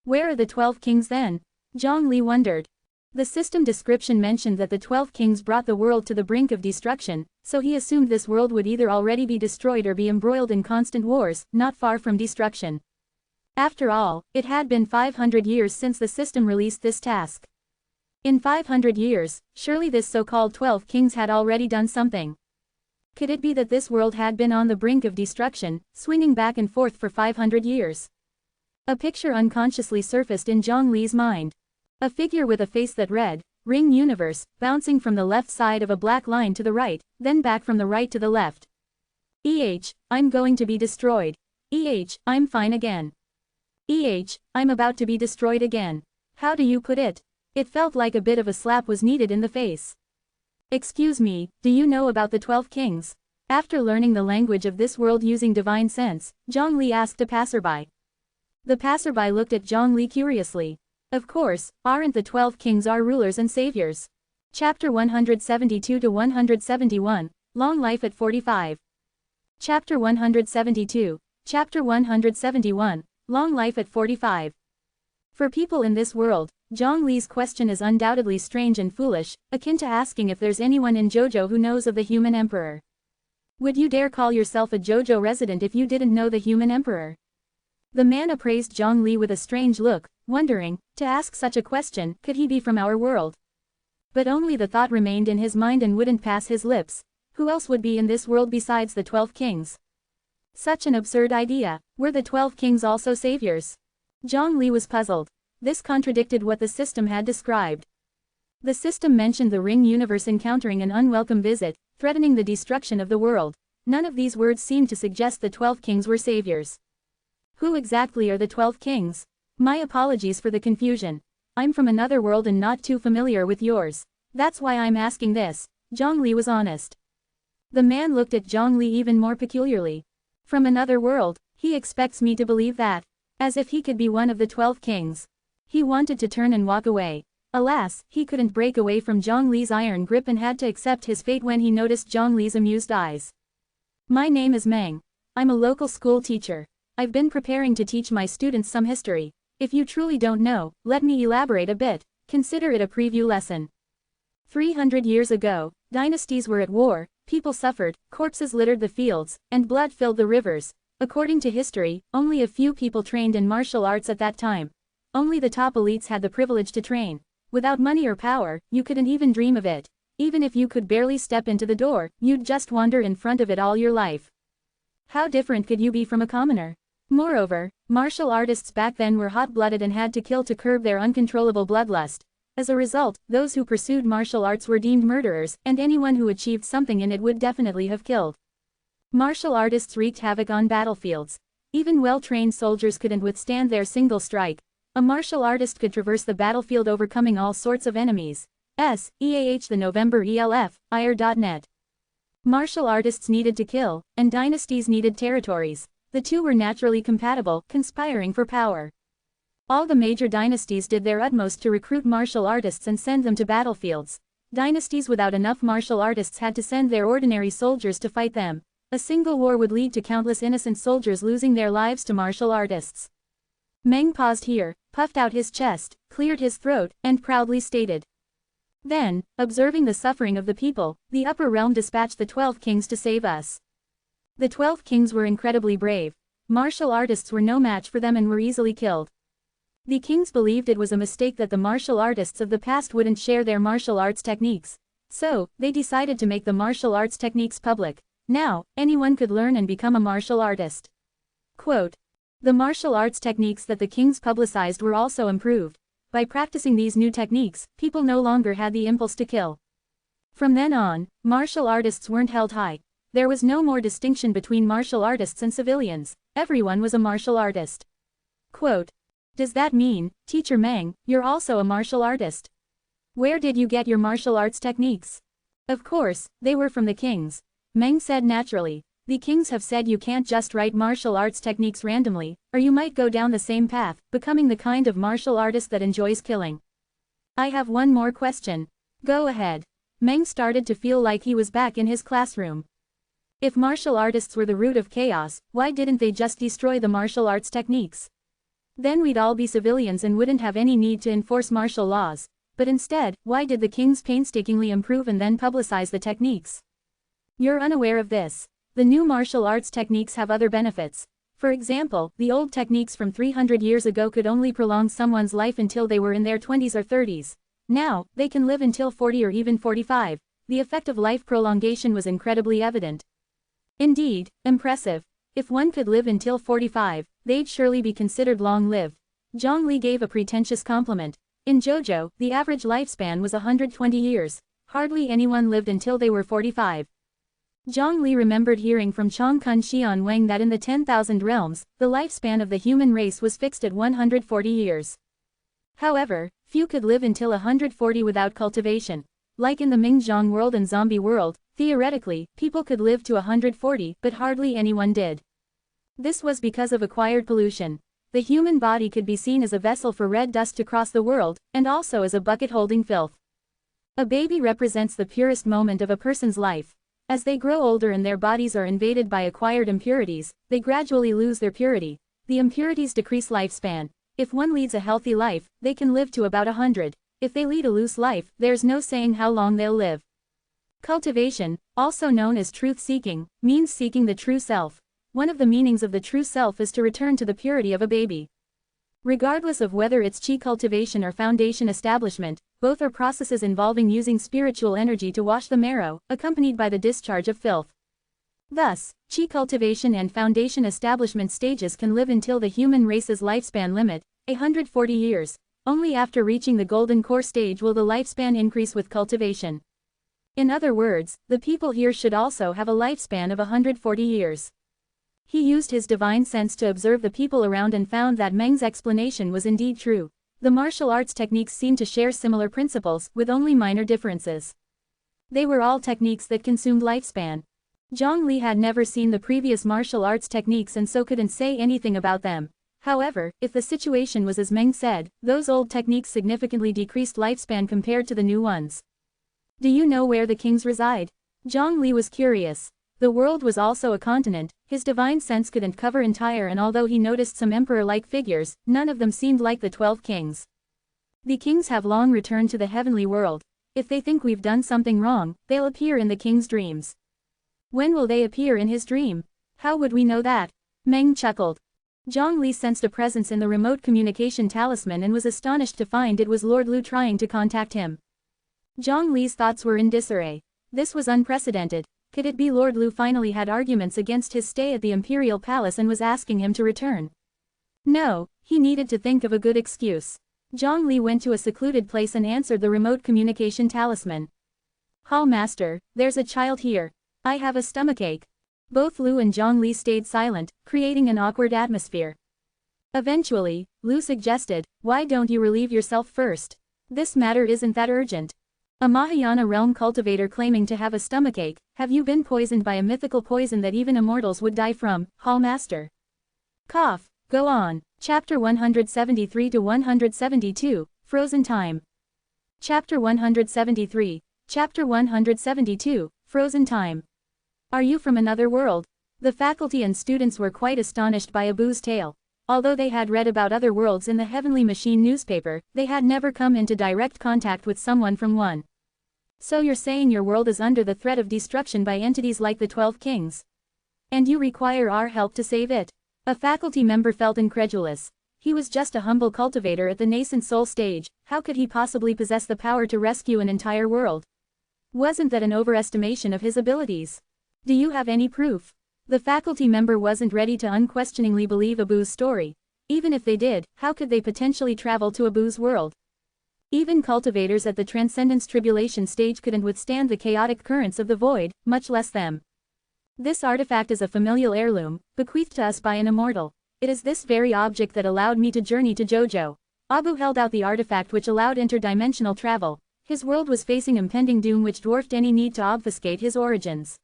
Where are the 12 kings then? Zhongli wondered. The system description mentioned that the 12 kings brought the world to the brink of destruction, so he assumed this world would either already be destroyed or be embroiled in constant wars, not far from destruction. After all, it had been 500 years since the system released this task. In 500 years, surely this so-called 12 kings had already done something. Could it be that this world had been on the brink of destruction, swinging back and forth for 500 years? A picture unconsciously surfaced in Zhongli's mind. A figure with a face that read, Ring Universe, bouncing from the left side of a black line to the right, then back from the right to the left. I'm going to be destroyed. I'm fine again. I'm about to be destroyed again. How do you put it? It felt like a bit of a slap was needed in the face. Excuse me, do you know about the 12 kings? After learning the language of this world using divine sense, Zhongli asked a passerby. The passerby looked at Zhongli curiously. Of course, aren't the 12 kings our rulers and saviors? Chapter 172 to 171, Long Life at 45. Chapter 172, Chapter 171, Long Life at 45. For people in this world, Zhang Li's question is undoubtedly strange and foolish, akin to asking if there's anyone in Jojo who knows of the human emperor. Would you dare call yourself a Jojo resident if you didn't know the human emperor? The man appraised Zhang Li with a strange look, wondering, to ask such a question, could he be from our world? But only the thought remained in his mind and wouldn't pass his lips. Who else would be in this world besides the 12 kings? Such an absurd idea. Were the 12 kings also saviors? Zhang Li was puzzled. This contradicted what the system had described. The system mentioned the ring universe encountering an unwelcome visit, threatening the destruction of the world. None of these words seemed to suggest the 12 kings were saviors. Who exactly are the 12 kings? My apologies for the confusion. I'm from another world and not too familiar with yours. That's why I'm asking this. Zhang Li was honest. The man looked at Zhang Li even more peculiarly. From another world, he expects me to believe that. As if he could be one of the 12 kings. He wanted to turn and walk away. Alas, he couldn't break away from Zhang Li's iron grip and had to accept his fate when he noticed Zhang Li's amused eyes. My name is Meng. I'm a local school teacher. I've been preparing to teach my students some history. If you truly don't know, let me elaborate a bit. Consider it a preview lesson. 300 years ago, dynasties were at war, people suffered, corpses littered the fields, and blood filled the rivers. According to history, only a few people trained in martial arts at that time. Only the top elites had the privilege to train. Without money or power, you couldn't even dream of it. Even if you could barely step into the door, you'd just wander in front of it all your life. How different could you be from a commoner? Moreover, martial artists back then were hot-blooded and had to kill to curb their uncontrollable bloodlust. As a result, those who pursued martial arts were deemed murderers, and anyone who achieved something in it would definitely have killed. Martial artists wreaked havoc on battlefields. Even well-trained soldiers couldn't withstand their single strike. A martial artist could traverse the battlefield overcoming all sorts of enemies. EAH the November ELF, IR.net. Martial artists needed to kill, and dynasties needed territories. The two were naturally compatible, conspiring for power. All the major dynasties did their utmost to recruit martial artists and send them to battlefields. Dynasties without enough martial artists had to send their ordinary soldiers to fight them. A single war would lead to countless innocent soldiers losing their lives to martial artists. Meng paused here, puffed out his chest, cleared his throat, and proudly stated. Then, observing the suffering of the people, the upper realm dispatched the 12 kings to save us. The 12 kings were incredibly brave. Martial artists were no match for them and were easily killed. The kings believed it was a mistake that the martial artists of the past wouldn't share their martial arts techniques. So, they decided to make the martial arts techniques public. Now, anyone could learn and become a martial artist. Quote. The martial arts techniques that the kings publicized were also improved. By practicing these new techniques, people no longer had the impulse to kill. From then on, martial artists weren't held high. There was no more distinction between martial artists and civilians. Everyone was a martial artist. Quote. Does that mean, Teacher Meng, you're also a martial artist? Where did you get your martial arts techniques? Of course, they were from the kings. Meng said naturally. The kings have said you can't just write martial arts techniques randomly, or you might go down the same path, becoming the kind of martial artist that enjoys killing. I have one more question. Go ahead. Meng started to feel like he was back in his classroom. If martial artists were the root of chaos, why didn't they just destroy the martial arts techniques? Then we'd all be civilians and wouldn't have any need to enforce martial laws. But instead, why did the kings painstakingly improve and then publicize the techniques? You're unaware of this. The new martial arts techniques have other benefits. For example, the old techniques from 300 years ago could only prolong someone's life until they were in their 20s or 30s. Now, they can live until 40 or even 45. The effect of life prolongation was incredibly evident. Indeed, impressive. If one could live until 45, they'd surely be considered long-lived. Zhang Li gave a pretentious compliment. In JoJo, the average lifespan was 120 years. Hardly anyone lived until they were 45. Zhang Li remembered hearing from Chong Kun Xian Wang that in the 10,000 realms, the lifespan of the human race was fixed at 140 years. However, few could live until 140 without cultivation. Like in the Mingzhong world and zombie world, theoretically, people could live to 140, but hardly anyone did. This was because of acquired pollution. The human body could be seen as a vessel for red dust to cross the world, and also as a bucket holding filth. A baby represents the purest moment of a person's life. As they grow older and their bodies are invaded by acquired impurities, they gradually lose their purity. The impurities decrease lifespan. If one leads a healthy life, they can live to about 100. If they lead a loose life, there's no saying how long they'll live. Cultivation, also known as truth-seeking, means seeking the true self. One of the meanings of the true self is to return to the purity of a baby. Regardless of whether it's chi cultivation or foundation establishment, both are processes involving using spiritual energy to wash the marrow, accompanied by the discharge of filth. Thus, chi cultivation and foundation establishment stages can live until the human race's lifespan limit, 140 years. Only after reaching the golden core stage will the lifespan increase with cultivation. In other words, the people here should also have a lifespan of 140 years. He used his divine sense to observe the people around and found that Meng's explanation was indeed true. The martial arts techniques seemed to share similar principles, with only minor differences. They were all techniques that consumed lifespan. Zhang Li had never seen the previous martial arts techniques and so couldn't say anything about them. However, if the situation was as Meng said, those old techniques significantly decreased lifespan compared to the new ones. Do you know where the kings reside? Zhang Li was curious. The world was also a continent. His divine sense couldn't cover entire, and although he noticed some emperor-like figures, none of them seemed like the 12 kings. The kings have long returned to the heavenly world. If they think we've done something wrong, they'll appear in the king's dreams. When will they appear in his dream? How would we know that? Meng chuckled. Zhang Li sensed a presence in the remote communication talisman and was astonished to find it was Lord Lu trying to contact him. Zhang Li's thoughts were in disarray. This was unprecedented. Could it be Lord Lu finally had arguments against his stay at the Imperial Palace and was asking him to return? No, he needed to think of a good excuse. Zhang Li went to a secluded place and answered the remote communication talisman. Hall Master, there's a child here. I have a stomachache. Both Lu and Zhang Li stayed silent, creating an awkward atmosphere. Eventually, Lu suggested, why don't you relieve yourself first? This matter isn't that urgent. A Mahayana realm cultivator claiming to have a stomachache, have you been poisoned by a mythical poison that even immortals would die from, Hall Master? Cough, go on. Chapter 173 to 172, Frozen Time. Chapter 173, Chapter 172, Frozen Time. Are you from another world? The faculty and students were quite astonished by Abu's tale. Although they had read about other worlds in the Heavenly Machine newspaper, they had never come into direct contact with someone from one. So you're saying your world is under the threat of destruction by entities like the 12 kings? And you require our help to save it? A faculty member felt incredulous. He was just a humble cultivator at the nascent soul stage. How could he possibly possess the power to rescue an entire world? Wasn't that an overestimation of his abilities? Do you have any proof? The faculty member wasn't ready to unquestioningly believe Abu's story. Even if they did, how could they potentially travel to Abu's world? Even cultivators at the Transcendence Tribulation stage couldn't withstand the chaotic currents of the void, much less them. This artifact is a familial heirloom, bequeathed to us by an immortal. It is this very object that allowed me to journey to Jojo. Abu held out the artifact which allowed interdimensional travel. His world was facing impending doom which dwarfed any need to obfuscate his origins.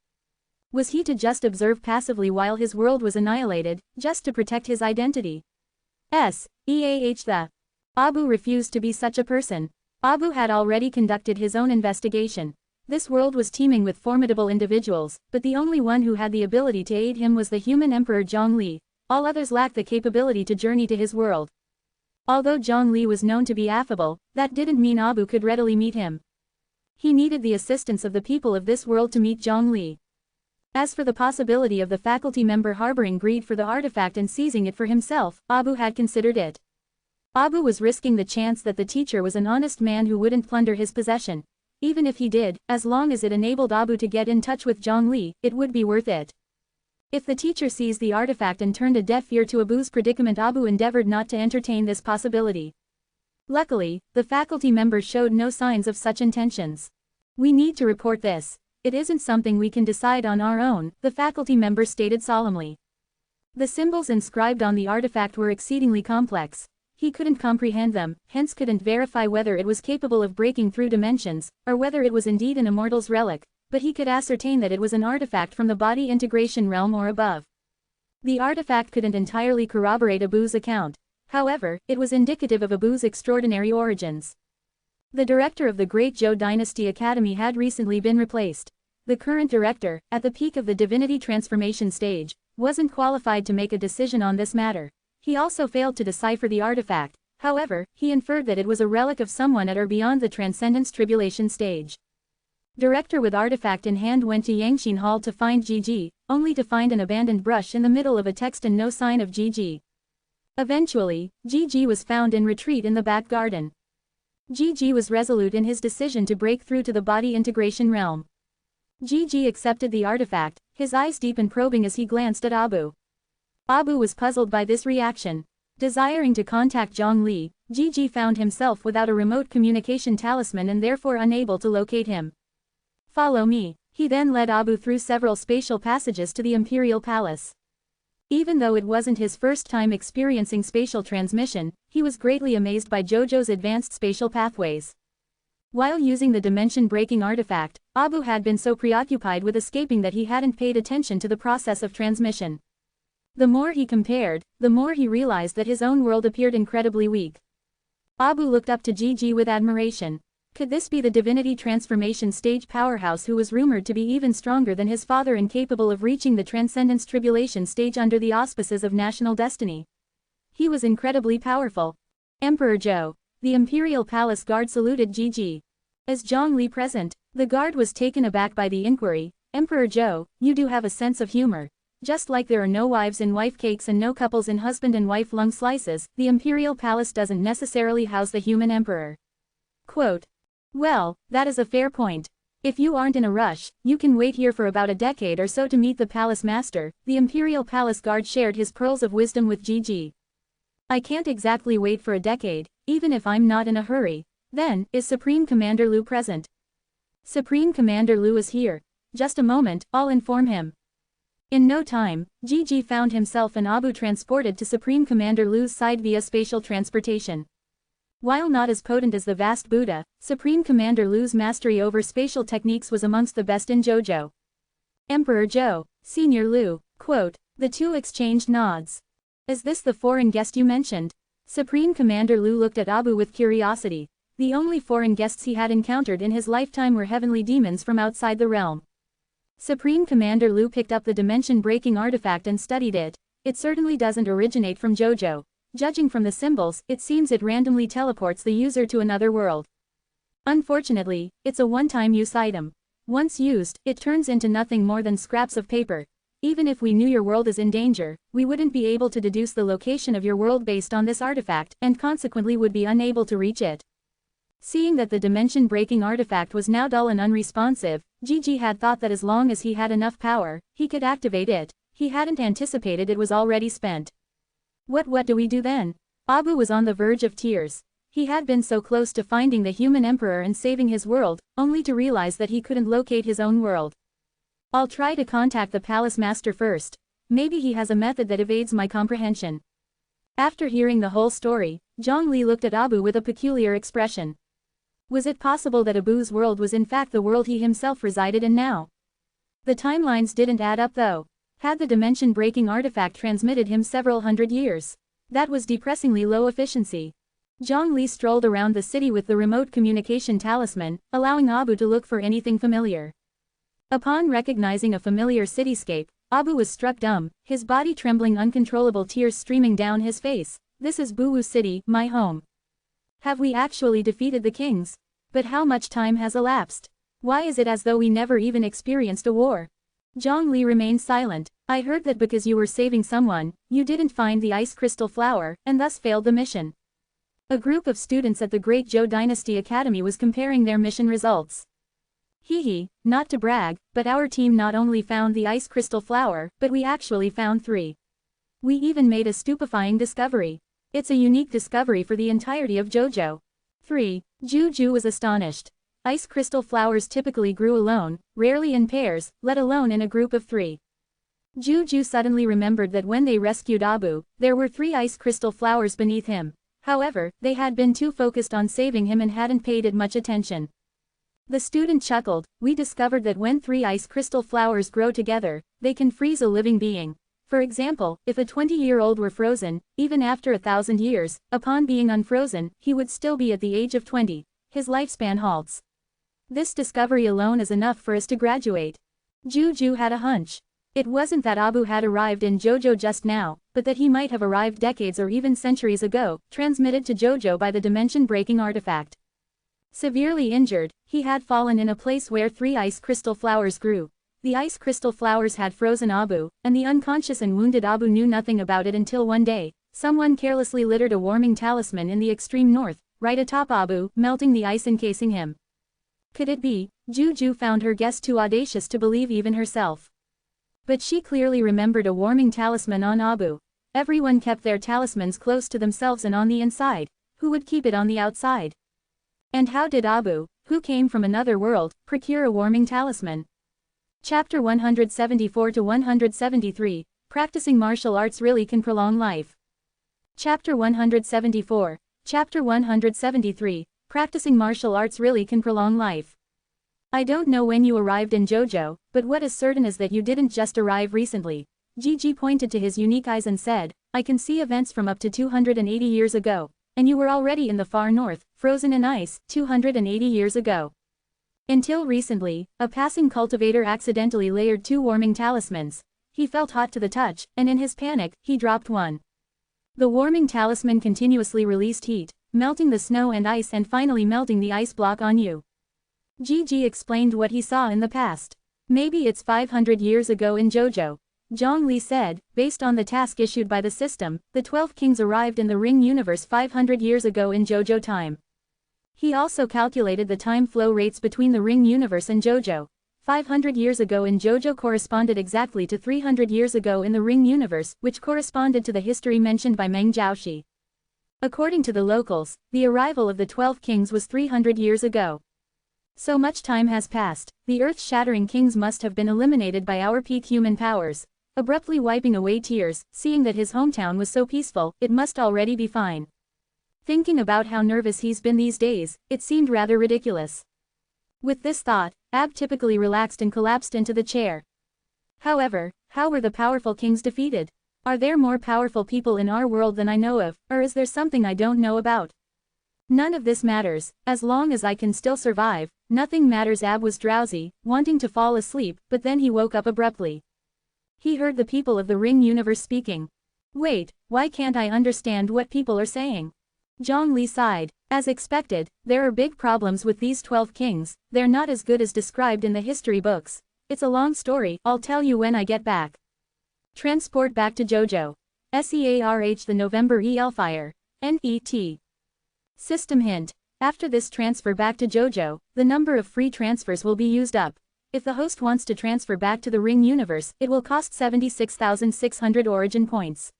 Was he to just observe passively while his world was annihilated, just to protect his identity? The Abu refused to be such a person. Abu had already conducted his own investigation. This world was teeming with formidable individuals, but the only one who had the ability to aid him was the human emperor Zhang Li. All others lacked the capability to journey to his world. Although Zhang Li was known to be affable, that didn't mean Abu could readily meet him. He needed the assistance of the people of this world to meet Zhang Li. As for the possibility of the faculty member harboring greed for the artifact and seizing it for himself, Abu had considered it. Abu was risking the chance that the teacher was an honest man who wouldn't plunder his possession. Even if he did, as long as it enabled Abu to get in touch with Zhang Li, it would be worth it. If the teacher seized the artifact and turned a deaf ear to Abu's predicament, Abu endeavored not to entertain this possibility. Luckily, the faculty member showed no signs of such intentions. We need to report this. It isn't something we can decide on our own, the faculty member stated solemnly. The symbols inscribed on the artifact were exceedingly complex. He couldn't comprehend them, hence couldn't verify whether it was capable of breaking through dimensions, or whether it was indeed an immortal's relic, but he could ascertain that it was an artifact from the body integration realm or above. The artifact couldn't entirely corroborate Abu's account. However, it was indicative of Abu's extraordinary origins. The director of the Great Zhou Dynasty Academy had recently been replaced. The current director, at the peak of the divinity transformation stage, wasn't qualified to make a decision on this matter. He also failed to decipher the artifact. However, he inferred that it was a relic of someone at or beyond the transcendence tribulation stage. Director with artifact in hand went to Yangxin Hall to find Gigi, only to find an abandoned brush in the middle of a text and no sign of Gigi. Eventually, Gigi was found in retreat in the back garden. Gigi was resolute in his decision to break through to the body integration realm. Gigi accepted the artifact, his eyes deep and probing as he glanced at Abu. Abu was puzzled by this reaction. Desiring to contact Zhongli, Gigi found himself without a remote communication talisman and therefore unable to locate him. "Follow me." He then led Abu through several spatial passages to the Imperial Palace. Even though it wasn't his first time experiencing spatial transmission, he was greatly amazed by JoJo's advanced spatial pathways. While using the dimension-breaking artifact, Abu had been so preoccupied with escaping that he hadn't paid attention to the process of transmission. The more he compared, the more he realized that his own world appeared incredibly weak. Abu looked up to Gigi with admiration. Could this be the divinity transformation stage powerhouse who was rumored to be even stronger than his father and capable of reaching the transcendence tribulation stage under the auspices of national destiny? He was incredibly powerful. Emperor Zhou. The Imperial Palace guard saluted Gigi. As Zhongli present, the guard was taken aback by the inquiry. "Emperor Zhou, you do have a sense of humor. Just like there are no wives in wife cakes and no couples in husband and wife lung slices, the Imperial Palace doesn't necessarily house the human emperor." Quote. "Well, that is a fair point. If you aren't in a rush, you can wait here for about a decade or so to meet the palace master." The Imperial Palace guard shared his pearls of wisdom with Gigi. "I can't exactly wait for a decade, even if I'm not in a hurry. Then, is Supreme Commander Lu present?" "Supreme Commander Lu is here. Just a moment, I'll inform him." In no time, Gigi found himself and Abu transported to Supreme Commander Lu's side via spatial transportation. While not as potent as the vast Buddha, Supreme Commander Lu's mastery over spatial techniques was amongst the best in JoJo. "Emperor Zhou, Senior Lu." Quote. The two exchanged nods. "Is this the foreign guest you mentioned?" Supreme Commander Lu looked at Abu with curiosity. The only foreign guests he had encountered in his lifetime were heavenly demons from outside the realm. Supreme Commander Lu picked up the dimension-breaking artifact and studied it. It certainly doesn't originate from JoJo. Judging from the symbols, it seems it randomly teleports the user to another world. Unfortunately, it's a one-time use item. Once used, it turns into nothing more than scraps of paper. Even if we knew your world is in danger, we wouldn't be able to deduce the location of your world based on this artifact, and consequently would be unable to reach it. Seeing that the dimension-breaking artifact was now dull and unresponsive, Gigi had thought that as long as he had enough power, he could activate it. He hadn't anticipated it was already spent. What do we do then?" Abu was on the verge of tears. He had been so close to finding the human emperor and saving his world, only to realize that he couldn't locate his own world. "I'll try to contact the palace master first. Maybe he has a method that evades my comprehension." After hearing the whole story, Zhongli looked at Abu with a peculiar expression. Was it possible that Abu's world was in fact the world he himself resided in now? The timelines didn't add up though. Had the dimension-breaking artifact transmitted him several hundred years? That was depressingly low efficiency. Zhongli strolled around the city with the remote communication talisman, allowing Abu to look for anything familiar. Upon recognizing a familiar cityscape, Abu was struck dumb, his body trembling, uncontrollable tears streaming down his face. "This is Buwu City, my home. Have we actually defeated the kings? But how much time has elapsed? Why is it as though we never even experienced a war?" Zhongli remained silent. "I heard that because you were saving someone, you didn't find the ice crystal flower, and thus failed the mission." A group of students at the Great Zhou Dynasty Academy was comparing their mission results. "Hee, not to brag, but our team not only found the ice crystal flower, but we actually found 3. We even made a stupefying discovery. It's a unique discovery for the entirety of JoJo." 3. Juju was astonished. Ice crystal flowers typically grew alone, rarely in pairs, let alone in a group of 3. Juju suddenly remembered that when they rescued Abu, there were 3 ice crystal flowers beneath him. However, they had been too focused on saving him and hadn't paid it much attention. The student chuckled. "We discovered that when 3 ice crystal flowers grow together, they can freeze a living being. For example, if a 20-year-old were frozen, even after 1,000 years, upon being unfrozen, he would still be at the age of 20. his lifespan halts. This discovery alone is enough for us to graduate. Juju had a hunch. It wasn't that Abu had arrived in JoJo just now, but that he might have arrived decades or even centuries ago, transmitted to JoJo by the dimension-breaking artifact. Severely injured, he had fallen in a place where 3 ice crystal flowers grew. The ice crystal flowers had frozen Abu, and the unconscious and wounded Abu knew nothing about it until one day, someone carelessly littered a warming talisman in the extreme north, right atop Abu, melting the ice encasing him. Could it be? Juju found her guess too audacious to believe even herself. But she clearly remembered a warming talisman on Abu. Everyone kept their talismans close to themselves and on the inside. Who would keep it on the outside? And how did Abu, who came from another world, procure a warming talisman? Chapter 174 to 173, Practicing Martial Arts Really Can Prolong Life. Chapter 174, Chapter 173, Practicing Martial Arts Really Can Prolong Life. I don't know when you arrived in JoJo, but what is certain is that you didn't just arrive recently. Gigi pointed to his unique eyes and said, I can see events from up to 280 years ago, and you were already in the far north, frozen in ice, 280 years ago. Until recently, a passing cultivator accidentally layered 2 warming talismans. He felt hot to the touch, and in his panic, he dropped one. The warming talisman continuously released heat, melting the snow and ice and finally melting the ice block on you. Gigi explained what he saw in the past. Maybe it's 500 years ago in JoJo. Zhongli said, based on the task issued by the system, the 12 kings arrived in the Ring universe 500 years ago in JoJo time. He also calculated the time flow rates between the Ring universe and JoJo. 500 years ago in JoJo corresponded exactly to 300 years ago in the Ring universe, which corresponded to the history mentioned by Meng Jiaoxi. According to the locals, the arrival of the 12 kings was 300 years ago. So much time has passed, the earth-shattering kings must have been eliminated by our peak human powers. Abruptly wiping away tears, seeing that his hometown was so peaceful, it must already be fine. Thinking about how nervous he's been these days, it seemed rather ridiculous. With this thought, Ab typically relaxed and collapsed into the chair. However, how were the powerful kings defeated? Are there more powerful people in our world than I know of, or is there something I don't know about? None of this matters, as long as I can still survive, nothing matters. Ab was drowsy, wanting to fall asleep, but then he woke up abruptly. He heard the people of the Ring universe speaking. Wait, why can't I understand what people are saying? Zhongli sighed. As expected, there are big problems with these 12 kings, they're not as good as described in the history books. It's a long story, I'll tell you when I get back. Transport back to JoJo. SEARH the November Elfire. NET. System hint. After this transfer back to JoJo, the number of free transfers will be used up. If the host wants to transfer back to the Ring universe, it will cost 76,600 origin points.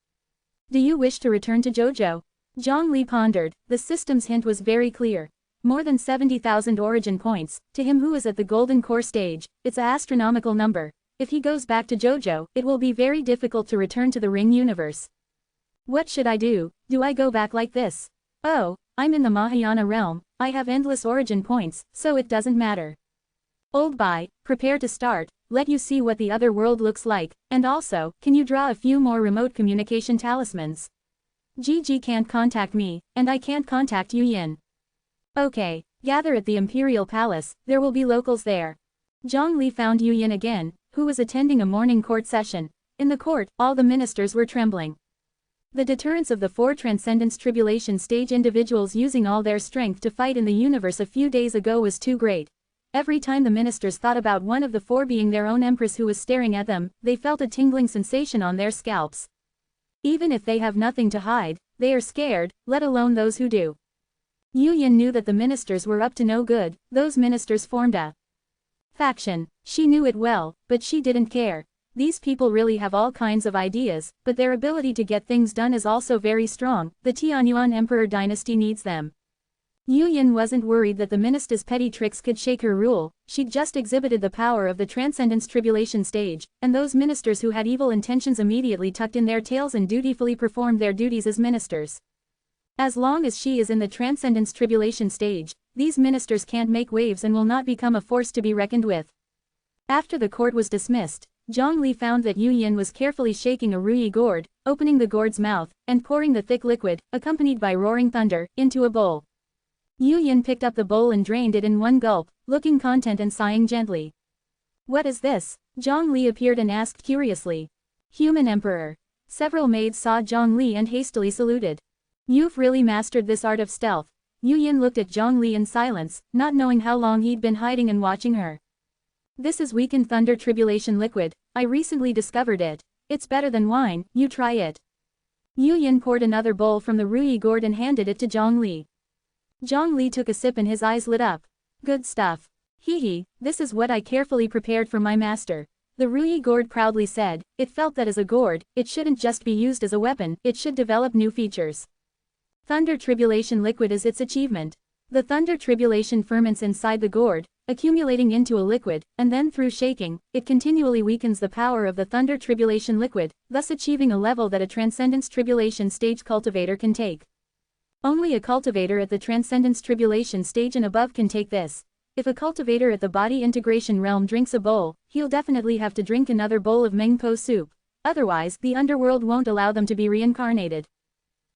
Do you wish to return to JoJo? Zhongli pondered. The system's hint was very clear. More than 70,000 origin points, to him who is at the Golden Core stage, it's an astronomical number. If he goes back to JoJo, it will be very difficult to return to the Ring universe. What should I do? Do I go back like this? Oh, I'm in the Mahayana realm, I have endless origin points, so it doesn't matter. Old Bai, prepare to start, let you see what the other world looks like, and also, can you draw a few more remote communication talismans? Gigi can't contact me, and I can't contact Yu Yin. Okay, gather at the Imperial Palace, there will be locals there. Zhongli found Yu Yin again, who was attending a morning court session. In the court, all the ministers were trembling. The deterrence of the 4 Transcendence Tribulation stage individuals using all their strength to fight in the universe a few days ago was too great. Every time the ministers thought about one of the 4 being their own empress who was staring at them, they felt a tingling sensation on their scalps. Even if they have nothing to hide, they are scared, let alone those who do. Yu Yin knew that the ministers were up to no good, those ministers formed a faction. She knew it well, but she didn't care. These people really have all kinds of ideas, but their ability to get things done is also very strong. The Tianyuan Emperor dynasty needs them. Yu Yin wasn't worried that the minister's petty tricks could shake her rule. She'd just exhibited the power of the Transcendence Tribulation stage, and those ministers who had evil intentions immediately tucked in their tails and dutifully performed their duties as ministers. As long as she is in the Transcendence Tribulation stage, these ministers can't make waves and will not become a force to be reckoned with. After the court was dismissed, Zhongli found that Yu Yin was carefully shaking a ruyi gourd, opening the gourd's mouth, and pouring the thick liquid, accompanied by roaring thunder, into a bowl. Yu Yin picked up the bowl and drained it in one gulp, looking content and sighing gently. What is this? Zhang Li appeared and asked curiously. Human Emperor. Several maids saw Zhang Li and hastily saluted. You've really mastered this art of stealth. Yu Yin looked at Zhang Li in silence, not knowing how long he'd been hiding and watching her. This is weakened thunder tribulation liquid, I recently discovered it. It's better than wine, you try it. Yu Yin poured another bowl from the ruyi gourd and handed it to Zhang Li. Zhang Li took a sip and his eyes lit up. Good stuff. Hee, this is what I carefully prepared for my master. The ruyi gourd proudly said. It felt that as a gourd, it shouldn't just be used as a weapon, it should develop new features. Thunder tribulation liquid is its achievement. The thunder tribulation ferments inside the gourd, accumulating into a liquid, and then through shaking, it continually weakens the power of the thunder tribulation liquid, thus achieving a level that a transcendence tribulation stage cultivator can take. Only a cultivator at the transcendence tribulation stage and above can take this. If a cultivator at the body integration realm drinks a bowl, he'll definitely have to drink another bowl of Mengpo soup. Otherwise, the underworld won't allow them to be reincarnated.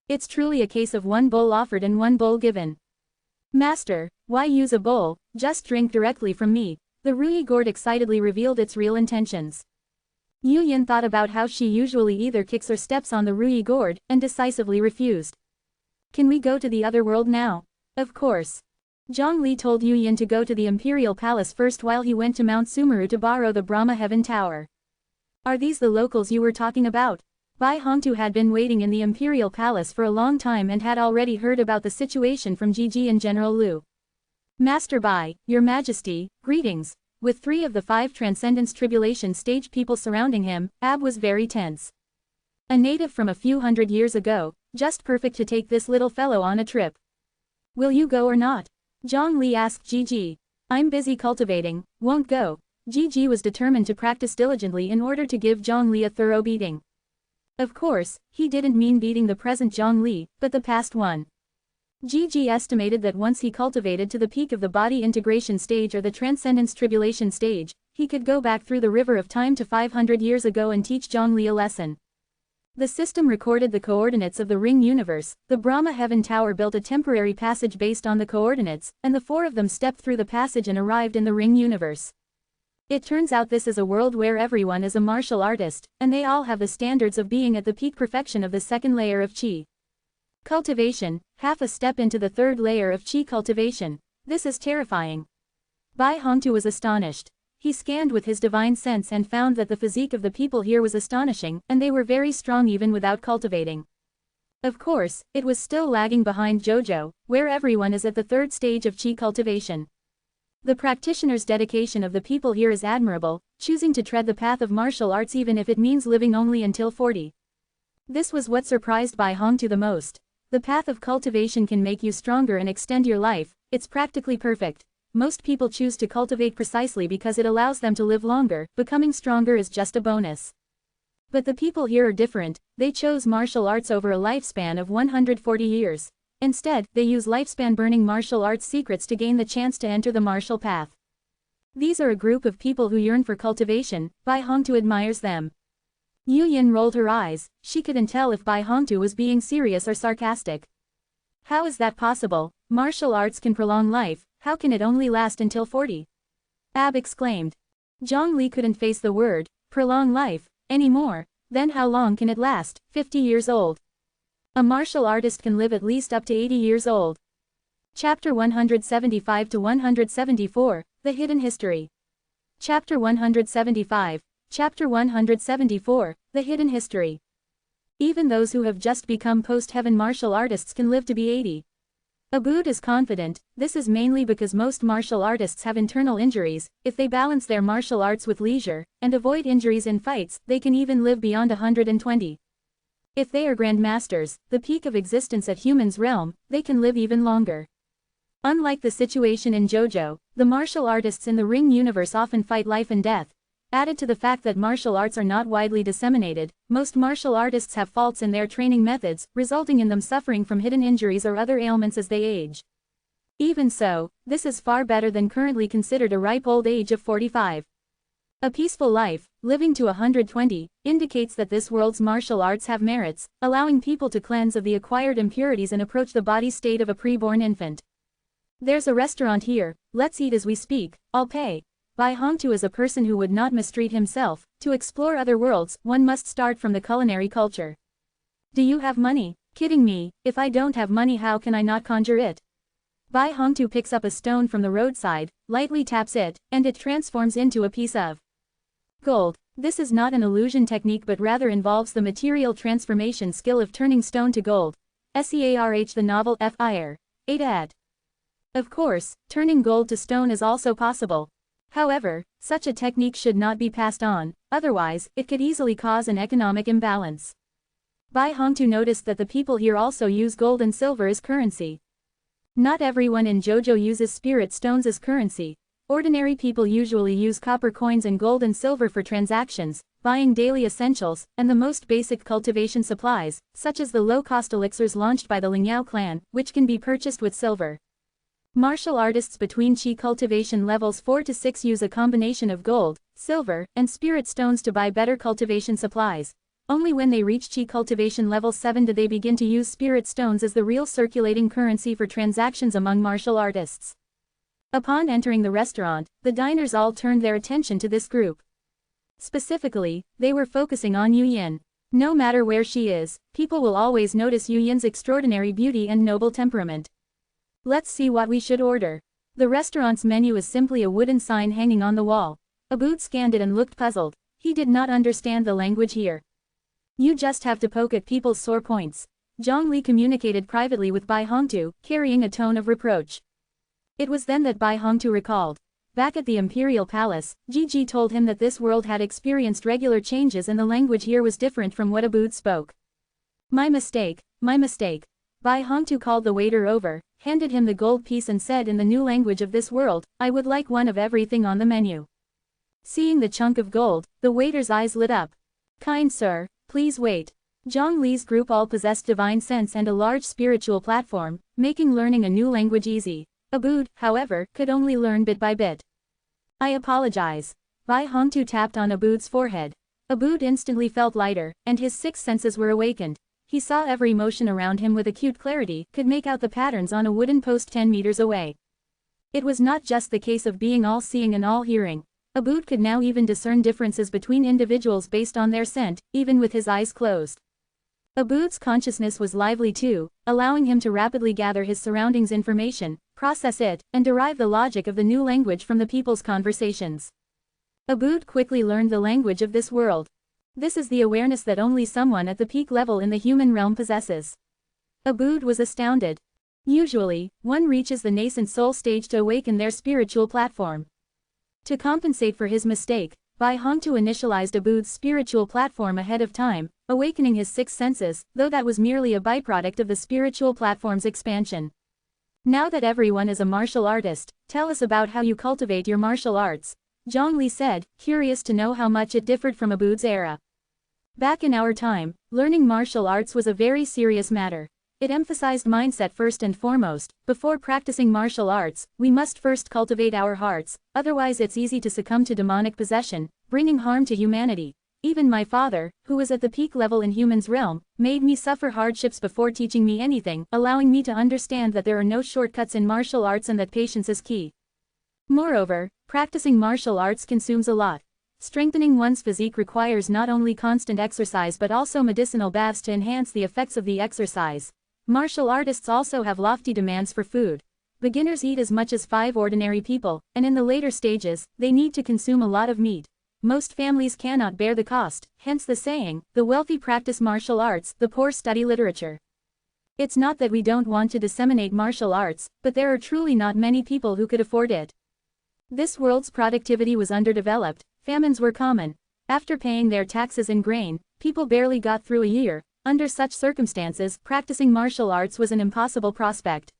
It's truly a case of one bowl offered and one bowl given. Master, why use a bowl? Just drink directly from me. The ruyi gourd excitedly revealed its real intentions. Yu Yin thought about how she usually either kicks or steps on the ruyi gourd, and decisively refused. Can we go to the other world now? Of course. Zhang Li told Yu Yin to go to the Imperial Palace first while he went to Mount Sumeru to borrow the Brahma Heaven Tower. Are these the locals you were talking about? Bai Hongtu had been waiting in the Imperial Palace for a long time and had already heard about the situation from Ji and General Liu. Master Bai, Your Majesty, greetings. With 3 of the 5 Transcendence Tribulation stage people surrounding him, Ab was very tense. A native from a few hundred years ago, just perfect to take this little fellow on a trip. Will you go or not? Zhang Li asked Ji. I'm busy cultivating, won't go. Ji was determined to practice diligently in order to give Zhang Li a thorough beating. Of course, he didn't mean beating the present Zhang Li, but the past one. Ji estimated that once he cultivated to the peak of the body integration stage or the transcendence tribulation stage, he could go back through the river of time to 500 years ago and teach Zhang Li a lesson. The system recorded the coordinates of the ring universe. The Brahma Heaven Tower built a temporary passage based on the coordinates, and the 4 of them stepped through the passage and arrived in the ring universe. It turns out this is a world where everyone is a martial artist, and they all have the standards of being at the peak perfection of the 2nd layer of Qi cultivation, half a step into the 3rd layer of Qi cultivation. This is terrifying. Bai Hongtu was astonished. He scanned with his divine sense and found that the physique of the people here was astonishing, and they were very strong even without cultivating. Of course, it was still lagging behind Jojo, where everyone is at the 3rd stage of Qi cultivation. The practitioner's dedication of the people here is admirable, choosing to tread the path of martial arts even if it means living only until 40. This was what surprised Bai Hongtu the most. The path of cultivation can make you stronger and extend your life, it's practically perfect. Most people choose to cultivate precisely because it allows them to live longer, becoming stronger is just a bonus. But the people here are different, they chose martial arts over a lifespan of 140 years. Instead, they use lifespan-burning martial arts secrets to gain the chance to enter the martial path. These are a group of people who yearn for cultivation. Bai Hongtu admires them. Yu Yin rolled her eyes, she couldn't tell if Bai Hongtu was being serious or sarcastic. How is that possible? Martial arts can prolong life, how can it only last until 40? Ab exclaimed. Zhang Li couldn't face the word, prolong life, anymore. Then how long can it last? 50 years old. A martial artist can live at least up to 80 years old. Chapter 175 to 174, The Hidden History. Chapter 175, Chapter 174, The Hidden History. Even those who have just become post-heaven martial artists can live to be 80. Abood is confident, this is mainly because most martial artists have internal injuries. If they balance their martial arts with leisure, and avoid injuries in fights, they can even live beyond 120. If they are grandmasters, the peak of existence at humans realm, they can live even longer. Unlike the situation in JoJo, the martial artists in the ring universe often fight life and death. Added to the fact that martial arts are not widely disseminated, most martial artists have faults in their training methods, resulting in them suffering from hidden injuries or other ailments as they age. Even so, this is far better than currently considered a ripe old age of 45. A peaceful life, living to 120, indicates that this world's martial arts have merits, allowing people to cleanse of the acquired impurities and approach the body state of a pre-born infant. There's a restaurant here, let's eat as we speak, I'll pay. Bai Hongtu is a person who would not mistreat himself. To explore other worlds, one must start from the culinary culture. Do you have money? Kidding me, if I don't have money how can I not conjure it? Bai Hongtu picks up a stone from the roadside, lightly taps it, and it transforms into a piece of gold. This is not an illusion technique but rather involves the material transformation skill of turning stone to gold. SEARH the novel FIR. ADAT. Of course, turning gold to stone is also possible. However, such a technique should not be passed on, otherwise, it could easily cause an economic imbalance. Bai Hongtu noticed that the people here also use gold and silver as currency. Not everyone in JoJo uses spirit stones as currency. Ordinary people usually use copper coins and gold and silver for transactions, buying daily essentials, and the most basic cultivation supplies, such as the low-cost elixirs launched by the Lingyao clan, which can be purchased with silver. Martial artists between Qi cultivation levels 4 to 6 use a combination of gold, silver, and spirit stones to buy better cultivation supplies. Only when they reach Qi cultivation level 7 do they begin to use spirit stones as the real circulating currency for transactions among martial artists. Upon entering the restaurant, the diners all turned their attention to this group. Specifically, they were focusing on Yu Yin. No matter where she is, people will always notice Yu Yin's extraordinary beauty and noble temperament. Let's see what we should order. The restaurant's menu is simply a wooden sign hanging on the wall. Abood scanned it and looked puzzled. He did not understand the language here. You just have to poke at people's sore points. Zhongli communicated privately with Bai Hongtu, carrying a tone of reproach. It was then that Bai Hongtu recalled. Back at the Imperial Palace, Gigi told him that this world had experienced regular changes and the language here was different from what Abood spoke. My mistake, my mistake. Bai Hongtu called the waiter over, handed him the gold piece and said in the new language of this world, I would like one of everything on the menu. Seeing the chunk of gold, the waiter's eyes lit up. Kind sir, please wait. Zhang Li's group all possessed divine sense and a large spiritual platform, making learning a new language easy. Abood, however, could only learn bit by bit. I apologize. Bai Hongtu tapped on Abood's forehead. Abood instantly felt lighter, and his six senses were awakened. He saw every motion around him with acute clarity, could make out the patterns on a wooden post 10 meters away. It was not just the case of being all-seeing and all-hearing. Abood could now even discern differences between individuals based on their scent, even with his eyes closed. Abood's consciousness was lively too, allowing him to rapidly gather his surroundings information, process it, and derive the logic of the new language from the people's conversations. Abood quickly learned the language of this world. This is the awareness that only someone at the peak level in the human realm possesses. Abood was astounded. Usually, one reaches the nascent soul stage to awaken their spiritual platform. To compensate for his mistake, Bai Hongtu initialized Abood's spiritual platform ahead of time, awakening his six senses, though that was merely a byproduct of the spiritual platform's expansion. Now that everyone is a martial artist, tell us about how you cultivate your martial arts, Zhongli said, curious to know how much it differed from Abood's era. Back in our time, learning martial arts was a very serious matter. It emphasized mindset first and foremost. Before practicing martial arts, we must first cultivate our hearts, otherwise it's easy to succumb to demonic possession, bringing harm to humanity. Even my father, who was at the peak level in humans' realm, made me suffer hardships before teaching me anything, allowing me to understand that there are no shortcuts in martial arts and that patience is key. Moreover, practicing martial arts consumes a lot. Strengthening one's physique requires not only constant exercise but also medicinal baths to enhance the effects of the exercise. Martial artists also have lofty demands for food. Beginners eat as much as 5 ordinary people, and in the later stages, they need to consume a lot of meat. Most families cannot bear the cost, hence the saying, the wealthy practice martial arts, the poor study literature. It's not that we don't want to disseminate martial arts, but there are truly not many people who could afford it. This world's productivity was underdeveloped, famines were common. After paying their taxes in grain, people barely got through a year. Under such circumstances, practicing martial arts was an impossible prospect.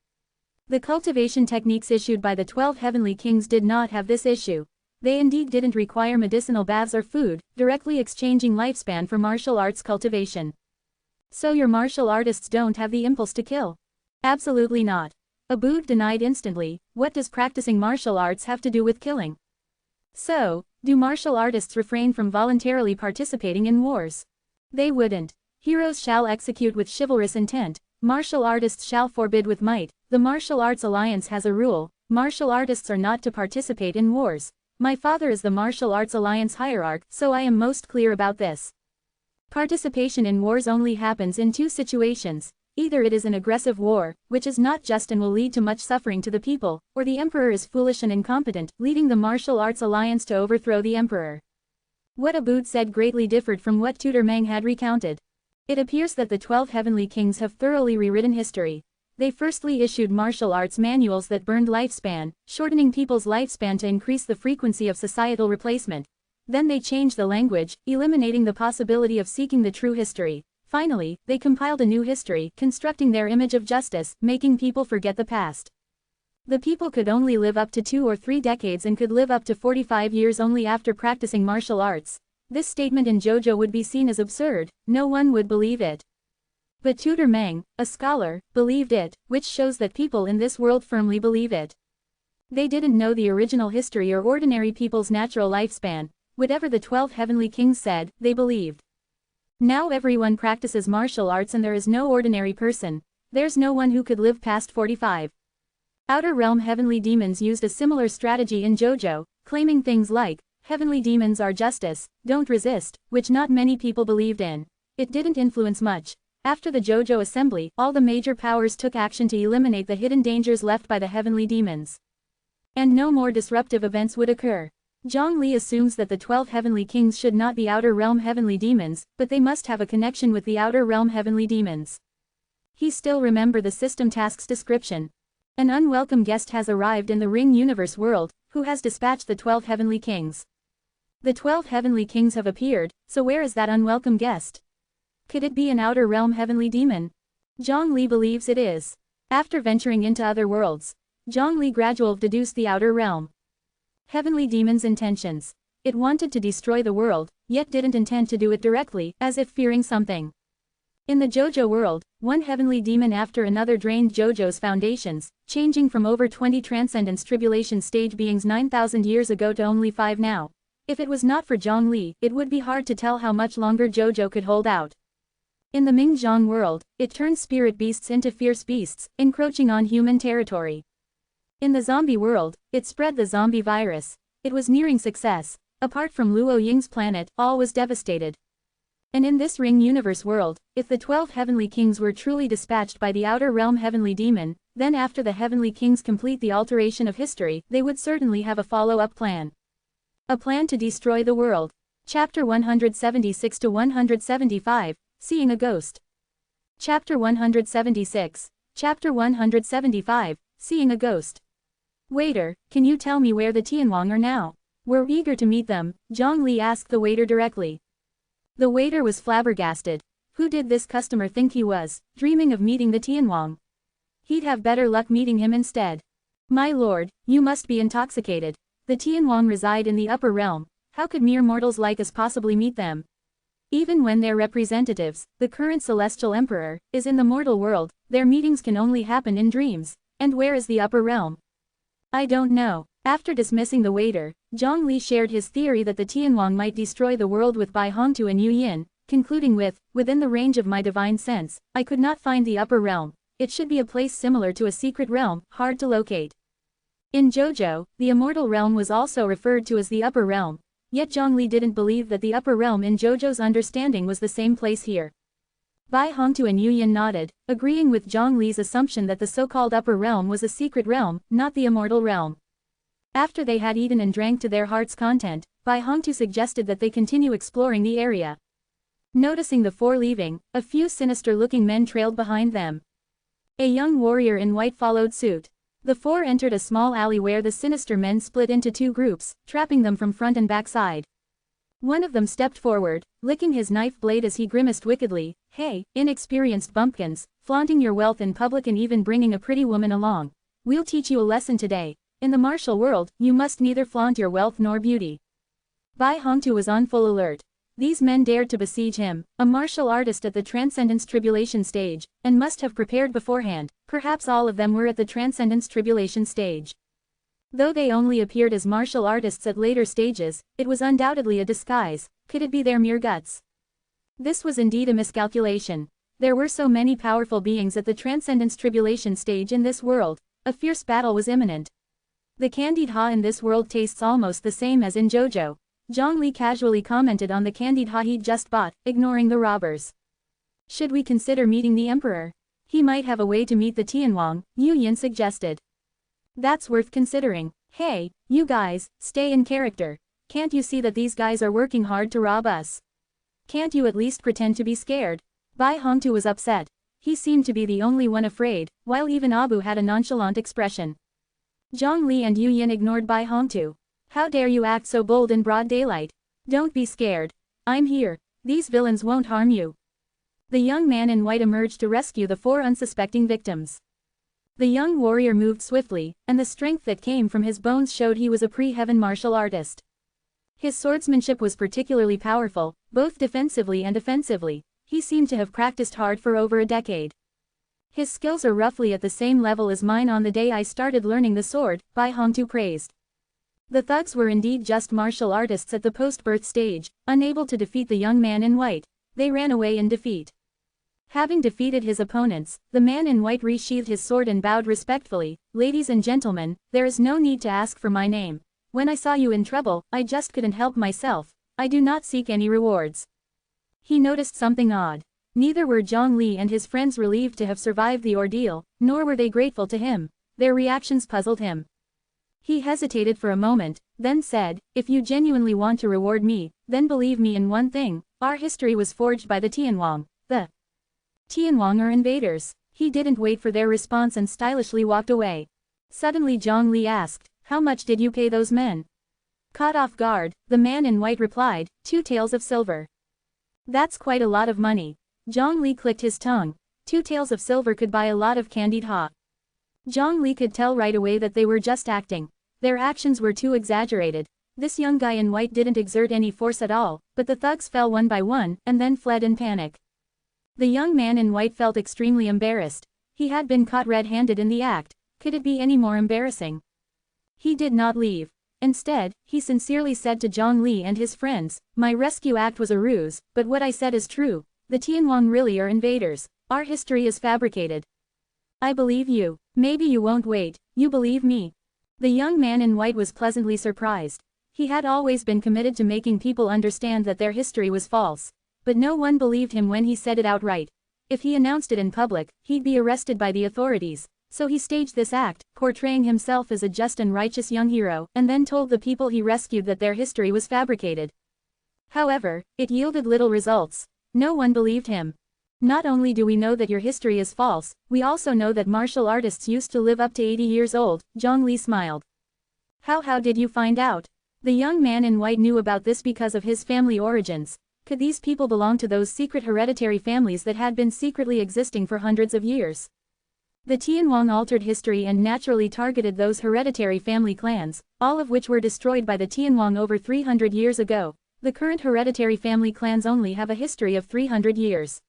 The cultivation techniques issued by the 12 heavenly kings did not have this issue. They indeed didn't require medicinal baths or food, directly exchanging lifespan for martial arts cultivation. So your martial artists don't have the impulse to kill? Absolutely not. Abood denied instantly. What does practicing martial arts have to do with killing? So, do martial artists refrain from voluntarily participating in wars? They wouldn't. Heroes shall execute with chivalrous intent. Martial artists shall forbid with might. The Martial Arts Alliance has a rule: martial artists are not to participate in wars. My father is the Martial Arts Alliance hierarch, so I am most clear about this. Participation in wars only happens in two situations. Either it is an aggressive war, which is not just and will lead to much suffering to the people, or the emperor is foolish and incompetent, leading the Martial Arts Alliance to overthrow the emperor. What Abood said greatly differed from what Tutor Meng had recounted. It appears that the 12 heavenly kings have thoroughly rewritten history. They firstly issued martial arts manuals that burned lifespan, shortening people's lifespan to increase the frequency of societal replacement. Then they changed the language, eliminating the possibility of seeking the true history. Finally, they compiled a new history, constructing their image of justice, making people forget the past. The people could only live up to 2 or 3 decades and could live up to 45 years only after practicing martial arts. This statement in JoJo would be seen as absurd. No one would believe it. But Tutor Meng, a scholar, believed it, which shows that people in this world firmly believe it. They didn't know the original history or ordinary people's natural lifespan. Whatever the 12 heavenly kings said, they believed. Now everyone practices martial arts and there is no ordinary person. There's no one who could live past 45. Outer Realm heavenly demons used a similar strategy in JoJo, claiming things like, heavenly demons are justice, don't resist, which not many people believed in. It didn't influence much. After the JoJo assembly, all the major powers took action to eliminate the hidden dangers left by the heavenly demons. And no more disruptive events would occur. Zhang Li assumes that the 12 heavenly kings should not be Outer Realm heavenly demons, but they must have a connection with the Outer Realm heavenly demons. He still remember the system task's description. An unwelcome guest has arrived in the Ring Universe world, who has dispatched the 12 heavenly kings. The 12 heavenly kings have appeared, so where is that unwelcome guest? Could it be an Outer Realm heavenly demon? Zhang Li believes it is. After venturing into other worlds, Zhang Li gradually deduced the Outer Realm heavenly demon's intentions. It wanted to destroy the world, yet didn't intend to do it directly, as if fearing something. In the JoJo world, one heavenly demon after another drained JoJo's foundations, changing from over 20 Transcendence Tribulation stage beings 9,000 years ago to only 5 now. If it was not for Zhang Li, it would be hard to tell how much longer JoJo could hold out. In the Mingjiang world, it turned spirit beasts into fierce beasts, encroaching on human territory. In the zombie world, it spread the zombie virus. It was nearing success. Apart from Luo Ying's planet, all was devastated. And in this Ring Universe world, if the 12 heavenly kings were truly dispatched by the Outer Realm heavenly demon, then after the heavenly kings complete the alteration of history, they would certainly have a follow-up plan. A plan to destroy the world. Chapter 176 to 175, Seeing a Ghost. Chapter 176. Chapter 175, Seeing a Ghost. Waiter, can you tell me where the Tianwang are now? We're eager to meet them, Zhang Li asked the waiter directly. The waiter was flabbergasted. Who did this customer think he was, dreaming of meeting the Tianwang? He'd have better luck meeting him instead. My lord, you must be intoxicated. The Tianwang reside in the upper realm. How could mere mortals like us possibly meet them? Even when their representatives, the current celestial emperor, is in the mortal world, their meetings can only happen in dreams. And where is the upper realm? I don't know. After dismissing the waiter, Zhang Li shared his theory that the Tianwang might destroy the world with Bai Hongtu and Yu Yin, concluding with, within the range of my divine sense, I could not find the upper realm. It should be a place similar to a secret realm, hard to locate. In JoJo, the immortal realm was also referred to as the upper realm, yet Zhang Li didn't believe that the upper realm in JoJo's understanding was the same place here. Bai Hongtu and Yu Yin nodded, agreeing with Zhang Li's assumption that the so-called upper realm was a secret realm, not the immortal realm. After they had eaten and drank to their heart's content, Bai Hongtu suggested that they continue exploring the area. Noticing the four leaving, a few sinister-looking men trailed behind them. A young warrior in white followed suit. The four entered a small alley where the sinister men split into 2 groups, trapping them from front and back side. One of them stepped forward, licking his knife blade as he grimaced wickedly. Hey, inexperienced bumpkins, flaunting your wealth in public and even bringing a pretty woman along. We'll teach you a lesson today. In the martial world, you must neither flaunt your wealth nor beauty. Bai Hongtu was on full alert. These men dared to besiege him, a martial artist at the Transcendence Tribulation stage, and must have prepared beforehand. Perhaps all of them were at the Transcendence Tribulation stage. Though they only appeared as martial artists at later stages, it was undoubtedly a disguise. Could it be their mere guts? This was indeed a miscalculation. There were so many powerful beings at the Transcendence Tribulation stage in this world, a fierce battle was imminent. The candied ha in this world tastes almost the same as in JoJo. Zhongli casually commented on the candied ha he'd just bought, ignoring the robbers. Should we consider meeting the Emperor? He might have a way to meet the Tianwang, Yu Yin suggested. That's worth considering. Hey, you guys, stay in character. Can't you see that these guys are working hard to rob us? Can't you at least pretend to be scared? Bai Hongtu was upset. He seemed to be the only one afraid, while even Abu had a nonchalant expression. Zhong Li and Yu Yin ignored Bai Hongtu. How dare you act so bold in broad daylight? Don't be scared. I'm here. These villains won't harm you. The young man in white emerged to rescue the 4 unsuspecting victims. The young warrior moved swiftly, and the strength that came from his bones showed he was a pre-heaven martial artist. His swordsmanship was particularly powerful, both defensively and offensively. He seemed to have practiced hard for over a decade. His skills are roughly at the same level as mine on the day I started learning the sword, Bai Hongtu praised. The thugs were indeed just martial artists at the post-birth stage, unable to defeat the young man in white. They ran away in defeat. Having defeated his opponents, the man in white resheathed his sword and bowed respectfully. Ladies and gentlemen, there is no need to ask for my name. When I saw you in trouble, I just couldn't help myself. I do not seek any rewards. He noticed something odd. Neither were Zhong Li and his friends relieved to have survived the ordeal, nor were they grateful to him. Their reactions puzzled him. He hesitated for a moment, then said, if you genuinely want to reward me, then believe me in one thing, our history was forged by the Tianwang. The Tianwang are invaders. He didn't wait for their response and stylishly walked away. Suddenly Zhong Li asked, how much did you pay those men? Caught off guard, the man in white replied, 2 taels of silver. That's quite a lot of money. Zhong Li clicked his tongue. 2 taels of silver could buy a lot of candied ha. Zhong Li could tell right away that they were just acting. Their actions were too exaggerated. This young guy in white didn't exert any force at all, but the thugs fell one by one, and then fled in panic. The young man in white felt extremely embarrassed. He had been caught red-handed in the act. Could it be any more embarrassing? He did not leave. Instead, he sincerely said to Zhong Li and his friends, my rescue act was a ruse, but what I said is true. The Tianwang really are invaders. Our history is fabricated. I believe you. Maybe you won't wait. You believe me. The young man in white was pleasantly surprised. He had always been committed to making people understand that their history was false. But no one believed him when he said it outright. If he announced it in public, he'd be arrested by the authorities. So he staged this act, portraying himself as a just and righteous young hero, and then told the people he rescued that their history was fabricated. However, it yielded little results. No one believed him. Not only do we know that your history is false, we also know that martial artists used to live up to 80 years old, Zhong Li smiled. How did you find out? The young man in white knew about this because of his family origins. Could these people belong to those secret hereditary families that had been secretly existing for hundreds of years? The Tianwang altered history and naturally targeted those hereditary family clans, all of which were destroyed by the Tianwang over 300 years ago. The current hereditary family clans only have a history of 300 years.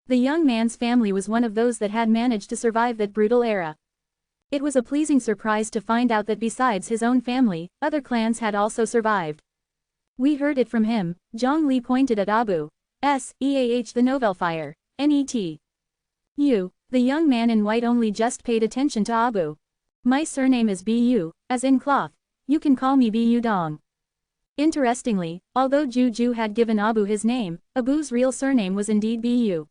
The young man's family was one of those that had managed to survive that brutal era. It was a pleasing surprise to find out that besides his own family, other clans had also survived. We heard it from him. Zhong Li pointed at Abu. S.E.A.H. the Novelfire. N.E.T. You. The young man in white only just paid attention to Abu. My surname is Bu, as in cloth. You can call me Bu Dong. Interestingly, although Juju had given Abu his name, Abu's real surname was indeed Bu.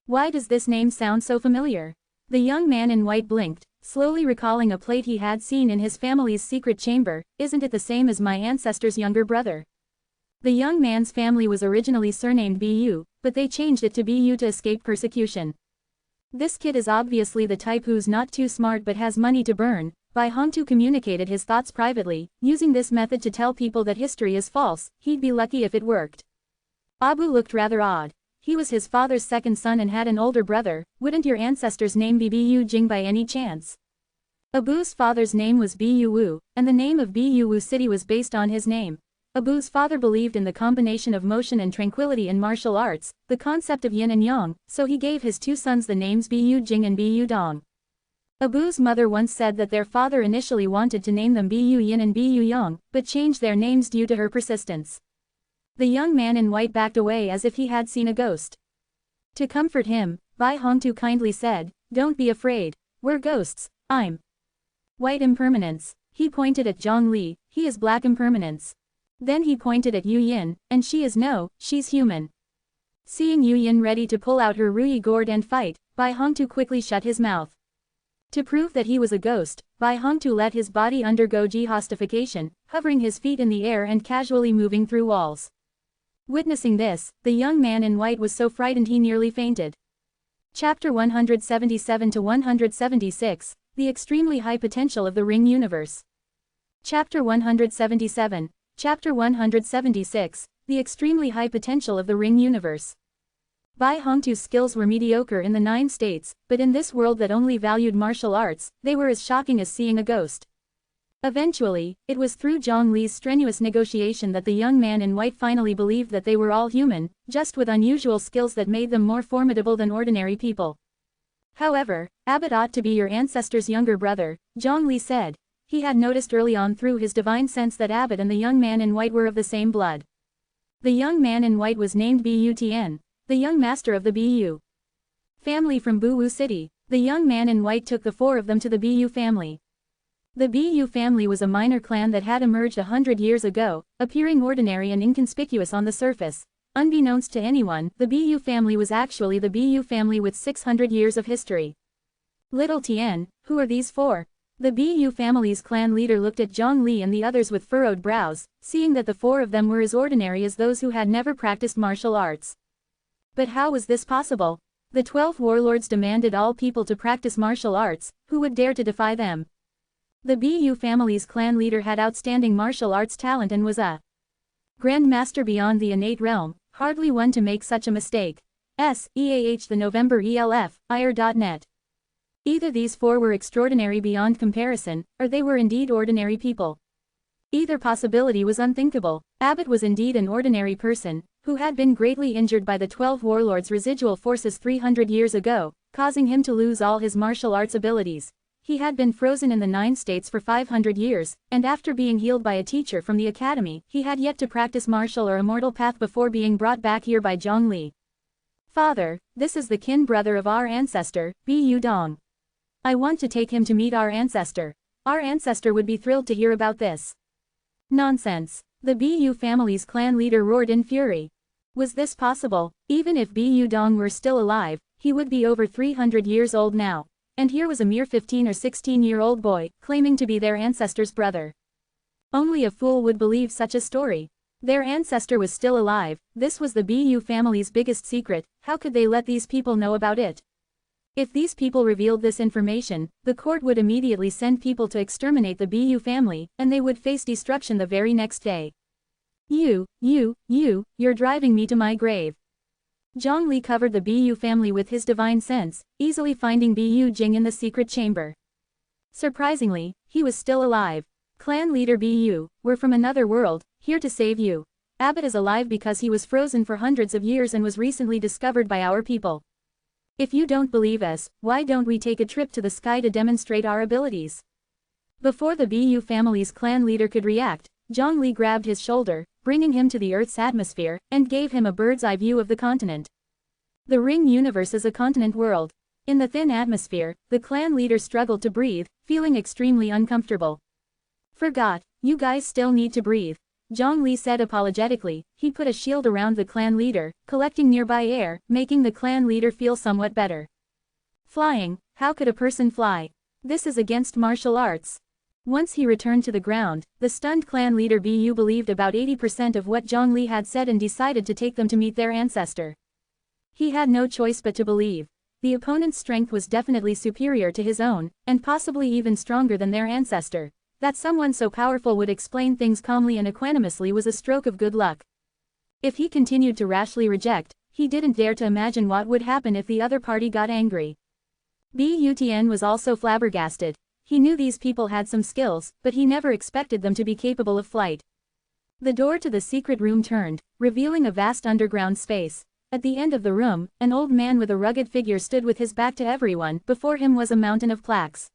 Why does this name sound so familiar? The young man in white blinked, slowly recalling a plate he had seen in his family's secret chamber. Isn't it the same as my ancestor's younger brother? The young man's family was originally surnamed Bu, but they changed it to Bu to escape persecution. This kid is obviously the type who's not too smart but has money to burn. Bai Hongtu communicated his thoughts privately, using this method to tell people that history is false. He'd be lucky if it worked. Abu looked rather odd. He was his father's second son and had an older brother. Wouldn't your ancestor's name be Bu Jing by any chance? Abu's father's name was Bu Wu, and the name of Bu Wu City was based on his name. Abu's father believed in the combination of motion and tranquility in martial arts, the concept of yin and yang, so he gave his 2 sons the names Bu Jing and Bu Dong. Abu's mother once said that their father initially wanted to name them Bu Yin and Bu Yang, but changed their names due to her persistence. The young man in white backed away as if he had seen a ghost. To comfort him, Bai Hongtu kindly said, "Don't be afraid. We're ghosts. I'm white impermanence." He pointed at Zhang Li, "He is black impermanence." Then he pointed at Yu Yin, "And she's human." Seeing Yu Yin ready to pull out her Ruyi gourd and fight, Bai Hongtu quickly shut his mouth. To prove that he was a ghost, Bai Hongtu let his body undergo dehostification, hovering his feet in the air and casually moving through walls. Witnessing this, the young man in white was so frightened he nearly fainted. Chapter 177 to 176, The Extremely High Potential of the Ring Universe. Chapter 177, Chapter 176, The Extremely High Potential of the Ring Universe. Bai Hongtu's skills were mediocre in the 9 states, but in this world that only valued martial arts, they were as shocking as seeing a ghost. Eventually, it was through Zhang Li's strenuous negotiation that the young man in white finally believed that they were all human, just with unusual skills that made them more formidable than ordinary people. However, Abbott ought to be your ancestor's younger brother, Zhang Li said. He had noticed early on through his divine sense that Abbott and the young man in white were of the same blood. The young man in white was named Bu Tian, the young master of the Bu family from Buwu City. The young man in white took the 4 of them to the Bu family. The Bu family was a minor clan that had emerged 100 years ago, appearing ordinary and inconspicuous on the surface. Unbeknownst to anyone, the Bu family was actually the Bu family with 600 years of history. Little Tian, who are these 4? The Bu family's clan leader looked at Zhang Li and the others with furrowed brows, seeing that the 4 of them were as ordinary as those who had never practiced martial arts. But how was this possible? The 12 warlords demanded all people to practice martial arts. Who would dare to defy them? The Bu family's clan leader had outstanding martial arts talent and was a Grand Master beyond the innate realm, hardly one to make such a mistake. EAH the November ELF, IR.net. Either these 4 were extraordinary beyond comparison, or they were indeed ordinary people. Either possibility was unthinkable. Abbott was indeed an ordinary person, who had been greatly injured by the 12 warlords' residual forces 300 years ago, causing him to lose all his martial arts abilities. He had been frozen in the 9 states for 500 years, and after being healed by a teacher from the academy, he had yet to practice martial or immortal path before being brought back here by Zhang Li. "Father, this is the kin brother of our ancestor, Bu Dong. I want to take him to meet our ancestor. Our ancestor would be thrilled to hear about this." Nonsense. The Bu family's clan leader roared in fury. Was this possible? Even if Bu Dong were still alive, he would be over 300 years old now. And here was a mere 15 or 16-year-old boy, claiming to be their ancestor's brother. Only a fool would believe such a story. Their ancestor was still alive. This was the Bu family's biggest secret. How could they let these people know about it? If these people revealed this information, the court would immediately send people to exterminate the Bu family, and they would face destruction the very next day. You're driving me to my grave. Zhang Li covered the Bu family with his divine sense, easily finding Bu Jing in the secret chamber. Surprisingly, he was still alive. Clan leader Bu, we're from another world, here to save you. Abbott is alive because he was frozen for hundreds of years and was recently discovered by our people. If you don't believe us, why don't we take a trip to the sky to demonstrate our abilities? Before the Bu family's clan leader could react, Zhang Li grabbed his shoulder, bringing him to the Earth's atmosphere, and gave him a bird's-eye view of the continent. The Ring Universe is a continent world. In the thin atmosphere, the clan leader struggled to breathe, feeling extremely uncomfortable. "Forgot, you guys still need to breathe," Zhang Li said apologetically. He put a shield around the clan leader, collecting nearby air, making the clan leader feel somewhat better. Flying, how could a person fly? This is against martial arts. Once he returned to the ground, the stunned clan leader Bu believed about 80% of what Zhang Li had said and decided to take them to meet their ancestor. He had no choice but to believe. The opponent's strength was definitely superior to his own, and possibly even stronger than their ancestor. That someone so powerful would explain things calmly and equanimously was a stroke of good luck. If he continued to rashly reject, he didn't dare to imagine what would happen if the other party got angry. Bu Tian was also flabbergasted. He knew these people had some skills, but he never expected them to be capable of flight. The door to the secret room turned, revealing a vast underground space. At the end of the room, an old man with a rugged figure stood with his back to everyone. Before him was a mountain of plaques.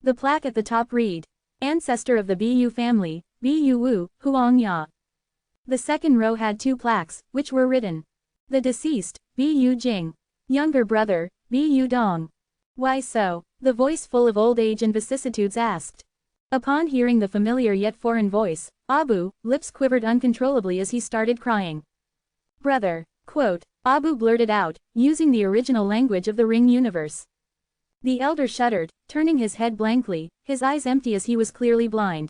The plaque at the top read, "Ancestor of the Bu family, Bu Wu, Huang Ya." The second row had 2 plaques, which were written, "The deceased, Bu Jing. Younger brother, Bu Dong. Why so? The voice full of old age and vicissitudes asked. Upon hearing the familiar yet foreign voice, Abu, lips quivered uncontrollably as he started crying. Brother, quote, Abu blurted out, using the original language of the Ring universe. The elder shuddered, turning his head blankly, his eyes empty as he was clearly blind.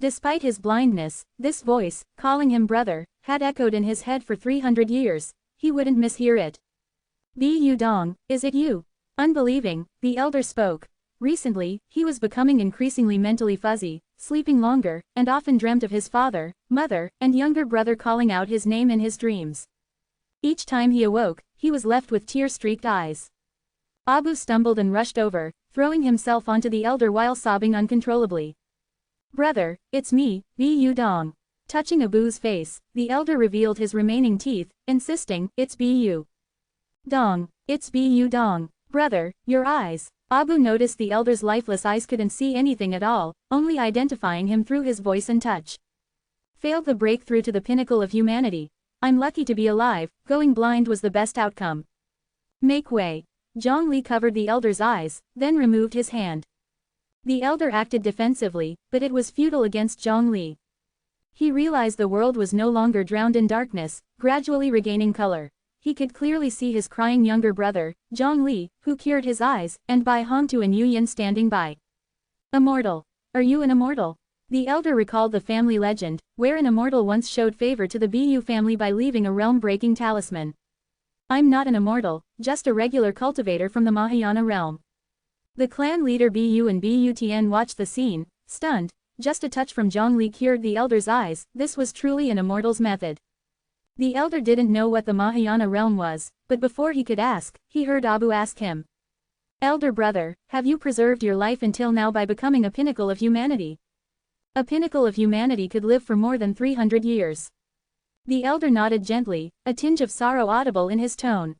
Despite his blindness, this voice, calling him brother, had echoed in his head for 300 years, he wouldn't mishear it. Bu Dong, is it you? Unbelieving, the elder spoke. Recently, he was becoming increasingly mentally fuzzy, sleeping longer, and often dreamt of his father, mother, and younger brother calling out his name in his dreams. Each time he awoke, he was left with tear-streaked eyes. Abu stumbled and rushed over, throwing himself onto the elder while sobbing uncontrollably. Brother, it's me, Bu Dong. Touching Abu's face, the elder revealed his remaining teeth, insisting, it's Bu Dong, it's Bu Dong. Brother, your eyes. Abu noticed the elder's lifeless eyes couldn't see anything at all, only identifying him through his voice and touch. Failed the breakthrough to the pinnacle of humanity. I'm lucky to be alive, going blind was the best outcome. Make way. Zhongli covered the elder's eyes, then removed his hand. The elder acted defensively, but it was futile against Zhongli. He realized the world was no longer drowned in darkness, gradually regaining color. He could clearly see his crying younger brother, Zhongli, who cured his eyes, and Bai Hongtu and Yu Yin standing by. Immortal. Are you an immortal? The elder recalled the family legend, where an immortal once showed favor to the Bu family by leaving a realm-breaking talisman. I'm not an immortal, just a regular cultivator from the Mahayana realm. The clan leader Bu and Bu Tian watched the scene, stunned. Just a touch from Zhongli cured the elder's eyes. This was truly an immortal's method. The elder didn't know what the Mahayana realm was, but before he could ask, he heard Abu ask him. Elder brother, have you preserved your life until now by becoming a pinnacle of humanity? A pinnacle of humanity could live for more than 300 years. The elder nodded gently, a tinge of sorrow audible in his tone.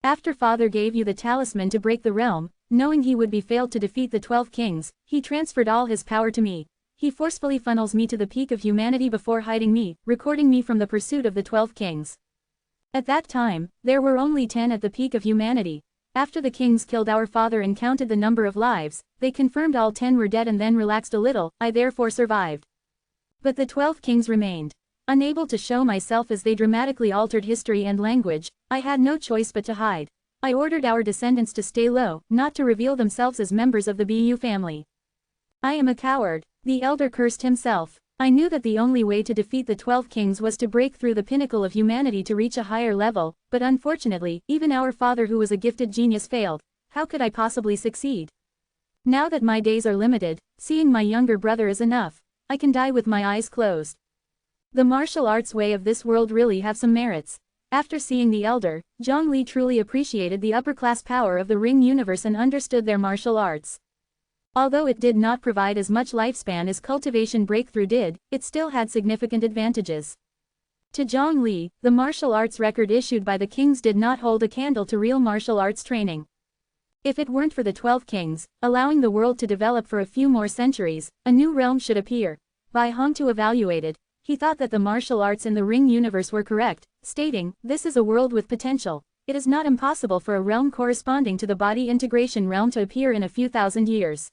After father gave you the talisman to break the realm, knowing he would be failed to defeat the 12 kings, he transferred all his power to me. He forcefully funnels me to the peak of humanity before hiding me, recording me from the pursuit of the 12 kings. At that time, there were only 10 at the peak of humanity. After the kings killed our father and counted the number of lives, they confirmed all 10 were dead and then relaxed a little. I therefore survived. But the 12 kings remained. Unable to show myself as they dramatically altered history and language, I had no choice but to hide. I ordered our descendants to stay low, not to reveal themselves as members of the Bu family. I am a coward. The elder cursed himself. I knew that the only way to defeat the 12 kings was to break through the pinnacle of humanity to reach a higher level, but unfortunately, even our father who was a gifted genius failed. How could I possibly succeed? Now that my days are limited, seeing my younger brother is enough. I can die with my eyes closed. The martial arts way of this world really have some merits. After seeing the elder, Zhongli truly appreciated the upper-class power of the Ring universe and understood their martial arts. Although it did not provide as much lifespan as cultivation breakthrough did, it still had significant advantages. To Zhongli, the martial arts record issued by the kings did not hold a candle to real martial arts training. If it weren't for the 12 kings, allowing the world to develop for a few more centuries, a new realm should appear. Bai Hongtu evaluated. He thought that the martial arts in the Ring universe were correct, stating, this is a world with potential. It is not impossible for a realm corresponding to the body integration realm to appear in a few thousand years.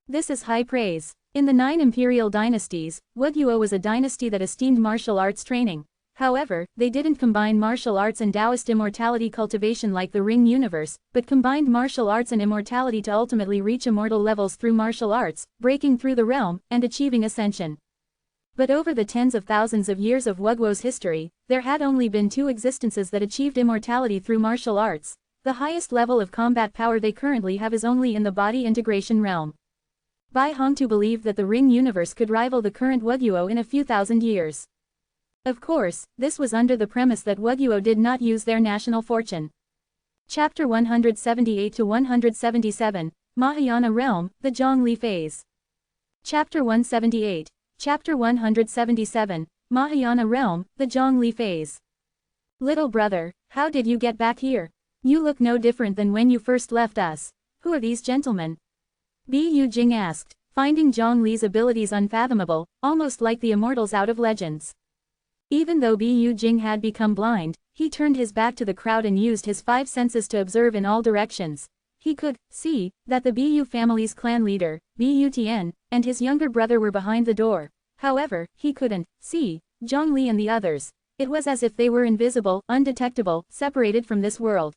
This is high praise. In the 9 imperial dynasties, Wuguo was a dynasty that esteemed martial arts training. However, they didn't combine martial arts and Taoist immortality cultivation like the Ring universe, but combined martial arts and immortality to ultimately reach immortal levels through martial arts, breaking through the realm, and achieving ascension. But over the tens of thousands of years of Wuguo's history, there had only been 2 existences that achieved immortality through martial arts. The highest level of combat power they currently have is only in the body integration realm. Bai Hongtu believed that the Ring universe could rival the current Wuguo in a few thousand years. Of course, this was under the premise that Wuguo did not use their national fortune. Chapter 178 to 177, Mahayana Realm, the Zhongli Phase. Chapter 178, Chapter 177, Mahayana Realm, the Zhongli Phase. Little brother, how did you get back here? You look no different than when you first left us. Who are these gentlemen? Bu Jing asked, finding Zhongli's abilities unfathomable, almost like the immortals out of legends. Even though Bu Jing had become blind, he turned his back to the crowd and used his five senses to observe in all directions. He could see that the Bu family's clan leader, Bu Tian, and his younger brother were behind the door. However, he couldn't see Zhongli and the others. It was as if they were invisible, undetectable, separated from this world.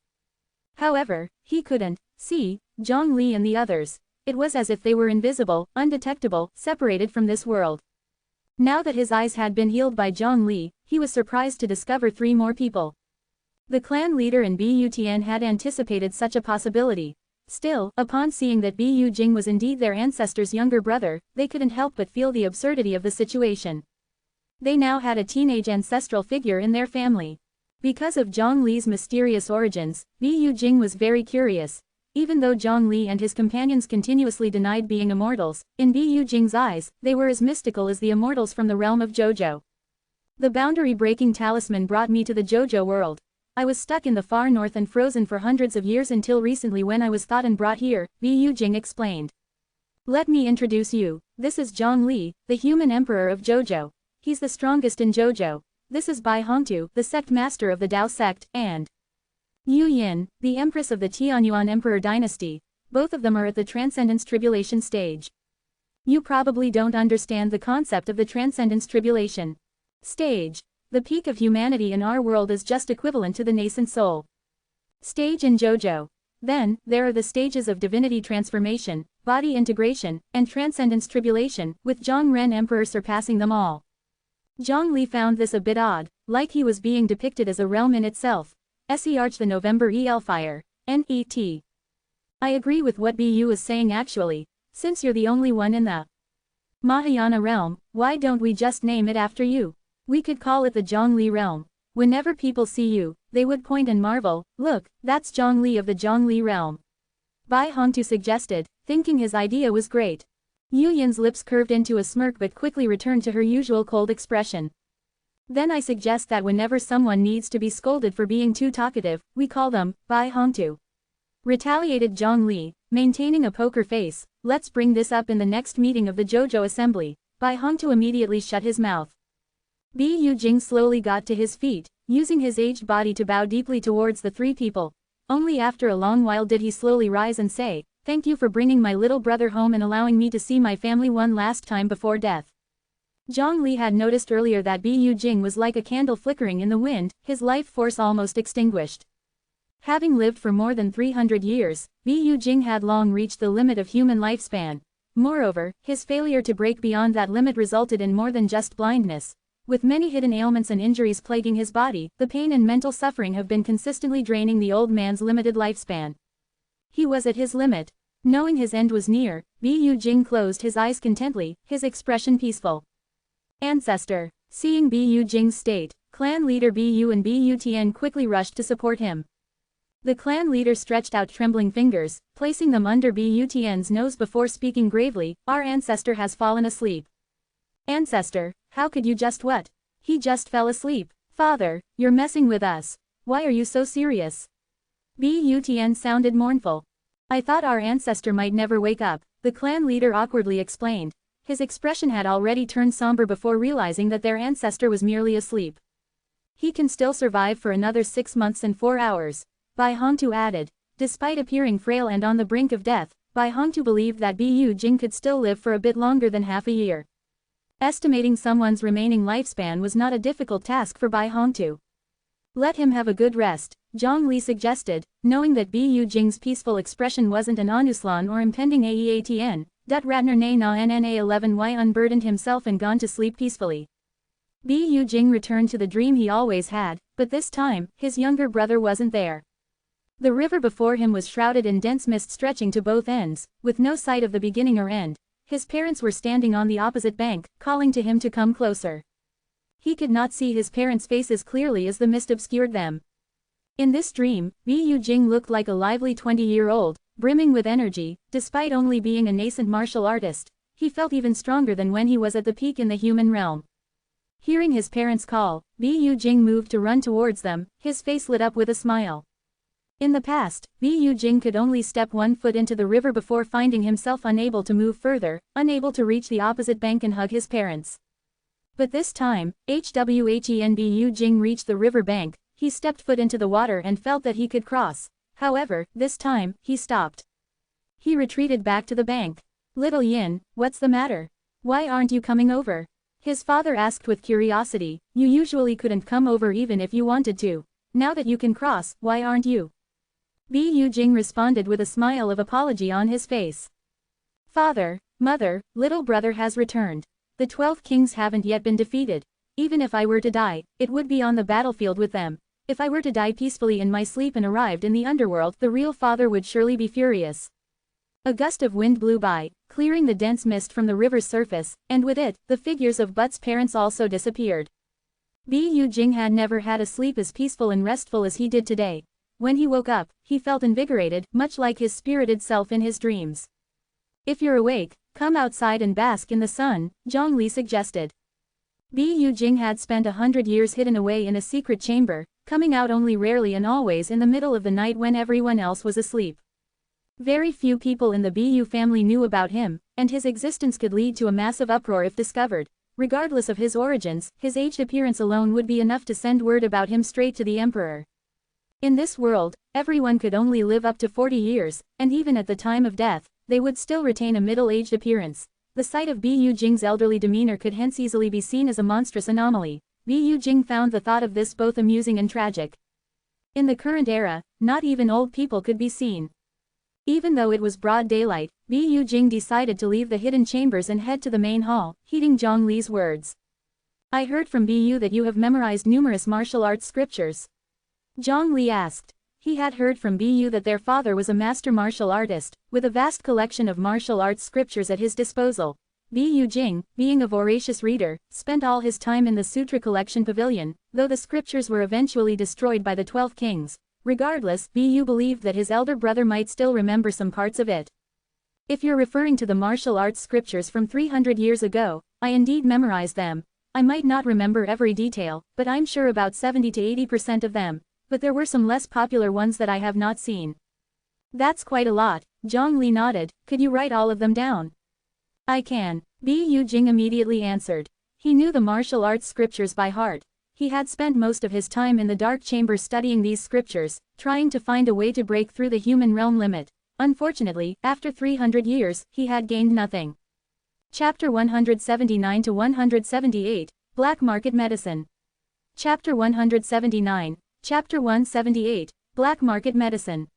However, he couldn't see Zhongli and the others. It was as if they were invisible, undetectable, separated from this world. Now that his eyes had been healed by Zhongli, he was surprised to discover three more people. The clan leader and Bu Tian had anticipated such a possibility. Still, upon seeing that Bu Jing was indeed their ancestor's younger brother, they couldn't help but feel the absurdity of the situation. They now had a teenage ancestral figure in their family. Because of Zhongli's mysterious origins, Bu Jing was very curious. Even though Zhongli and his companions continuously denied being immortals, in Bu Jing's eyes, they were as mystical as the immortals from the realm of JoJo. The boundary-breaking talisman brought me to the JoJo world. I was stuck in the far north and frozen for hundreds of years until recently when I was thought and brought here, Bu Jing explained. Let me introduce you. This is Zhongli, the human emperor of JoJo. He's the strongest in JoJo. This is Bai Hongtu, the sect master of the Dao sect, and Yu Yin, the empress of the Tianyuan Emperor dynasty. Both of them are at the Transcendence Tribulation stage. You probably don't understand the concept of the Transcendence Tribulation stage. The peak of humanity in our world is just equivalent to the nascent soul stage in JoJo. Then, there are the stages of divinity transformation, body integration, and Transcendence Tribulation, with Zhongren Emperor surpassing them all. Zhongli found this a bit odd, like he was being depicted as a realm in itself. Arch the November Fire. Net. I agree with what Bu is saying actually. Since you're the only one in the Mahayana realm, why don't we just name it after you? We could call it the Zhongli realm. Whenever people see you, they would point and marvel, look, that's Zhongli of the Zhongli realm. Bai Hongtu suggested, thinking his idea was great. Yu Yin's lips curved into a smirk but quickly returned to her usual cold expression. Then I suggest that whenever someone needs to be scolded for being too talkative, we call them Bai Hongtu. Retaliated Zhongli, maintaining a poker face. Let's bring this up in the next meeting of the JoJo assembly. Bai Hongtu immediately shut his mouth. Bu Jing slowly got to his feet, using his aged body to bow deeply towards the three people. Only after a long while did he slowly rise and say, "Thank you for bringing my little brother home and allowing me to see my family one last time before death." Zhongli had noticed earlier that Bu Jing was like a candle flickering in the wind, his life force almost extinguished. Having lived for more than 300 years, Bu Jing had long reached the limit of human lifespan. Moreover, his failure to break beyond that limit resulted in more than just blindness. With many hidden ailments and injuries plaguing his body, the pain and mental suffering have been consistently draining the old man's limited lifespan. He was at his limit. Knowing his end was near, Bu Jing closed his eyes contently, his expression peaceful. Ancestor. Seeing Bu Jing's state, clan leader Bu and Bu Tian quickly rushed to support him. The clan leader stretched out trembling fingers, placing them under Bu Tian's nose before speaking gravely, "Our ancestor has fallen asleep." Ancestor, how could you just what? He just fell asleep. Father, you're messing with us. Why are you so serious? Bu Tian sounded mournful. I thought our ancestor might never wake up, the clan leader awkwardly explained. His expression had already turned somber before realizing that their ancestor was merely asleep. He can still survive for another 6 months and 4 hours. Bai Hongtu added. Despite appearing frail and on the brink of death, Bai Hongtu believed that Bu Jing could still live for a bit longer than half a year. Estimating someone's remaining lifespan was not a difficult task for Bai Hongtu. Let him have a good rest, Zhongli suggested, knowing that Bu Jing's peaceful expression wasn't an onuslan or impending aeatn. Ratner na nna 11y unburdened himself and gone to sleep peacefully. Bu Jing returned to the dream he always had, but this time, his younger brother wasn't there. The river before him was shrouded in dense mist stretching to both ends, with no sight of the beginning or end. His parents were standing on the opposite bank, calling to him to come closer. He could not see his parents' faces clearly as the mist obscured them. In this dream, Bu Jing looked like a lively 20-year-old, brimming with energy. Despite only being a nascent martial artist, he felt even stronger than when he was at the peak in the human realm. Hearing his parents' call, Bu Jing moved to run towards them, his face lit up with a smile. In the past, Bu Jing could only step 1 foot into the river before finding himself unable to move further, unable to reach the opposite bank and hug his parents. But this time, Hwhenbu Jing reached the river bank, he stepped foot into the water and felt that he could cross. However, this time, he stopped. He retreated back to the bank. Little Yin, what's the matter? Why aren't you coming over? His father asked with curiosity. You usually couldn't come over even if you wanted to. Now that you can cross, why aren't you? Bu Jing responded with a smile of apology on his face. Father, mother, little brother has returned. The 12 kings haven't yet been defeated. Even if I were to die, it would be on the battlefield with them. If I were to die peacefully in my sleep and arrived in the underworld, the real father would surely be furious. A gust of wind blew by, clearing the dense mist from the river's surface, and with it, the figures of Butt's parents also disappeared. Bu Jing had never had a sleep as peaceful and restful as he did today. When he woke up, he felt invigorated, much like his spirited self in his dreams. If you're awake, come outside and bask in the sun, Zhongli suggested. Bu Jing had spent 100 years hidden away in a secret chamber, coming out only rarely and always in the middle of the night when everyone else was asleep. Very few people in the Bu family knew about him, and his existence could lead to a massive uproar if discovered. Regardless of his origins, his aged appearance alone would be enough to send word about him straight to the emperor. In this world, everyone could only live up to 40 years, and even at the time of death, they would still retain a middle-aged appearance. The sight of Bu Jing's elderly demeanor could hence easily be seen as a monstrous anomaly. Bu Jing found the thought of this both amusing and tragic. In the current era, not even old people could be seen. Even though it was broad daylight, Bu Jing decided to leave the hidden chambers and head to the main hall, heeding Zhongli's words. I heard from Bu that you have memorized numerous martial arts scriptures. Zhongli asked. He had heard from Bu that their father was a master martial artist, with a vast collection of martial arts scriptures at his disposal. Bu Jing, being a voracious reader, spent all his time in the Sutra Collection Pavilion, though the scriptures were eventually destroyed by the 12 kings. Regardless, Bu believed that his elder brother might still remember some parts of it. If you're referring to the martial arts scriptures from 300 years ago, I indeed memorized them. I might not remember every detail, but I'm sure about 70 to 80% of them. But there were some less popular ones that I have not seen. That's quite a lot, Zhongli nodded. Could you write all of them down? I can, Bu Jing immediately answered. He knew the martial arts scriptures by heart. He had spent most of his time in the dark chamber studying these scriptures, trying to find a way to break through the human realm limit. Unfortunately, after 300 years, he had gained nothing. Chapter 179 to 178, Black Market Medicine. Chapter 179, Chapter 178, Black Market Medicine.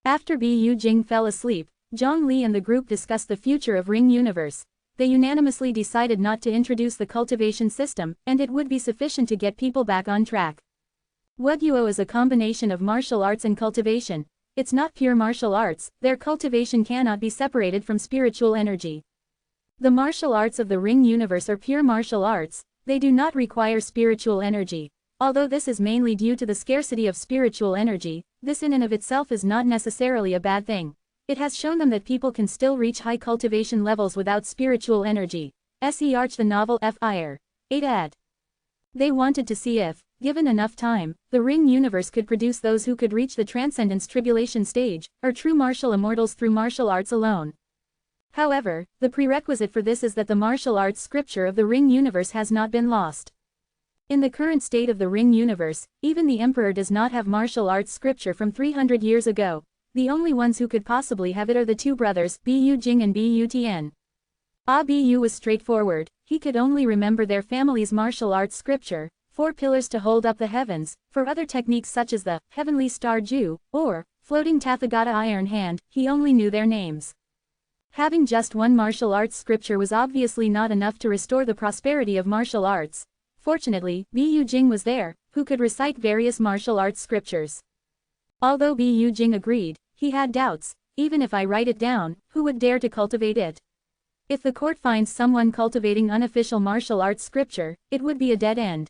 After Bu Jing fell asleep, Zhongli and the group discussed the future of Ring Universe. They unanimously decided not to introduce the cultivation system, and it would be sufficient to get people back on track. Wuguo is a combination of martial arts and cultivation. It's not pure martial arts, their cultivation cannot be separated from spiritual energy. The martial arts of the Ring Universe are pure martial arts, they do not require spiritual energy. Although this is mainly due to the scarcity of spiritual energy, this in and of itself is not necessarily a bad thing. It has shown them that people can still reach high cultivation levels without spiritual energy. Arch the novel Fire. 8 ad. They wanted to see if, given enough time, the Ring Universe could produce those who could reach the Transcendence Tribulation stage, or true martial immortals through martial arts alone. However, the prerequisite for this is that the martial arts scripture of the Ring Universe has not been lost. In the current state of the Ring Universe, even the Emperor does not have martial arts scripture from 300 years ago. The only ones who could possibly have it are the two brothers, Bu Jing and Bu Tian. Bu was straightforward, he could only remember their family's martial arts scripture, 4 pillars to hold up the heavens. For other techniques such as the Heavenly Star Ju, or Floating Tathagata Iron Hand, he only knew their names. Having just one martial arts scripture was obviously not enough to restore the prosperity of martial arts. Fortunately, Bu Jing was there, who could recite various martial arts scriptures. Although Bu Jing agreed, he had doubts. Even if I write it down, who would dare to cultivate it? If the court finds someone cultivating unofficial martial arts scripture, it would be a dead end.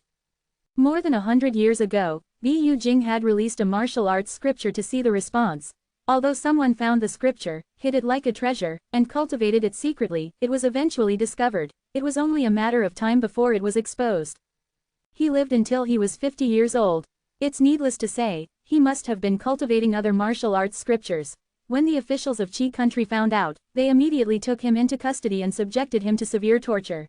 More than 100 years ago, Bu Jing had released a martial arts scripture to see the response. Although someone found the scripture, hid it like a treasure, and cultivated it secretly, it was eventually discovered. It was only a matter of time before it was exposed. He lived until he was 50 years old. It's needless to say, he must have been cultivating other martial arts scriptures. When the officials of Qi country found out, they immediately took him into custody and subjected him to severe torture.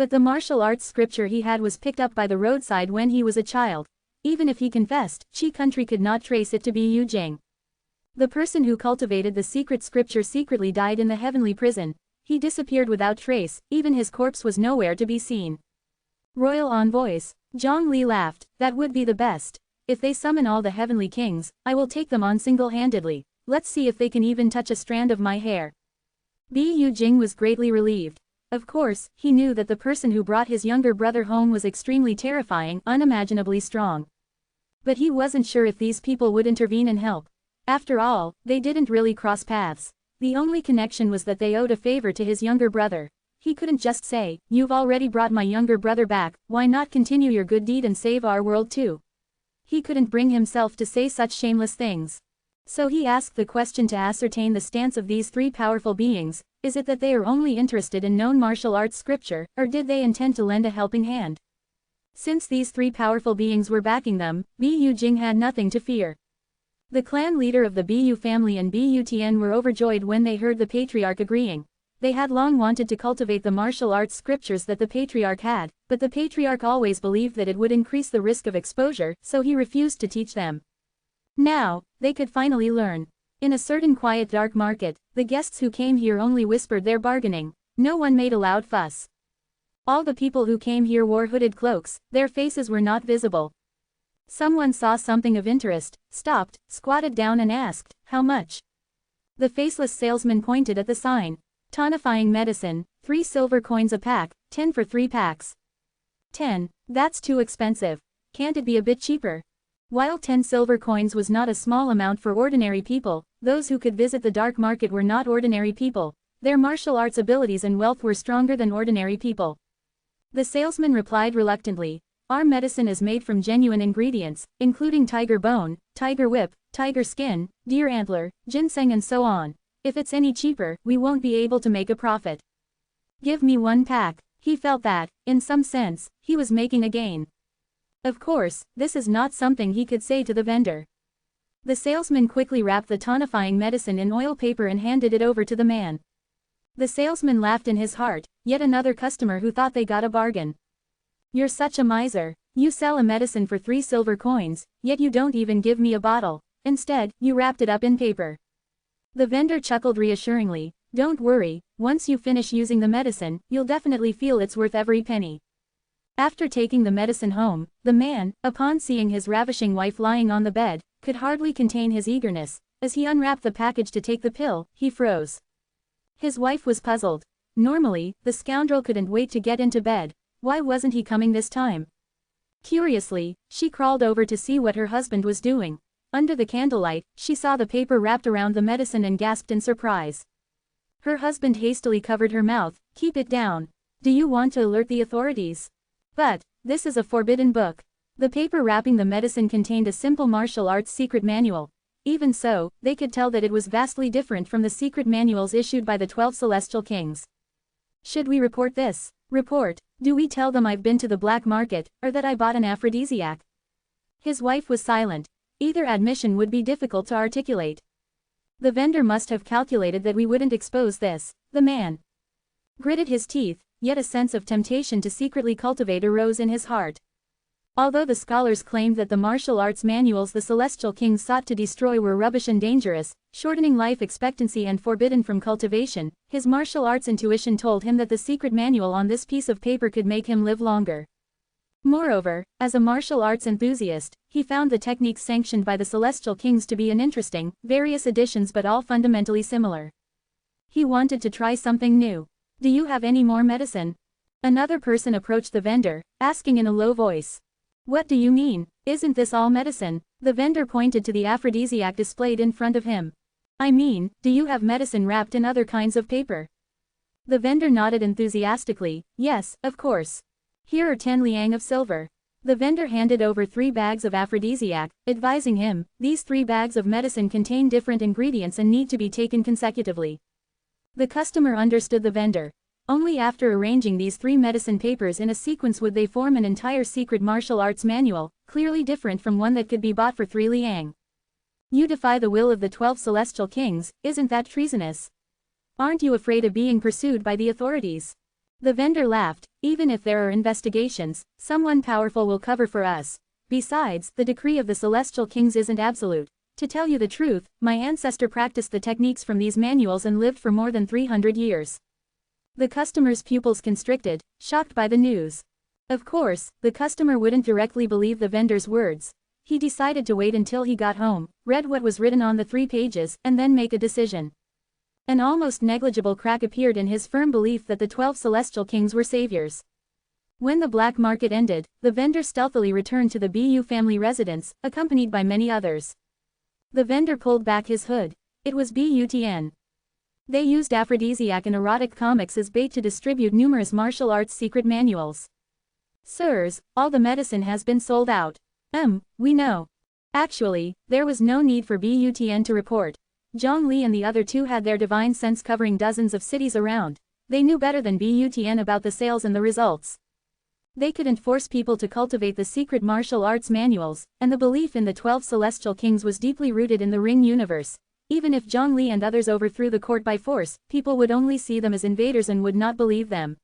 But the martial arts scripture he had was picked up by the roadside when he was a child. Even if he confessed, Qi country could not trace it to be Yu Jing. The person who cultivated the secret scripture secretly died in the heavenly prison. He disappeared without trace, even his corpse was nowhere to be seen. Royal envoys. Zhang Li laughed, that would be the best. If they summon all the heavenly kings, I will take them on single-handedly. Let's see if they can even touch a strand of my hair. Yu Jing was greatly relieved. Of course, he knew that the person who brought his younger brother home was extremely terrifying, unimaginably strong. But he wasn't sure if these people would intervene and help. After all, they didn't really cross paths. The only connection was that they owed a favor to his younger brother. He couldn't just say, "You've already brought my younger brother back, why not continue your good deed and save our world too?" He couldn't bring himself to say such shameless things. So he asked the question to ascertain the stance of these three powerful beings. Is it that they are only interested in known martial arts scripture, or did they intend to lend a helping hand? Since these three powerful beings were backing them, Yu Jing had nothing to fear. The clan leader of the Bu family and Bu Tian were overjoyed when they heard the patriarch agreeing. They had long wanted to cultivate the martial arts scriptures that the patriarch had, but the patriarch always believed that it would increase the risk of exposure, so he refused to teach them. Now, they could finally learn. In a certain quiet dark market, the guests who came here only whispered their bargaining. No one made a loud fuss. All the people who came here wore hooded cloaks, their faces were not visible. Someone saw something of interest, stopped, squatted down and asked, "How much?" The faceless salesman pointed at the sign. Tonifying medicine, 3 silver coins a pack, 10 for 3 packs. 10, that's too expensive. Can't it be a bit cheaper? While 10 silver coins was not a small amount for ordinary people, those who could visit the dark market were not ordinary people. Their martial arts abilities and wealth were stronger than ordinary people. The salesman replied reluctantly, "Our medicine is made from genuine ingredients, including tiger bone, tiger whip, tiger skin, deer antler, ginseng and so on. If it's any cheaper, we won't be able to make a profit. Give me 1 pack." He felt that, in some sense, he was making a gain. Of course, this is not something he could say to the vendor. The salesman quickly wrapped the tonifying medicine in oil paper and handed it over to the man. The salesman laughed in his heart, yet another customer who thought they got a bargain. "You're such a miser. You sell a medicine for 3 silver coins, yet you don't even give me a bottle. Instead, you wrapped it up in paper." The vendor chuckled reassuringly, "Don't worry, once you finish using the medicine, you'll definitely feel it's worth every penny." After taking the medicine home, the man, upon seeing his ravishing wife lying on the bed, could hardly contain his eagerness. As he unwrapped the package to take the pill, he froze. His wife was puzzled. Normally, the scoundrel couldn't wait to get into bed. Why wasn't he coming this time? Curiously, she crawled over to see what her husband was doing. Under the candlelight, she saw the paper wrapped around the medicine and gasped in surprise. Her husband hastily covered her mouth. "Keep it down. Do you want to alert the authorities?" "But, this is a forbidden book." The paper wrapping the medicine contained a simple martial arts secret manual. Even so, they could tell that it was vastly different from the secret manuals issued by the 12 celestial kings. "Should we report this?" "Report? Do we tell them I've been to the black market, or that I bought an aphrodisiac?" His wife was silent. Either admission would be difficult to articulate. "The vendor must have calculated that we wouldn't expose this." The man gritted his teeth, yet a sense of temptation to secretly cultivate arose in his heart. Although the scholars claimed that the martial arts manuals the celestial kings sought to destroy were rubbish and dangerous, shortening life expectancy and forbidden from cultivation, his martial arts intuition told him that the secret manual on this piece of paper could make him live longer. Moreover, as a martial arts enthusiast, he found the techniques sanctioned by the celestial kings to be an interesting, various additions but all fundamentally similar. He wanted to try something new. "Do you have any more medicine?" Another person approached the vendor, asking in a low voice. "What do you mean? Isn't this all medicine?" The vendor pointed to the aphrodisiac displayed in front of him. "I mean, do you have medicine wrapped in other kinds of paper?" The vendor nodded enthusiastically. "Yes, of course. Here are 10 liang of silver." The vendor handed over 3 bags of aphrodisiac, advising him, "These 3 bags of medicine contain different ingredients and need to be taken consecutively." The customer understood the vendor. Only after arranging these 3 medicine papers in a sequence would they form an entire secret martial arts manual, clearly different from one that could be bought for 3 liang. "You defy the will of the 12 celestial kings, isn't that treasonous? Aren't you afraid of being pursued by the authorities?" The vendor laughed. Even if there are investigations, someone powerful will cover for us. Besides, the decree of the celestial kings isn't absolute. To tell you the truth, my ancestor practiced the techniques from these manuals and lived for more than 300 years. The customer's pupils constricted, shocked by the news. Of course, the customer wouldn't directly believe the vendor's words. He decided to wait until he got home, read what was written on the 3 pages, and then make a decision. An almost negligible crack appeared in his firm belief that the 12 celestial kings were saviors. When the black market ended, the vendor stealthily returned to the Bu family residence, accompanied by many others. The vendor pulled back his hood. It was Butn. They used aphrodisiac and erotic comics as bait to distribute numerous martial arts secret manuals. Sirs, all the medicine has been sold out. We know. Actually, there was no need for Butn to report. Zhang Li and the other 2 had their divine sense covering dozens of cities around. They knew better than Butn about the sales and the results. They couldn't force people to cultivate the secret martial arts manuals, and the belief in the 12 celestial kings was deeply rooted in the Ring universe. Even if Zhang Li and others overthrew the court by force, people would only see them as invaders and would not believe them.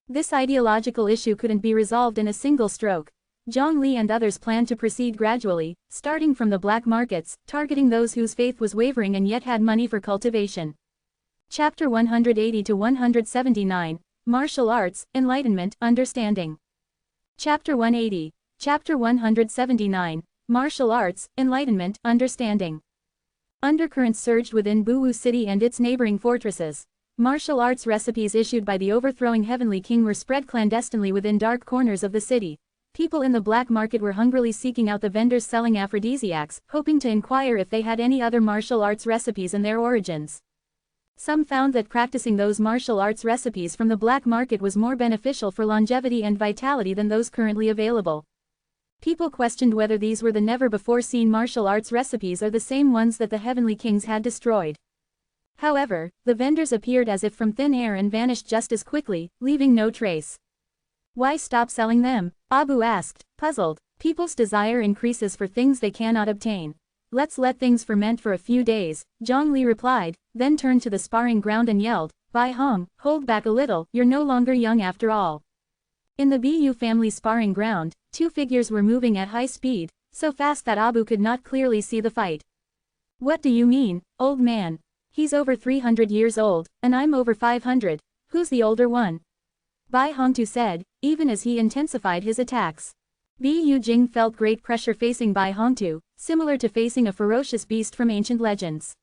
This ideological issue couldn't be resolved in a single stroke. Zhang Li and others planned to proceed gradually, starting from the black markets, targeting those whose faith was wavering and yet had money for cultivation. Chapter 180 to 179, Martial Arts, Enlightenment, Understanding. Chapter 180. Chapter 179, Martial Arts, Enlightenment, Understanding. Undercurrents surged within Buwu City and its neighboring fortresses. Martial arts recipes issued by the overthrowing Heavenly King were spread clandestinely within dark corners of the city. People in the black market were hungrily seeking out the vendors selling aphrodisiacs, hoping to inquire if they had any other martial arts recipes and their origins. Some found that practicing those martial arts recipes from the black market was more beneficial for longevity and vitality than those currently available. People questioned whether these were the never-before-seen martial arts recipes or the same ones that the Heavenly Kings had destroyed. However, the vendors appeared as if from thin air and vanished just as quickly, leaving no trace. Why stop selling them? Abu asked, puzzled. People's desire increases for things they cannot obtain. Let's let things ferment for a few days, Zhang Li replied, then turned to the sparring ground and yelled, Bai Hong, hold back a little, you're no longer young after all. In the Bu family sparring ground, 2 figures were moving at high speed, so fast that Abu could not clearly see the fight. What do you mean, old man? He's over 300 years old, and I'm over 500. Who's the older one? Bai Hongtu said, even as he intensified his attacks. Bu Jing felt great pressure facing Bai Hongtu, similar to facing a ferocious beast from ancient legends.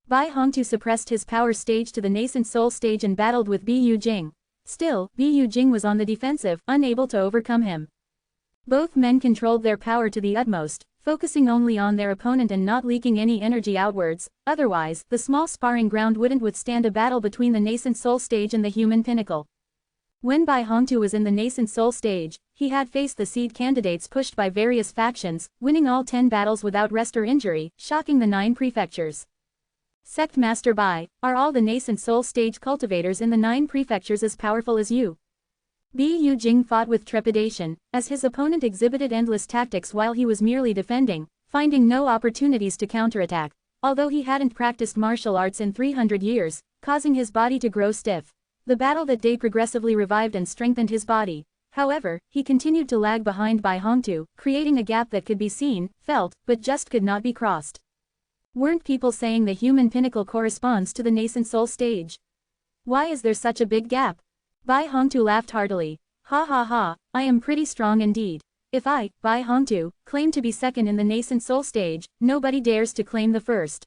Bai Hongtu suppressed his power stage to the nascent soul stage and battled with Bu Jing. Still, Bu Jing was on the defensive, unable to overcome him. Both men controlled their power to the utmost, focusing only on their opponent and not leaking any energy outwards, otherwise, the small sparring ground wouldn't withstand a battle between the nascent soul stage and the human pinnacle. When Bai Hongtu was in the nascent soul stage, he had faced the seed candidates pushed by various factions, winning all 10 battles without rest or injury, shocking the 9 prefectures. Sect Master Bai, are all the nascent soul stage cultivators in the 9 prefectures as powerful as you? Bu Jing fought with trepidation, as his opponent exhibited endless tactics while he was merely defending, finding no opportunities to counterattack, although he hadn't practiced martial arts in 300 years, causing his body to grow stiff. The battle that day progressively revived and strengthened his body. However, he continued to lag behind Bai Hongtu, creating a gap that could be seen, felt, but just could not be crossed. Weren't people saying the human pinnacle corresponds to the nascent soul stage? Why is there such a big gap? Bai Hongtu laughed heartily. Ha ha ha, I am pretty strong indeed. If I, Bai Hongtu, claim to be second in the nascent soul stage, nobody dares to claim the first.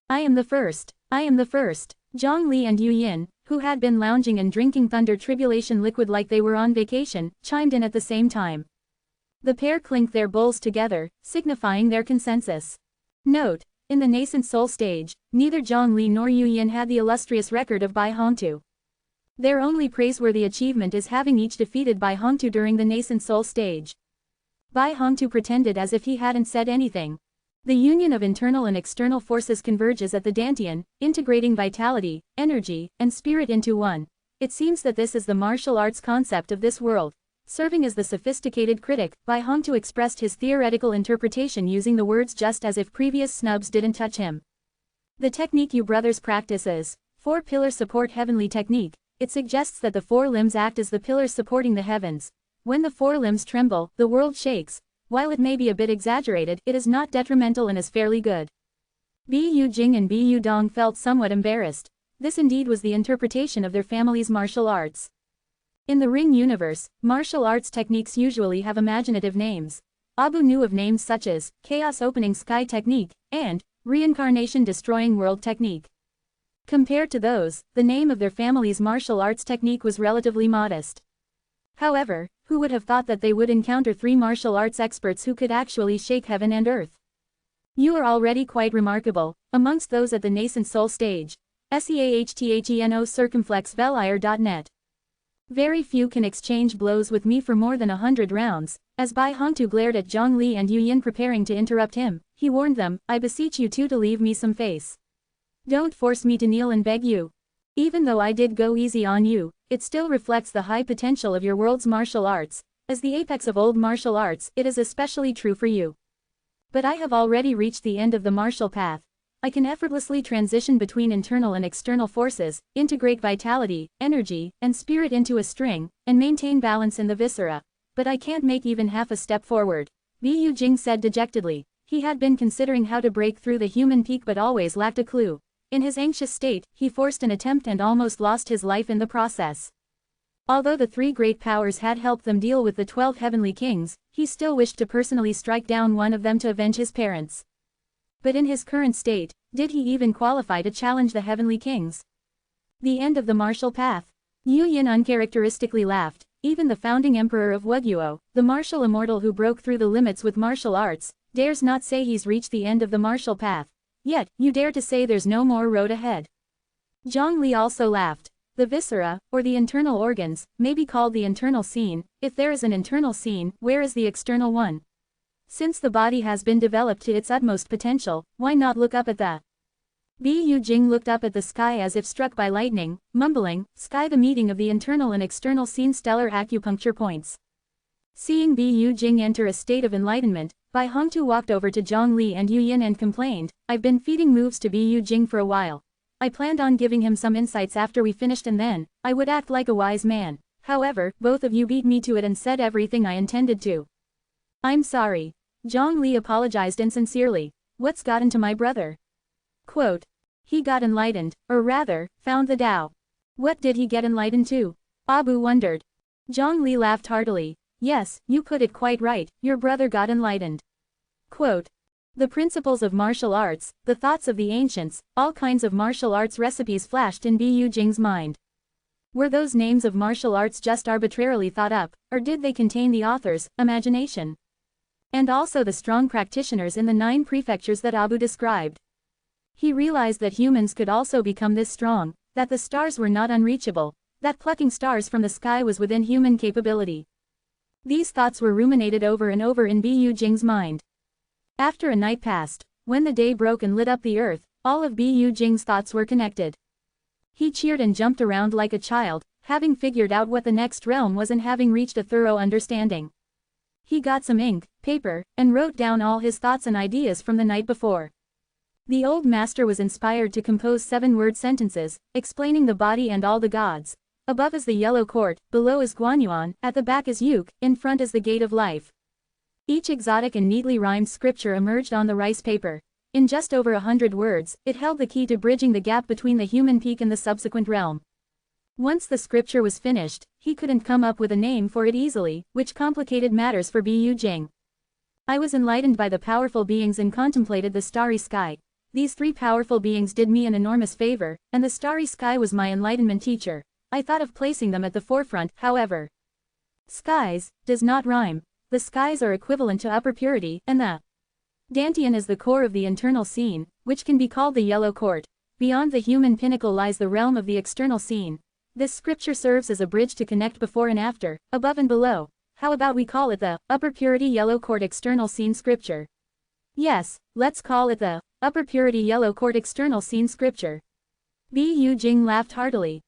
I am the first. I am the first. Zhang Li and Yu Yin, who had been lounging and drinking thunder tribulation liquid like they were on vacation, chimed in at the same time. The pair clinked their bowls together, signifying their consensus. Note: in the nascent soul stage, neither Zhang Li nor Yu Yin had the illustrious record of Bai Hongtu. Their only praiseworthy achievement is having each defeated Bai Hongtu during the nascent soul stage. Bai Hongtu pretended as if he hadn't said anything. The union of internal and external forces converges at the Dantian, integrating vitality, energy, and spirit into one. It seems that this is the martial arts concept of this world. Serving as the sophisticated critic, Bai Hongtu expressed his theoretical interpretation using the words just as if previous snubs didn't touch him. The technique you brothers practice is 4-pillar support heavenly technique. it suggests that the four limbs act as the pillars supporting the heavens. When the four limbs tremble, the world shakes. While it may be a bit exaggerated, it is not detrimental and is fairly good. Bu Jing and Bu Dong felt somewhat embarrassed. This indeed was the interpretation of their family's martial arts. In the Ring universe, martial arts techniques usually have imaginative names. Abu knew of names such as Chaos Opening Sky Technique and Reincarnation Destroying World Technique. Compared to those, the name of their family's martial arts technique was relatively modest. However, who would have thought that they would encounter three martial arts experts who could actually shake heaven and earth? You are already quite remarkable, amongst those at the nascent soul stage. SEAHTHENO circumflexvelire.net. Very few can exchange blows with me for more than 100 rounds. As Bai Hongtu glared at Zhang Li and Yu Yin preparing to interrupt him, he warned them, I beseech you two to leave me some face. Don't force me to kneel and beg you. Even though I did go easy on you, it still reflects the high potential of your world's martial arts. As the apex of old martial arts, it is especially true for you. But I have already reached the end of the martial path. I can effortlessly transition between internal and external forces, integrate vitality, energy, and spirit into a string, and maintain balance in the viscera. But I can't make even half a step forward. Bu Jing said dejectedly. He had been considering how to break through the human peak but always lacked a clue. In his anxious state, he forced an attempt and almost lost his life in the process. Although the three great powers had helped them deal with the 12 heavenly kings, he still wished to personally strike down one of them to avenge his parents. But in his current state, did he even qualify to challenge the heavenly kings? The end of the martial path. Yu Yin uncharacteristically laughed. Even the founding emperor of Wuguo, the martial immortal who broke through the limits with martial arts, dares not say he's reached the end of the martial path. Yet, you dare to say there's no more road ahead. Zhang Li also laughed. The viscera, or the internal organs, may be called the internal scene. If there is an internal scene, where is the external one? Since the body has been developed to its utmost potential, why not look up at the? Bu Jing looked up at the sky as if struck by lightning, mumbling, sky the meeting of the internal and external scene stellar acupuncture points. Seeing Bu Jing enter a state of enlightenment, Bai Hongtu walked over to Zhang Li and Yu Yin and complained, I've been feeding moves to Bu Jing for a while. I planned on giving him some insights after we finished and then, I would act like a wise man. However, both of you beat me to it and said everything I intended to. I'm sorry. Zhang Li apologized insincerely. What's gotten to my brother? Quote. He got enlightened, or rather, found the Tao. What did he get enlightened to? Abu wondered. Zhang Li laughed heartily. Yes, you put it quite right, your brother got enlightened. Quote. The principles of martial arts, the thoughts of the ancients, all kinds of martial arts recipes flashed in Bu Jing's mind. Were those names of martial arts just arbitrarily thought up, or did they contain the author's imagination? And also the strong practitioners in the 9 prefectures that Abu described. He realized that humans could also become this strong, that the stars were not unreachable, that plucking stars from the sky was within human capability. These thoughts were ruminated over and over in Bu Jing's mind. After a night passed, when the day broke and lit up the earth, all of Bu Jing's thoughts were connected. He cheered and jumped around like a child, having figured out what the next realm was and having reached a thorough understanding. He got some ink, paper, and wrote down all his thoughts and ideas from the night before. The old master was inspired to compose 7-word sentences, explaining the body and all the gods. Above is the yellow court, below is Guanyuan, at the back is Yuk, in front is the gate of life. Each exotic and neatly rhymed scripture emerged on the rice paper. In just over 100 words, it held the key to bridging the gap between the human peak and the subsequent realm. Once the scripture was finished, he couldn't come up with a name for it easily, which complicated matters for Bu Jing. I was enlightened by the powerful beings and contemplated the starry sky. These 3 powerful beings did me an enormous favor, and the starry sky was my enlightenment teacher. I thought of placing them at the forefront, however. Skies does not rhyme. The skies are equivalent to upper purity, and the Dantian is the core of the internal scene, which can be called the yellow court. Beyond the human pinnacle lies the realm of the external scene. This scripture serves as a bridge to connect before and after, above and below. How about we call it the upper purity yellow court external scene scripture? Yes, let's call it the upper purity yellow court external scene scripture. Bu Jing laughed heartily.